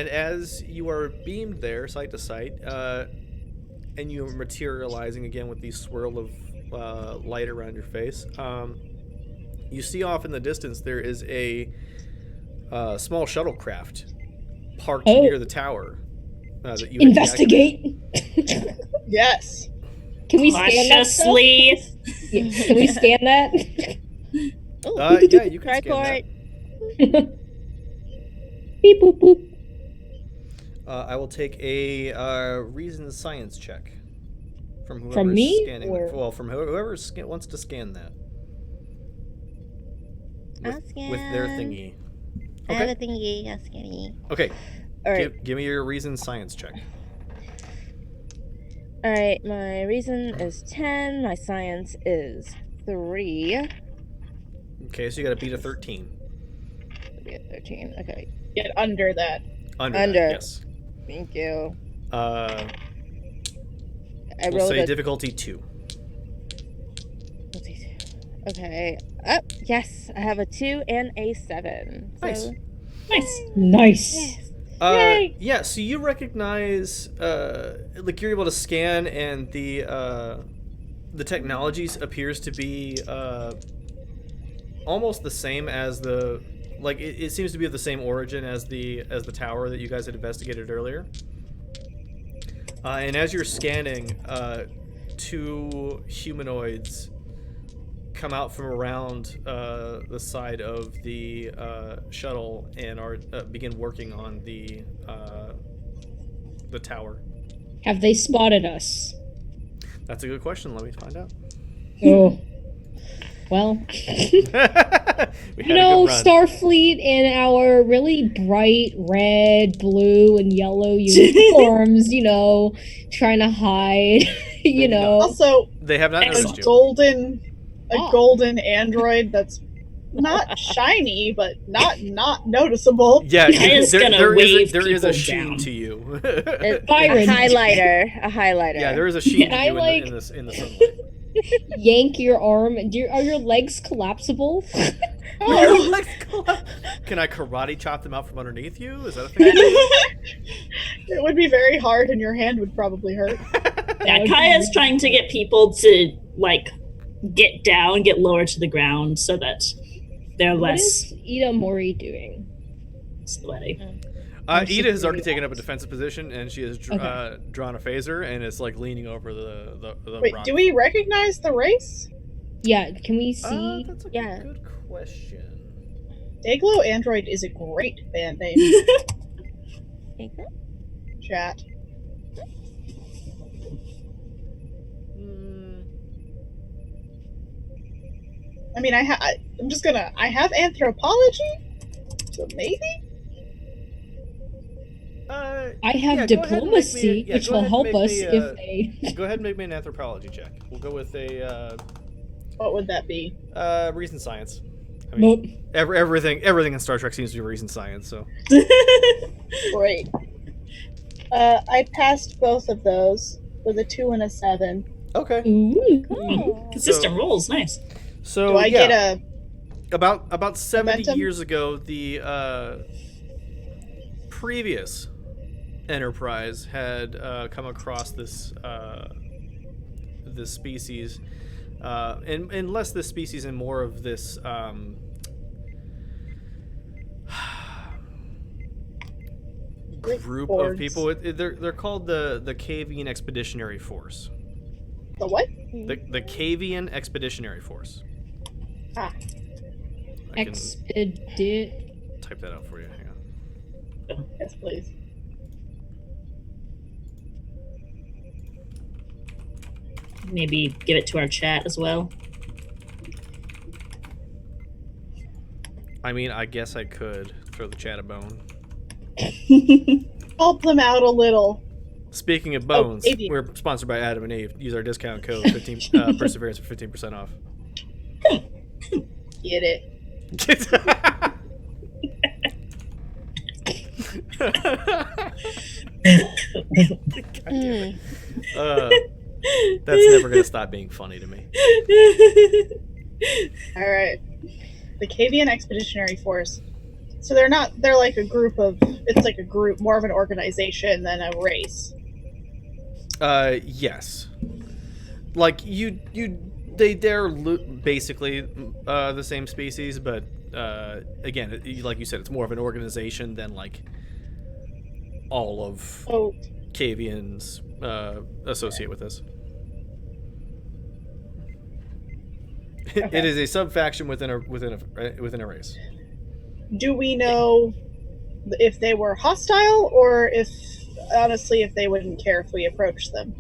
as you are beamed there, site to site, and you're materializing again with the swirl of light around your face, you see off in the distance there is a small shuttlecraft parked near the tower. That you had Investigate. Yes. Can we scan that stuff? Cautiously. Yeah, can we scan that? Yeah, you can Try scan that. court. Beep boop boop. I will take a reason science check from whoever From is me, scanning or- that. Well, from whoever wants to scan that I'll with their scan. thingy. I have a Okay. thingy. I'll scan. Okay. Alright. Give me your reason science check. Alright, my reason is 10. My science is 3. Okay, so you got to beat a 13. Be at 13. Okay. Get under that. Under. Under. That, yes. Thank you. Uh, I we'll rolled say a difficulty 2. Okay. Oh, yes, I have a 2 and a 7. So, Nice. Nice. Nice. yes. Uh, yeah, so you recognize, like you're able to scan, and the technologies appears to be almost the same as the, like it seems to be of the same origin as the tower that you guys had investigated earlier. And as you're scanning, 2 humanoids come out from around the side of the shuttle and are begin working on the tower. Have they spotted us? That's a good question. Let me find out. Oh. Well, We you had know, a good run. Starfleet in our really bright red, blue, and yellow uniforms, you know, trying to hide, you Maybe not. know. Also, They have not a noticed you. golden Ah. golden android that's not shiny but not noticeable. Yeah, Kaya's gonna wave there is a people sheen down. to you. A Byron. highlighter. Yeah, there is a sheen Can to I, you like- in the sunlight. Yank your arm. Are your legs collapsible? Your legs collapse. Can I karate chop them out from underneath you? Is that a thing? It would be very hard and your hand would probably hurt. Yeah, Kaya's trying to get people to like get down, get lower to the ground, so that they're What less is Ida Mori doing? sweaty. Ida has already security taken up a defensive position, and she has Okay. drawn a phaser and is like leaning over the Wait, rock. do we recognize the race? Yeah, can we see? That's a Yeah. good question. Dayglow Android is a great band name. Chat. I mean, I have anthropology, so maybe. Uh, I have yeah, go ahead and make me- diplomacy, yeah, which go will ahead and help make us me, if they. Go ahead and make me an anthropology check. We'll go with a What would that be? reason science. I Nope. mean, everything in Star Trek seems to be reason science. So Great. I passed both of those with a 2 and a 7. okay. Ooh. Oh. Consistent rolls, nice. So Do I yeah, get a? about 70 momentum? years years ago, the previous Enterprise had come across this species, and less this species and more of this group of Hordes. people. They're called the Kavian Expeditionary Force. The what? The Kavian Expeditionary Force. Ah. I can Expedit. type that out for you. Hang on. Yes, please. Maybe give it to our chat as well. I mean, I guess I could throw the chat a bone. Help them out a little. Speaking of bones, maybe. we're sponsored by Adam and Eve. Use our discount code 15 Perseverance for 15% off. Get it. Mm. That's never gonna stop being funny to me. All right. The Kavian Expeditionary Force. So they're like a group of. It's like a group, more of an organization than a race. Yes. Like they're basically the same species, but again, like you said, it's more of an organization than like all of Oh, Kavians associate with this. Okay. It is a sub-faction within a race. do we know if they were hostile or if they wouldn't care if we approached them?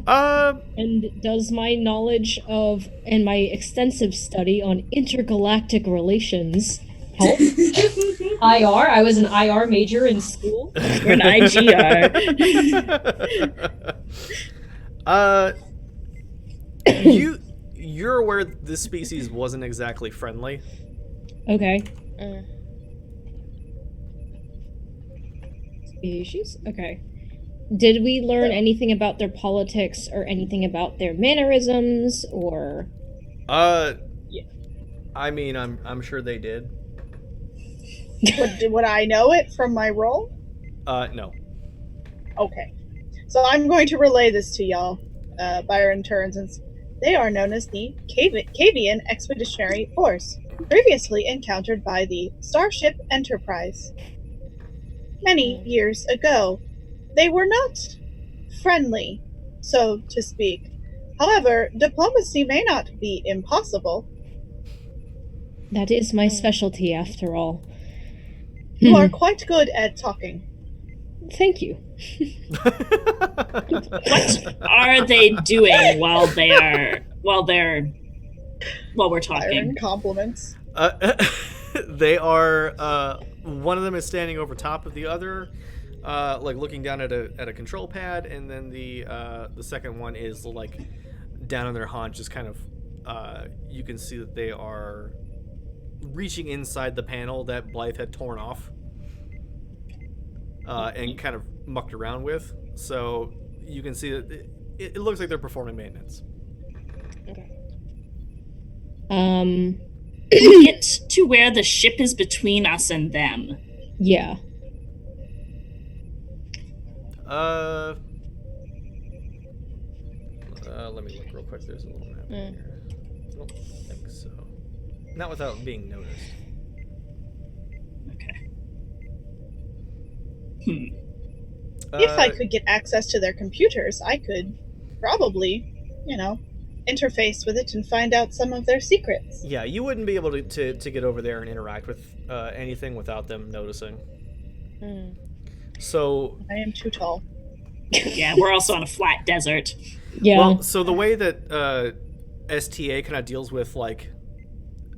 And does my knowledge of and my extensive study on intergalactic relations help? IR. I was an IR major in school. We're an IGR. You're aware this species wasn't exactly friendly. Okay. Mm. Species? Okay. Did we learn anything about their politics or anything about their mannerisms or Yeah, I mean, I'm sure they did. Would I know it from my role? No. Okay. So I'm going to relay this to y'all. Byron turns and they are known as the Cavian Expeditionary Force, previously encountered by the Starship Enterprise. Many years ago, they were not friendly, so to speak. However, diplomacy may not be impossible. That is my specialty, after all. You are quite good at talking. Thank you. What are they doing while we're talking? Byron compliments. They are. One of them is standing over top of the other, like looking down at a control pad, and then the second one is like down on their haunch, just kind of. You can see that they are reaching inside the panel that Blythe had torn off, and kind of mucked around with. So you can see that it looks like they're performing maintenance. Okay. Can we get to where the ship is between us and them? Yeah. Let me look real quick. There's a little map here. I don't think so. Not without being noticed. Okay. If I could get access to their computers, I could probably, interface with it and find out some of their secrets. Yeah, you wouldn't be able to get over there and interact with anything without them noticing. So I am too tall. Yeah, we're also on a flat desert. Yeah. well, so the way that STA kind of deals with like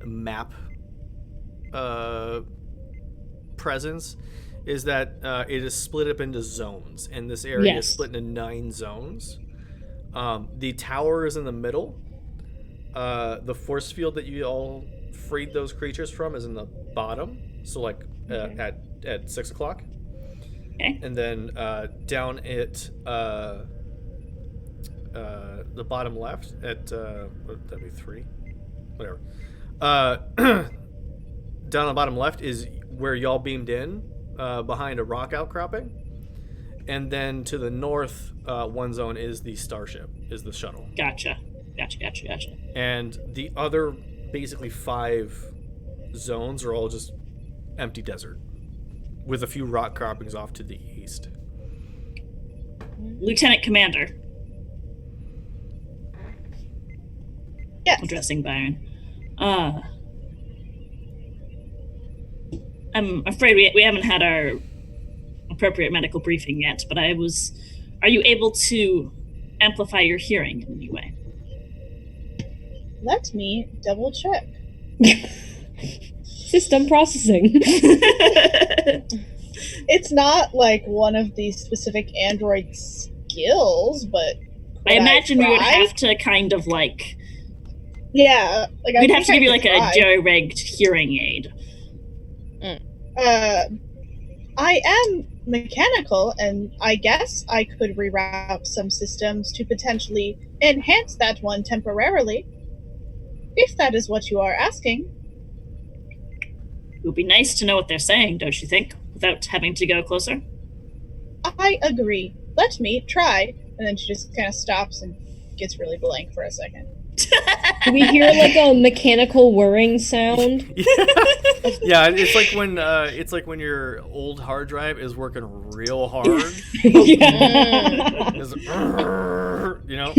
map presence is that it is split up into zones, and this area is Yes. split into 9 zones. The tower is in the middle. The force field that you all freed those creatures from is in the bottom, so like at 6 o'clock. Okay. And then down at the bottom left at what, that'd be 3, whatever. Down on the bottom left is where y'all beamed in, behind a rock outcropping. And then to the north, one zone is the starship, is the shuttle. Gotcha. And the other basically 5 zones are all just empty desert, with a few rock croppings off to the east. Lieutenant Commander, Yes. addressing Byron. I'm afraid we haven't had our appropriate medical briefing yet, but are you able to amplify your hearing in any way? Let me double check. System processing. It's not like one of the specific android skills, but I imagine we would try? have to kind of like Yeah, like we'd have to give you like a try. jerry-rigged hearing aid. I am mechanical, and I guess I could reroute some systems to potentially enhance that one temporarily. If that is what you are asking. It would be nice to know what they're saying, don't you think? Without having to go closer. I agree. Let me try. And then she just kind of stops and gets really blank for a second. Do we hear like a mechanical whirring sound? Yeah, it's like when your old hard drive is working real hard. Yeah. It's, you know?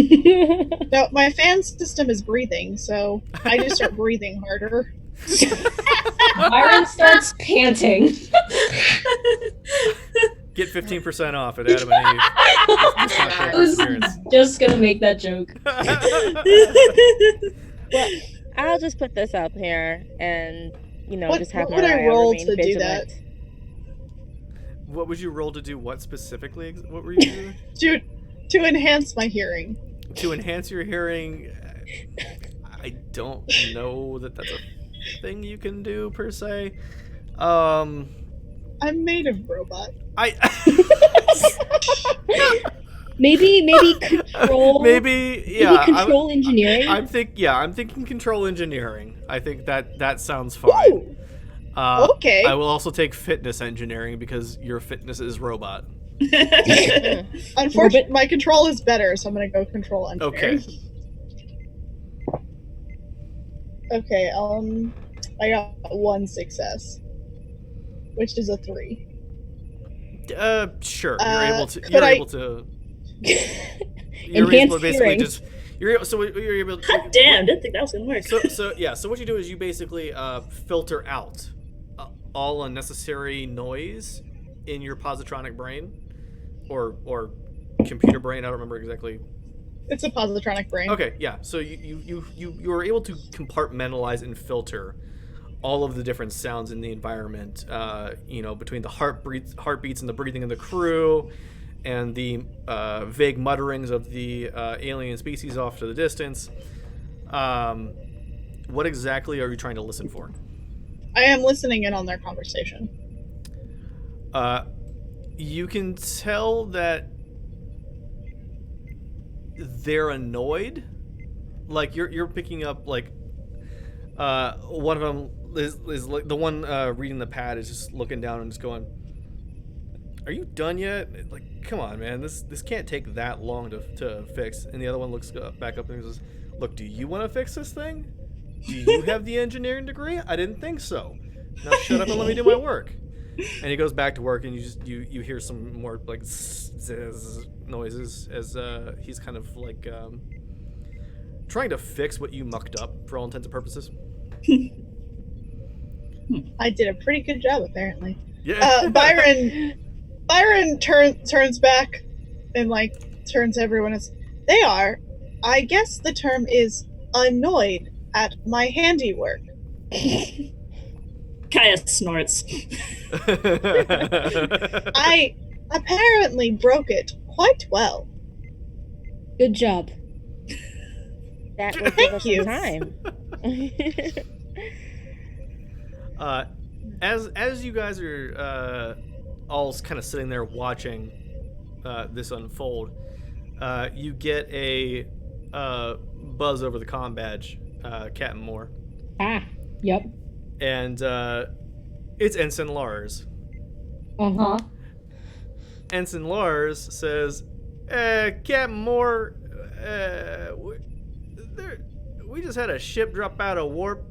No, my fan system is breathing, so I just start breathing harder. Byron starts panting. Get 15% off at Adam and Eve. I was just gonna make that joke. Well, I'll just put this up here and, just have what my would I eye roll remain to do vigilant. What would you roll to do what specifically? What were you doing? To enhance my hearing. To enhance your hearing, I don't know that that's a thing you can do per se. I'm made of robot. Maybe control. Maybe yeah. control engineering. I'm thinking control engineering. I think that sounds fine. Ooh. Okay. I will also take fitness engineering because your fitness is robot. Unfortunately, my control is better, so I'm gonna go control engineering. Okay. Okay. I got 1 success, which is a 3. Sure. You're able to. could You're I- able to. You're able to Enhanced basically hearing. just. You're able. God damn, didn't think that was gonna work. So what you do is you basically filter out all unnecessary noise in your positronic brain, or computer brain. I don't remember exactly. It's a positronic brain. Okay, yeah. So you are able to compartmentalize and filter all of the different sounds in the environment. Between the heartbeats and the breathing of the crew, and the vague mutterings of the alien species off to the distance. What exactly are you trying to listen for? I am listening in on their conversation. You can tell that they're annoyed. Like you're picking up like one of them is like the one reading the pad is just looking down and just going, "Are you done yet? Like, come on, man. This can't take that long to fix." And the other one looks back up and says, "Look, do you want to fix this thing? Do you have the engineering degree? I didn't think so. Now shut up and let me do my work." And he goes back to work, and you hear some more like zzz noises as he's kind of like trying to fix what you mucked up for all intents and purposes. I did a pretty good job, apparently. Yeah. Byron turns back and like turns to everyone as they are. I guess the term is annoyed at my handiwork. Kaya snorts. I apparently broke it quite well. Good job. That would give Thank us you. some time. As you guys are all kind of sitting there watching this unfold, you get a buzz over the comm badge, Captain Moore, Yep. and it's Ensign Lars. Uh-huh. Ensign Lars says, "Captain Moore, we just had a ship drop out of warp,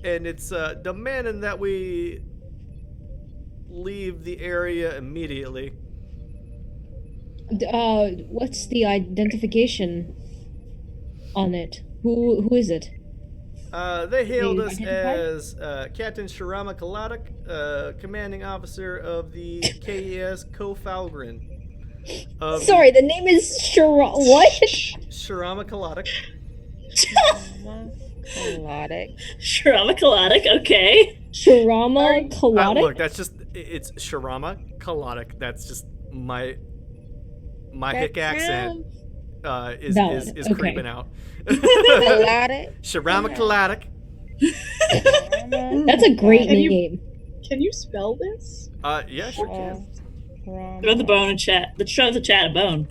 and it's demanding that we leave the area immediately." What's the identification on it? Who is it? They hailed They us identified? as Captain Sharama Kaladik, commanding officer of the KES Kofalgren. Sorry, the name is what? Sharama Kaladik. Melodic. Sharama Kaladic, okay. Shirama Kaladic? Look, it's Sharama Kaladik. That's just my hick accent is Valid. Okay. creeping out. Melodic. Sharama Kaladik. That's a great Can you- name. Can you spell this? Yeah, sure can. Throw the bone in chat. Let's show the chat a bone.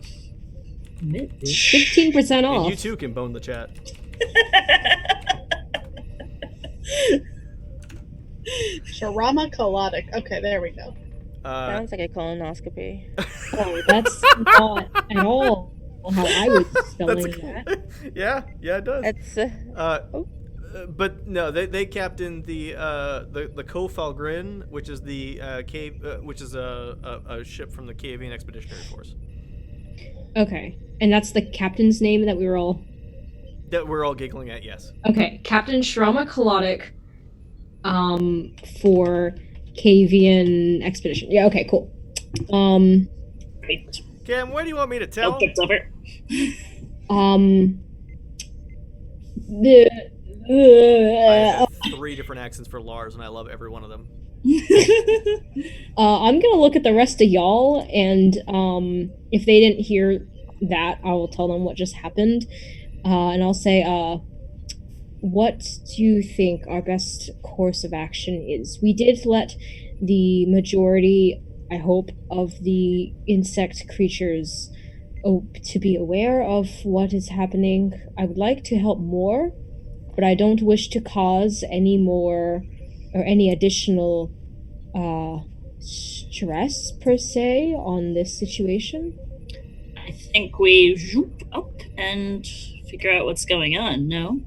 15% And off. you too can bone the chat. Sharama Kaladic. Okay, there we go. Sounds like a colonoscopy. Oh, that's not at all how I was spelling that. Yeah, it does. It's But no, they captained the Kofalgren, which is the which is a ship from the Kavian Expeditionary Force Okay. And that's the captain's name that we were all... that we're all giggling at. Yes. Okay, Captain Shrama Kalodic. for Kavian Expedition. Yeah, okay, cool. Great. Cam, what do you want me to tell Oh, him? it's over. I have 3 different accents for Lars, and I love every one of them. I'm gonna look at the rest of y'all, and if they didn't hear that, I will tell them what just happened, and I'll say, what do you think our best course of action is? We did let the majority I hope, of the insect creatures to be aware of what is happening. I would like to help more, but I don't wish to cause any more or any additional stress per se on this situation. I think we zoop up and figure out what's going on, no?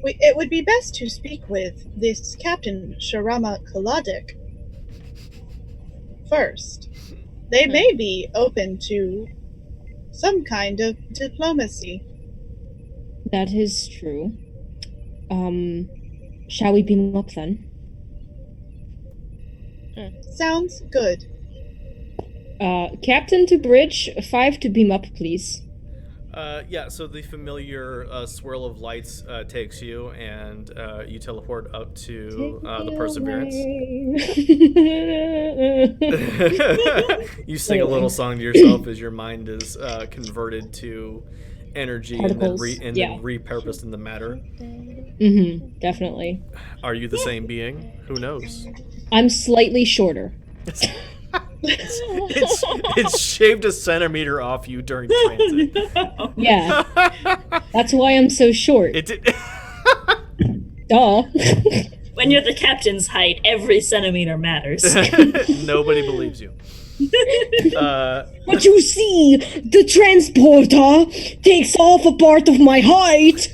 It would be best to speak with this Captain Sharama Kaladik first. They may be open to some kind of diplomacy. That is true. Shall we beam up then? Sounds good. Captain to bridge, 5 to beam up, please. Yeah, so the familiar swirl of lights takes you, and you teleport up to the Perseverance. You sing a little song to yourself as your mind is converted to energy Particles. and then repurposed into matter. Mm-hmm, definitely. Are you the same being? Who knows? I'm slightly shorter. It's shaved a centimeter off you during transit. Yeah. That's why I'm so short. It did. Duh. When you're the captain's height, every centimeter matters. Nobody believes you. But you see, the transporter takes off a part of my height.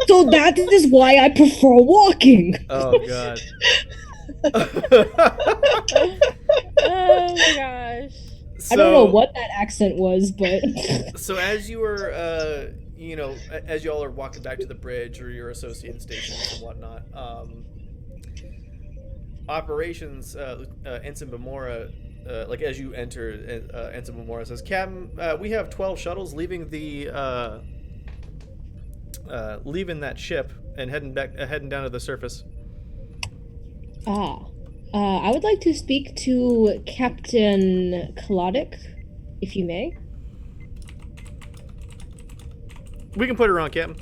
So that is why I prefer walking. Oh god. Oh my gosh. I don't know what that accent was, but So as you were, as you all are walking back to the bridge or your associated stations and whatnot, operations, Ensign Bamora, as you enter, Ensign Bamora says, "Captain, we have 12 shuttles leaving leaving that ship and heading down to the surface." I would like to speak to Captain Kaladik, if you may. We can put her on, Captain.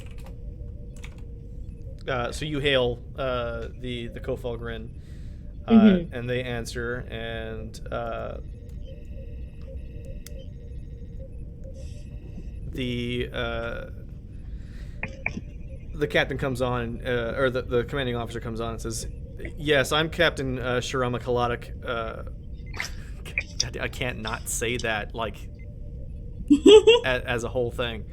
So you hail the Kofalgrin, and they answer, and the captain comes on, or the commanding officer comes on and says, "Yes, I'm Captain Sharama Kaladik." I can't not say that as a whole thing.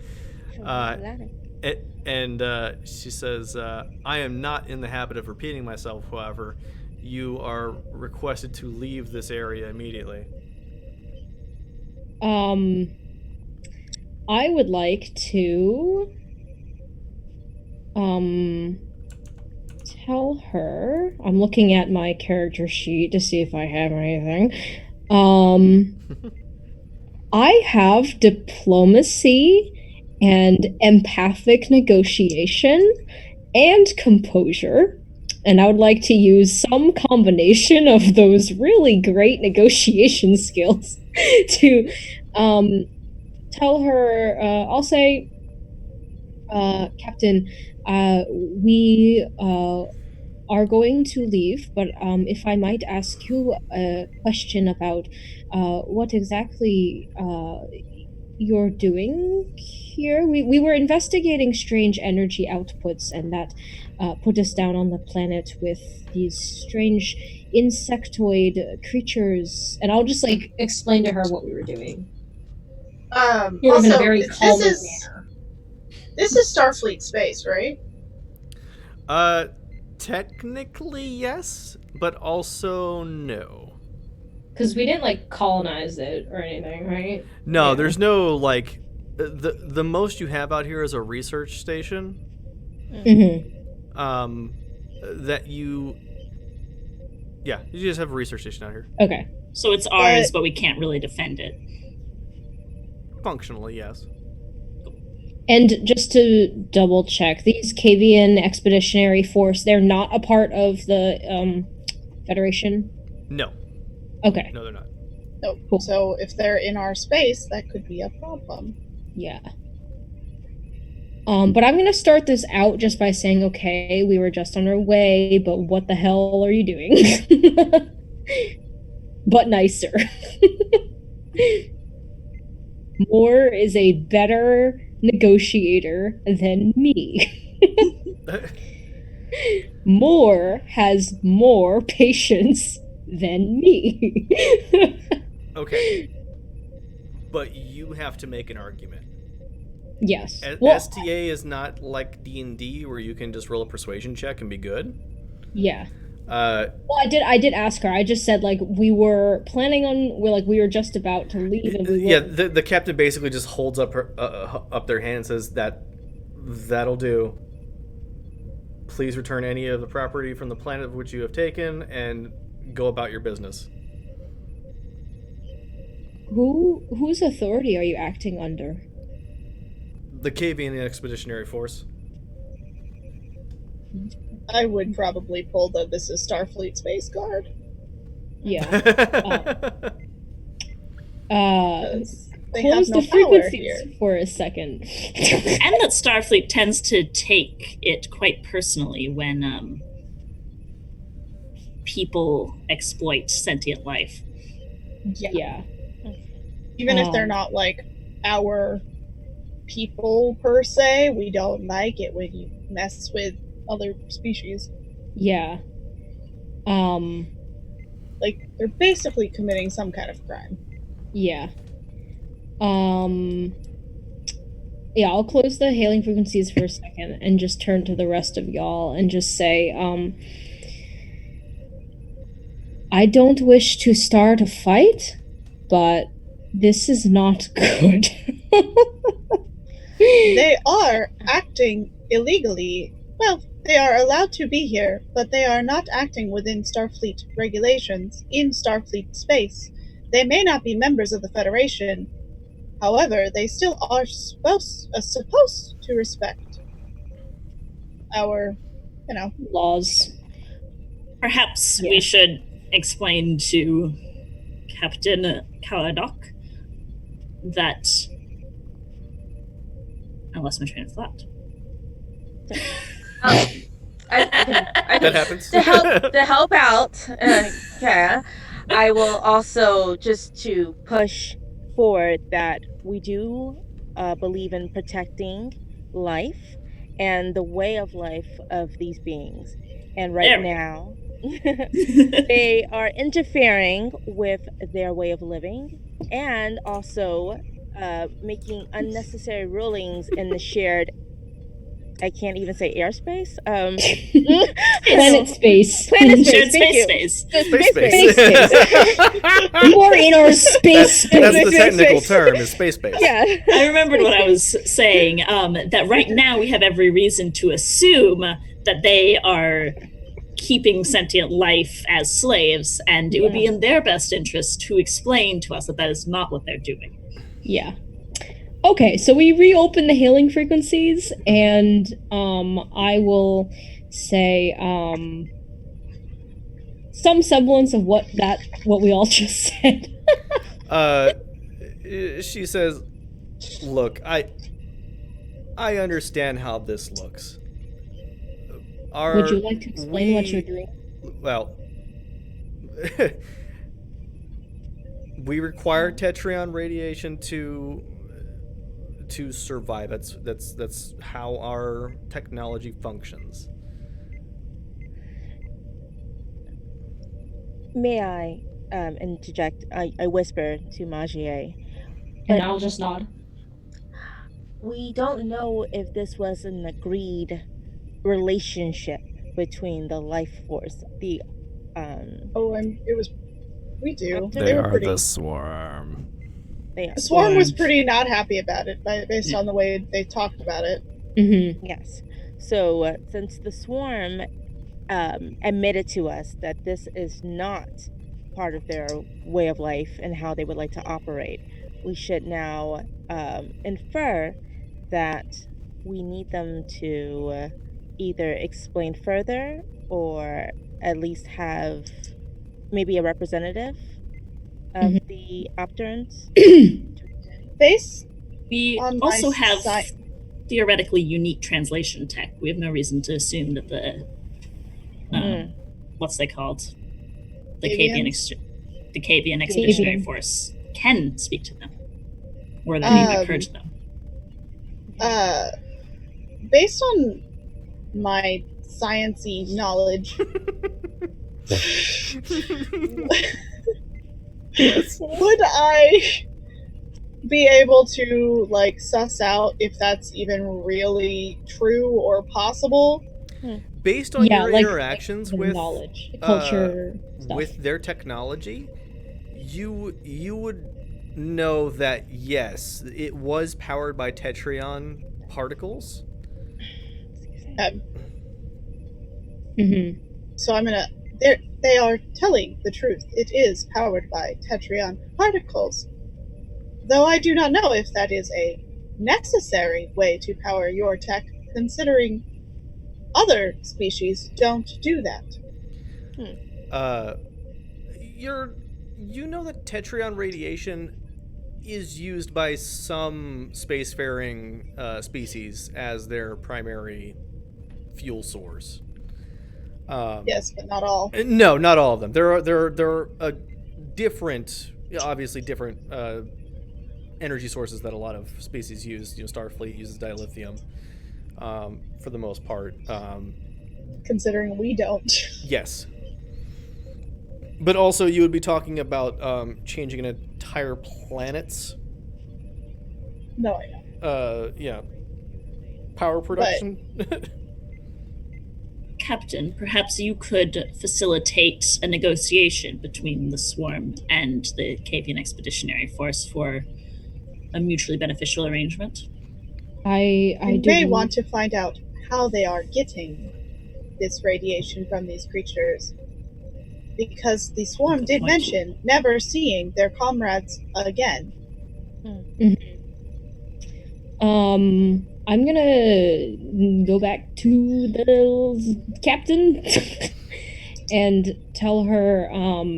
And she says, "I am not in the habit of repeating myself. However, you are requested to leave this area immediately." I would like to tell her. I'm looking at my character sheet to see if I have anything. I have diplomacy and empathic negotiation and composure, and I would like to use some combination of those really great negotiation skills to tell her. I'll say, Captain, we are going to leave, but if I might ask you a question about what exactly you're doing here. We were investigating strange energy outputs, and that put us down on the planet with these strange insectoid creatures. And I'll just Explain to her what we were doing. Also, In a very calm manner. this is Starfleet space, right? Technically yes, but also no. Because we didn't colonize it or anything, right? No, Yeah. there's no the most you have out here is a research station. That you just have a research station out here. Okay. So it's ours, but we can't really defend it. Functionally, yes. And just to double check, these Kavian Expeditionary Force, they're not a part of the Federation? No. Okay. No, they're not. Nope. Cool. So if they're in our space, that could be a problem. Yeah. But I'm gonna start this out just by saying, okay, we were just on our way, but what the hell are you doing? But nicer. Moore is a better negotiator than me. Moore has more patience than me. Okay. But you have to make an argument. Yes. Well, STA is not like D&D where you can just roll a persuasion check and be good. yeah. Well, I did ask her. I just said like we were planning on we were just about to leave and we yeah, the captain basically just holds up up their hand and says that'll do. Please return any of the property from the planet of which you have taken and go about your business. Whose authority are you acting under? The Kavian Expeditionary Force. I would probably pull this is Starfleet Space Guard. Yeah. They Close have no the power frequencies here. for a second. And that Starfleet tends to take it quite personally when people exploit sentient life. Yeah. Even if they're not like our people per se, we don't like it when you mess with other species. Yeah. Like they're basically committing some kind of crime. Yeah. Yeah, I'll close the hailing frequencies for a second and just turn to the rest of y'all and just say, I don't wish to start a fight, but this is not good. They are acting illegally. Well, they are allowed to be here, but they are not acting within Starfleet regulations in Starfleet space. They may not be members of the Federation. However, they still are supposed to respect our, Laws. Perhaps Yeah. we should explain to Captain Kaladok that I lost my train of thought. That happens. To help out, Kara, I will also just to push forward that we do believe in protecting life and the way of life of these beings. And right There we now, they are interfering with their way of living and also making unnecessary rulings in the shared, I can't even say airspace. Planet space. Planet Shared space. Thank you. space. Space. More in our space. That's the Space. technical term, is space base. Yeah. I remembered what I was saying, that right now we have every reason to assume that they are keeping sentient life as slaves, and it would be in their best interest to explain to us that that is not what they're doing. Yeah. Okay, so we reopen the hailing frequencies, and I will say some semblance of what we all just said. She says, "Look, I understand how this looks. Would you like to explain what you're doing? Well, we require Tetrion radiation to survive. That's how our technology functions." May I interject? I whisper to Magier. And I'll just nod. We don't know if this was an agreed relationship between the life force, the we do. They were are pretty, the swarm. they are. the Swarm was pretty not happy about it, based on the way they talked about it. Mm-hmm. Yes. So since the swarm admitted to us that this is not part of their way of life and how they would like to operate, we should now infer that we need them to either explain further or at least have maybe a representative of the Opterns. Based We on also my have sci- theoretically unique translation tech. We have no reason to assume that the what's they called? The Cavian Expeditionary Force can speak to them. Or that even occurred to them. Based on my science-y knowledge, would I be able to like suss out if that's even really true or possible? Based on your like, interactions with with knowledge, culture, stuff. with their technology, you would know that yes, it was powered by Tetrion particles. So I'm gonna. They are telling the truth. It is powered by Tetrion particles. Though I do not know if that is a necessary way to power your tech, considering other species don't do that. You know that Tetrion radiation is used by some spacefaring species as their primary fuel source. Yes, but not all. No, not all of them. There are different, obviously different energy sources that a lot of species use. You know, Starfleet uses dilithium for the most part. Considering we don't. Yes. But also, you would be talking about changing an entire planet's No, I know. power production. Captain, perhaps you could facilitate a negotiation between the Swarm and the Cavian Expeditionary Force for a mutually beneficial arrangement. I may want to find out how they are getting this radiation from these creatures. Because the Swarm did mention never seeing their comrades again. I'm gonna go back to the captain and tell her,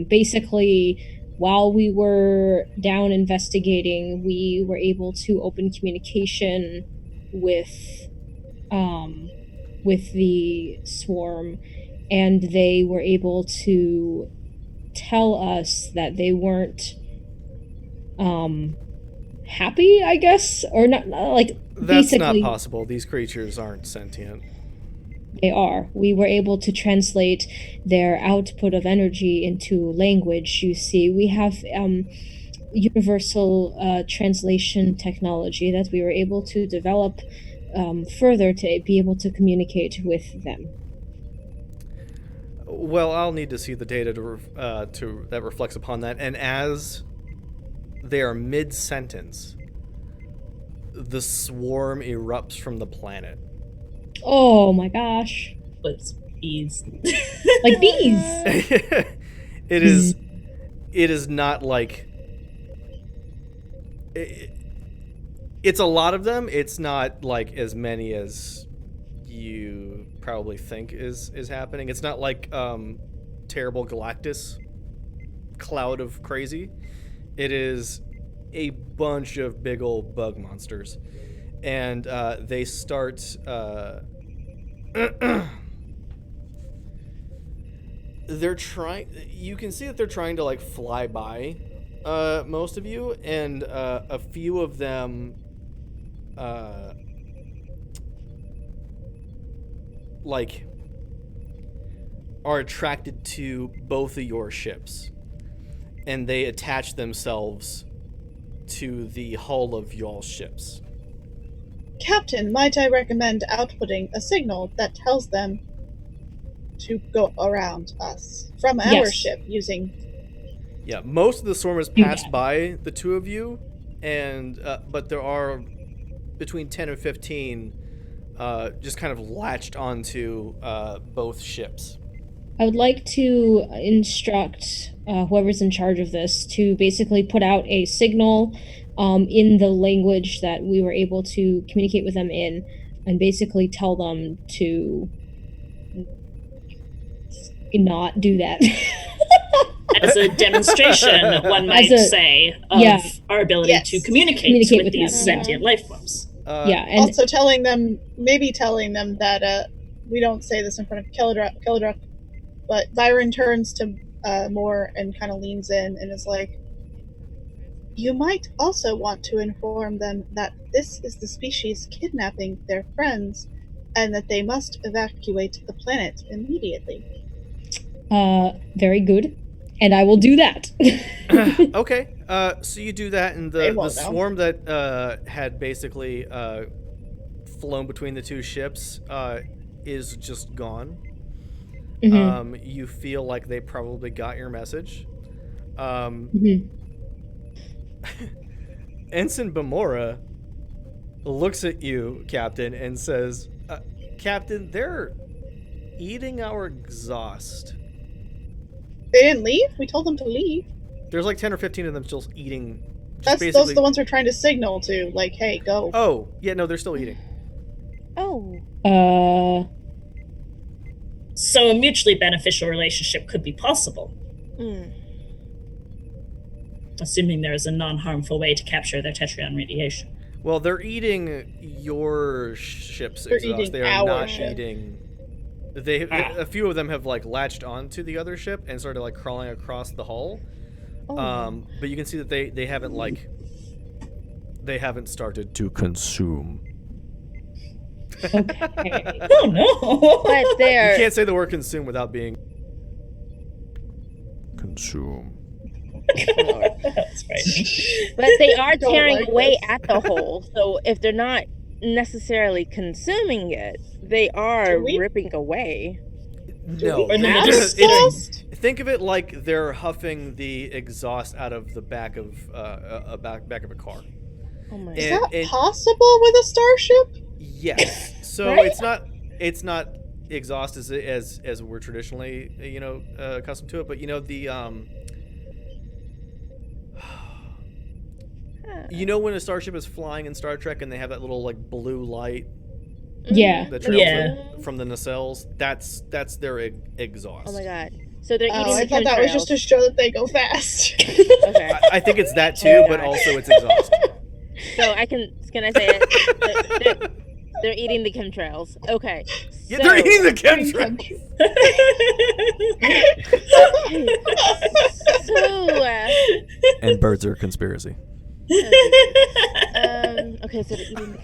basically, while we were down investigating, we were able to open communication with the Swarm, and they were able to tell us that they weren't happy, I guess, or not, like, That's not basically possible. These creatures aren't sentient. they are. We were able to translate their output of energy into language. You see, we have universal translation technology that we were able to develop further to be able to communicate with them. Well, I'll need to see the data to that reflects upon that. And as they are mid-sentence, the Swarm erupts from the planet. Oh my gosh! With bees. Like bees. It is not like it's a lot of them. It's not like as many as you probably think is happening. It's not like terrible Galactus cloud of crazy. It is a bunch of big old bug monsters, and they start they're trying, you can see that they're trying to like fly by most of you, and a few of them like are attracted to both of your ships, and they attach themselves to the hull of y'all's ships. Captain, might I recommend outputting a signal that tells them to go around us from our ship using... Yeah, most of the Swarm has passed by the two of you, and but there are between 10 and 15 just kind of latched onto both ships. I would like to instruct whoever's in charge of this to basically put out a signal in the language that we were able to communicate with them in, and basically tell them to not do that. As a demonstration, one might say, of our ability to communicate with these sentient life forms. yeah, and Also telling them that we don't say this in front of Keldruck, but Byron turns to Moore and kind of leans in and is like, "You might also want to inform them that this is the species kidnapping their friends, and that they must evacuate the planet immediately." very good, and I will do that. Okay, so you do that, and They the won't know. swarm that had basically flown between the two ships is just gone. Mhm, You feel like they probably got your message. mhm. Ensign Bamora looks at you, Captain, and says, Captain, they're eating our exhaust. They didn't leave. We told them to leave. There's like 10 or 15 of them still eating. Those are the ones we're trying to signal to. Like, hey, go. Oh, yeah, no, they're still eating. Oh. So a mutually beneficial relationship could be possible, Mm. assuming there is a non-harmful way to capture their Tetrion radiation. Well, they're eating your ship's They're exhaust. eating They are our not ship. eating. A few of them have like latched onto the other ship and started like crawling across the hull. Oh. But you can see that they haven't started to consume. Okay. Oh no! But You they're can't say the word consume without being consume. That's frightening. but they are Don't tearing like away this. at the hole. So if they're not necessarily consuming it, they are Do we- ripping away. No, Or they're Have just exhaust? think of it like they're huffing the exhaust out of the back of back of a car. Oh my Is And- that and- possible with a starship? Yes. So Right? it's not exhaust as we're traditionally accustomed to it, but when a starship is flying in Star Trek and they have that little like blue light Yeah. that trails Yeah. from the nacelles, that's their exhaust. Oh my god. So they're eating Oh, I the thought that was just to chemtrails. show that they go fast. Okay. I think it's that too, but also it's exhaust. So can I say it? They're eating the chemtrails. Okay. Yeah, So, they're eating the chemtrails. So, And birds are a conspiracy. okay, so they're eating the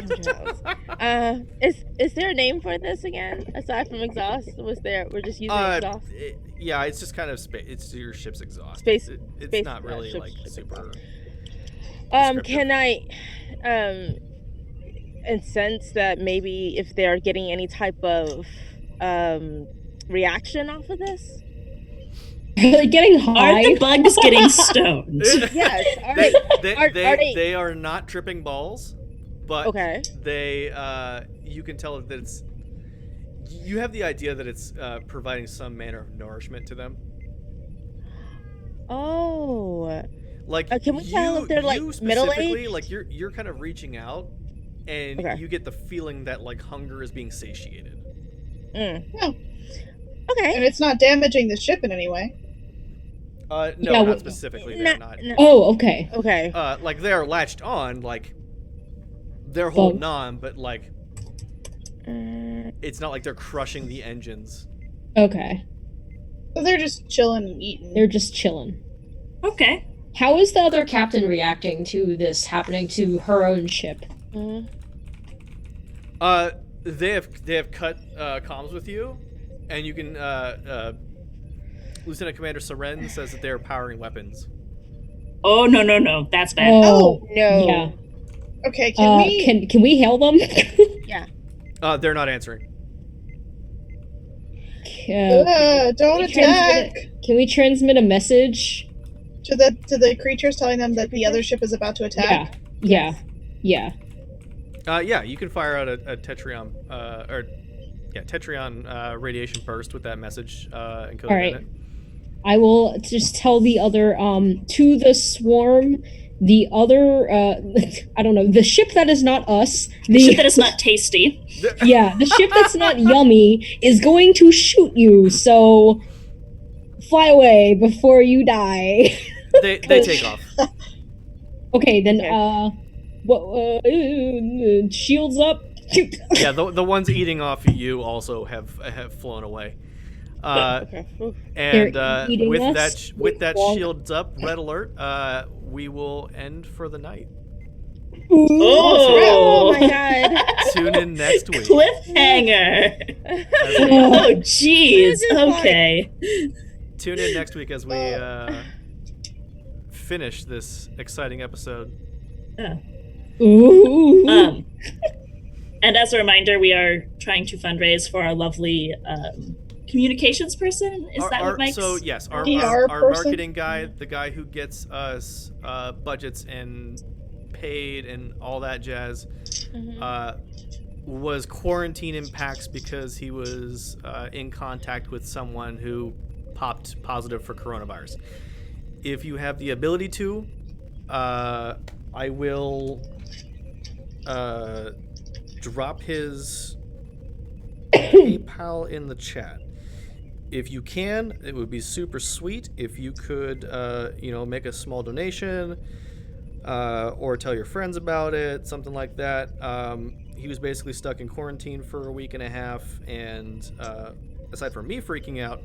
chemtrails. Is there a name for this again? Aside from exhaust, we're just using exhaust? Yeah, it's just kind of it's your ship's exhaust. Space- It's space- not really ship's like exhaust. super. Can I, and sense that maybe if they're getting any type of, reaction off of this? Are they getting Are high? the bugs getting stoned? Yes. Are they, they? they, are they- they are not tripping balls, but Okay. they you can tell that it's you have the idea that it's providing some manner of nourishment to them. Oh. Like Can we tell if they're, like, you specifically, middle-aged? like you're kind of reaching out, and Okay. you get the feeling that like hunger is being satiated. Mm. Oh. Okay. And it's not damaging the ship in any way. No, Yeah, not well- specifically. They're not. Oh, okay. Okay. Like they're latched on, like they're holding on, but like it's not like they're crushing the engines. Okay. So they're just chilling and eating. They're just chilling. Okay. How is the Other other captain reacting to this happening to her own ship. Mm. They have cut comms with you, and you can. Lieutenant Commander Seren says that they're powering weapons. Oh no, that's bad. Oh, No. yeah. Okay, can we? Can we hail them? They're not answering. Don't attack! Can we transmit a message? To the creatures, telling them that the other ship is about to attack. Yeah. Yeah. Yeah, you can fire out a Tetrion Tetrion radiation burst with that message encoded All right. in it. I will just tell the other to the swarm, the other I don't know, the ship that is not us. The ship that is not tasty. Yeah, the ship that's not yummy is going to shoot you. So fly away before you die. They take off. Okay, then What? Shields up. Yeah, the ones eating off you also have flown away. Okay. Oof. And They're eating with us. that Well- shields up red alert, we will end for the night. Oh my god. Tune in next week. Cliffhanger. As we- Oh, jeez. This is fun. Okay. Tune in next week as we finish this exciting episode. Ooh. And as a reminder, we are trying to fundraise for our lovely communications person. Is that what Mike's? So yes, our PR person? marketing guy, the guy who gets us budgets and paid and all that jazz, was quarantine in PAX because he was in contact with someone who popped positive for coronavirus. If you have the ability to, I will drop his PayPal in the chat. If you can, it would be super sweet if you could, make a small donation or tell your friends about it, something like that. He was basically stuck in quarantine for a week and a half, and aside from me freaking out,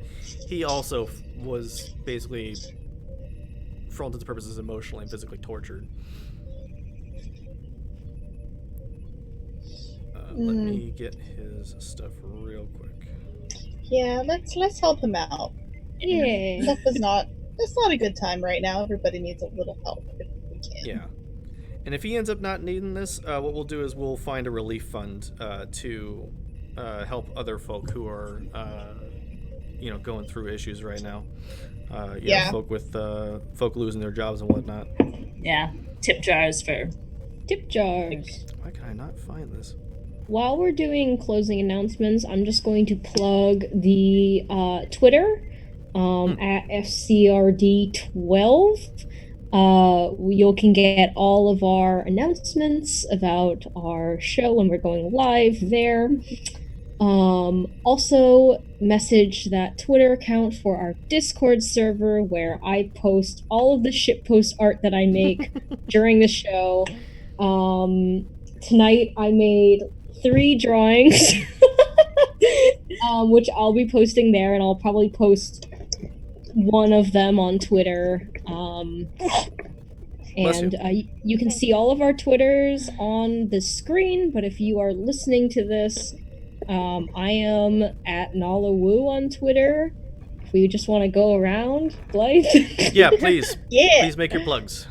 he also was basically, for all intents and purposes, emotionally and physically tortured. Let me get his stuff real quick. Yeah, let's help him out. Yeah. That's not a good time right now. Everybody needs a little help if we can. Yeah. And if he ends up not needing this, what we'll do is we'll find a relief fund to help other folk who are, going through issues right now. Folk with folk losing their jobs and whatnot. Yeah, tip jars for. Tip jars. Why can I not find this? While we're doing closing announcements, I'm just going to plug the Twitter at FCRD12. You can get all of our announcements about our show when we're going live there. Also, message that Twitter account for our Discord server where I post all of the shitpost art that I make during the show. Tonight I made 3 drawings, which I'll be posting there, and I'll probably post one of them on Twitter. You can see all of our Twitters on the screen, but if you are listening to this, I am at Nala Wu on Twitter. If we just want to go around, Blythe. Yeah, please. Yeah. Please make your plugs.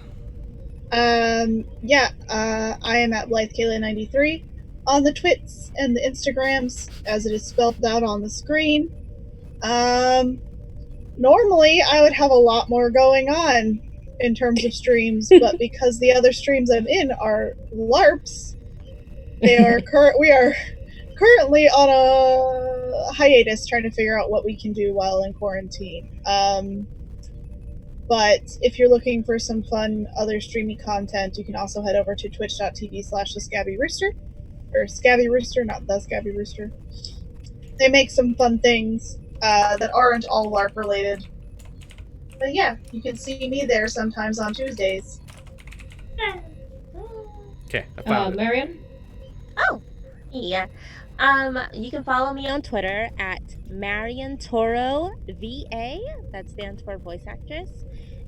I am at BlytheKayla93 on the Twits and the Instagrams, as it is spelled out on the screen. Normally, I would have a lot more going on in terms of streams, but because the other streams I'm in are LARPs, we are currently on a hiatus trying to figure out what we can do while in quarantine. But if you're looking for some fun other streaming content, you can also head over to twitch.tv/thescabbyrooster, or Scabby Rooster, not the Scabby Rooster. They make some fun things that aren't all LARP related. But yeah, you can see me there sometimes on Tuesdays. Okay, I found it. Mariam? Yeah. You can follow me on Twitter at Marian Toro VA. That stands for voice actress.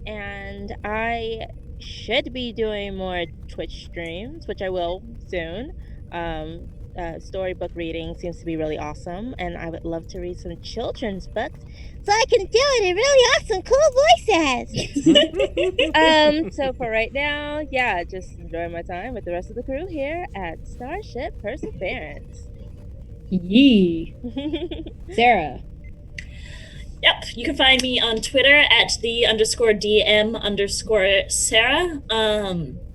And I should be doing more Twitch streams, which I will soon. Storybook reading seems to be really awesome, and I would love to read some children's books so I can do it in really awesome, cool voices. So for right now, yeah, just enjoy my time with the rest of the crew here at Starship Perseverance. Yee. Sarah. Yep, you can find me on Twitter at _DM_Sarah.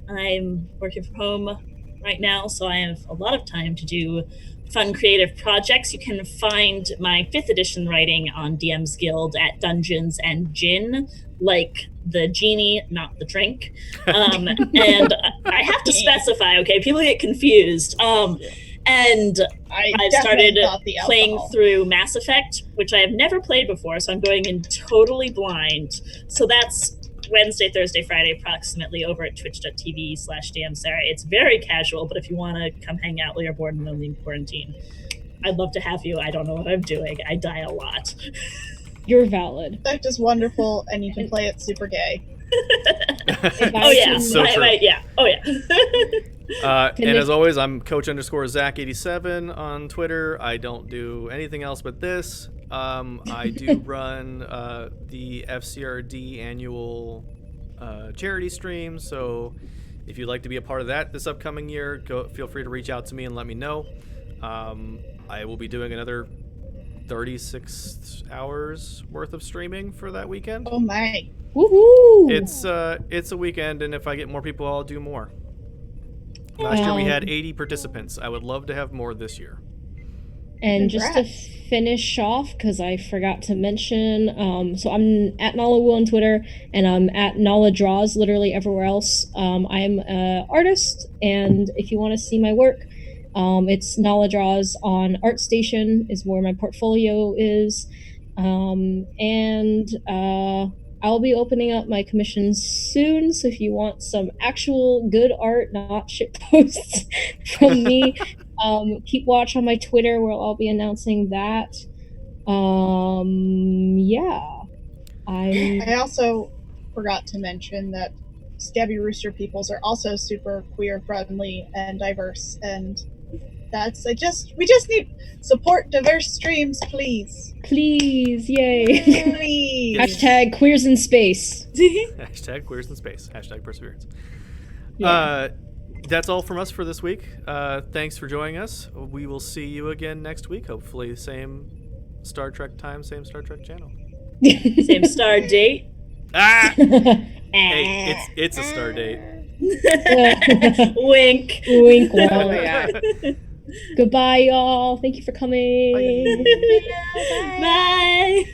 I'm working from home right now, so I have a lot of time to do fun creative projects. You can find my 5th edition writing on DM's Guild at Dungeons and Gin, like the genie, not the drink. And I have to specify, okay, people get confused. And I've started playing through Mass Effect, which I have never played before, so I'm going in totally blind. So that's Wednesday, Thursday, Friday, approximately over at twitch.tv/DMSarah. It's very casual, but if you want to come hang out while you're bored and lonely in quarantine, I'd love to have you. I don't know what I'm doing. I die a lot. You're valid. That is wonderful, and you can play it super gay. Oh yeah, So true. yeah. Oh yeah. And as always, I'm Coach_Zach87 on Twitter. I don't do anything else but this. I do run the FCRD annual charity stream, so if you'd like to be a part of that this upcoming year, feel free to reach out to me and let me know. I will be doing another 36 hours worth of streaming for that weekend. Oh my. Woohoo! It's a weekend, and if I get more people, I'll do more. Last year we had 80 participants. I would love to have more this year. And just to finish off, because I forgot to mention, so I'm at NalaWoo on Twitter, and I'm at NalaDraws literally everywhere else. I'm an artist, and if you want to see my work, it's NalaDraws on ArtStation is where my portfolio is. I'll be opening up my commissions soon, so if you want some actual good art, not shit posts from me, keep watch on my Twitter where I'll be announcing that. Yeah. I also forgot to mention that Scabby Rooster Peoples are also super queer friendly and diverse, and we just need support diverse streams, please. Please, yay. Please. Hashtag queers in space. Hashtag queers in space. Hashtag perseverance. Yeah. That's all from us for this week. Thanks for joining us. We will see you again next week. Hopefully, same Star Trek time, same Star Trek channel. Same star date. Ah! Hey, it's a star date. Wink. Wink, wink. Oh my god. Goodbye, y'all. Thank you for coming. Bye.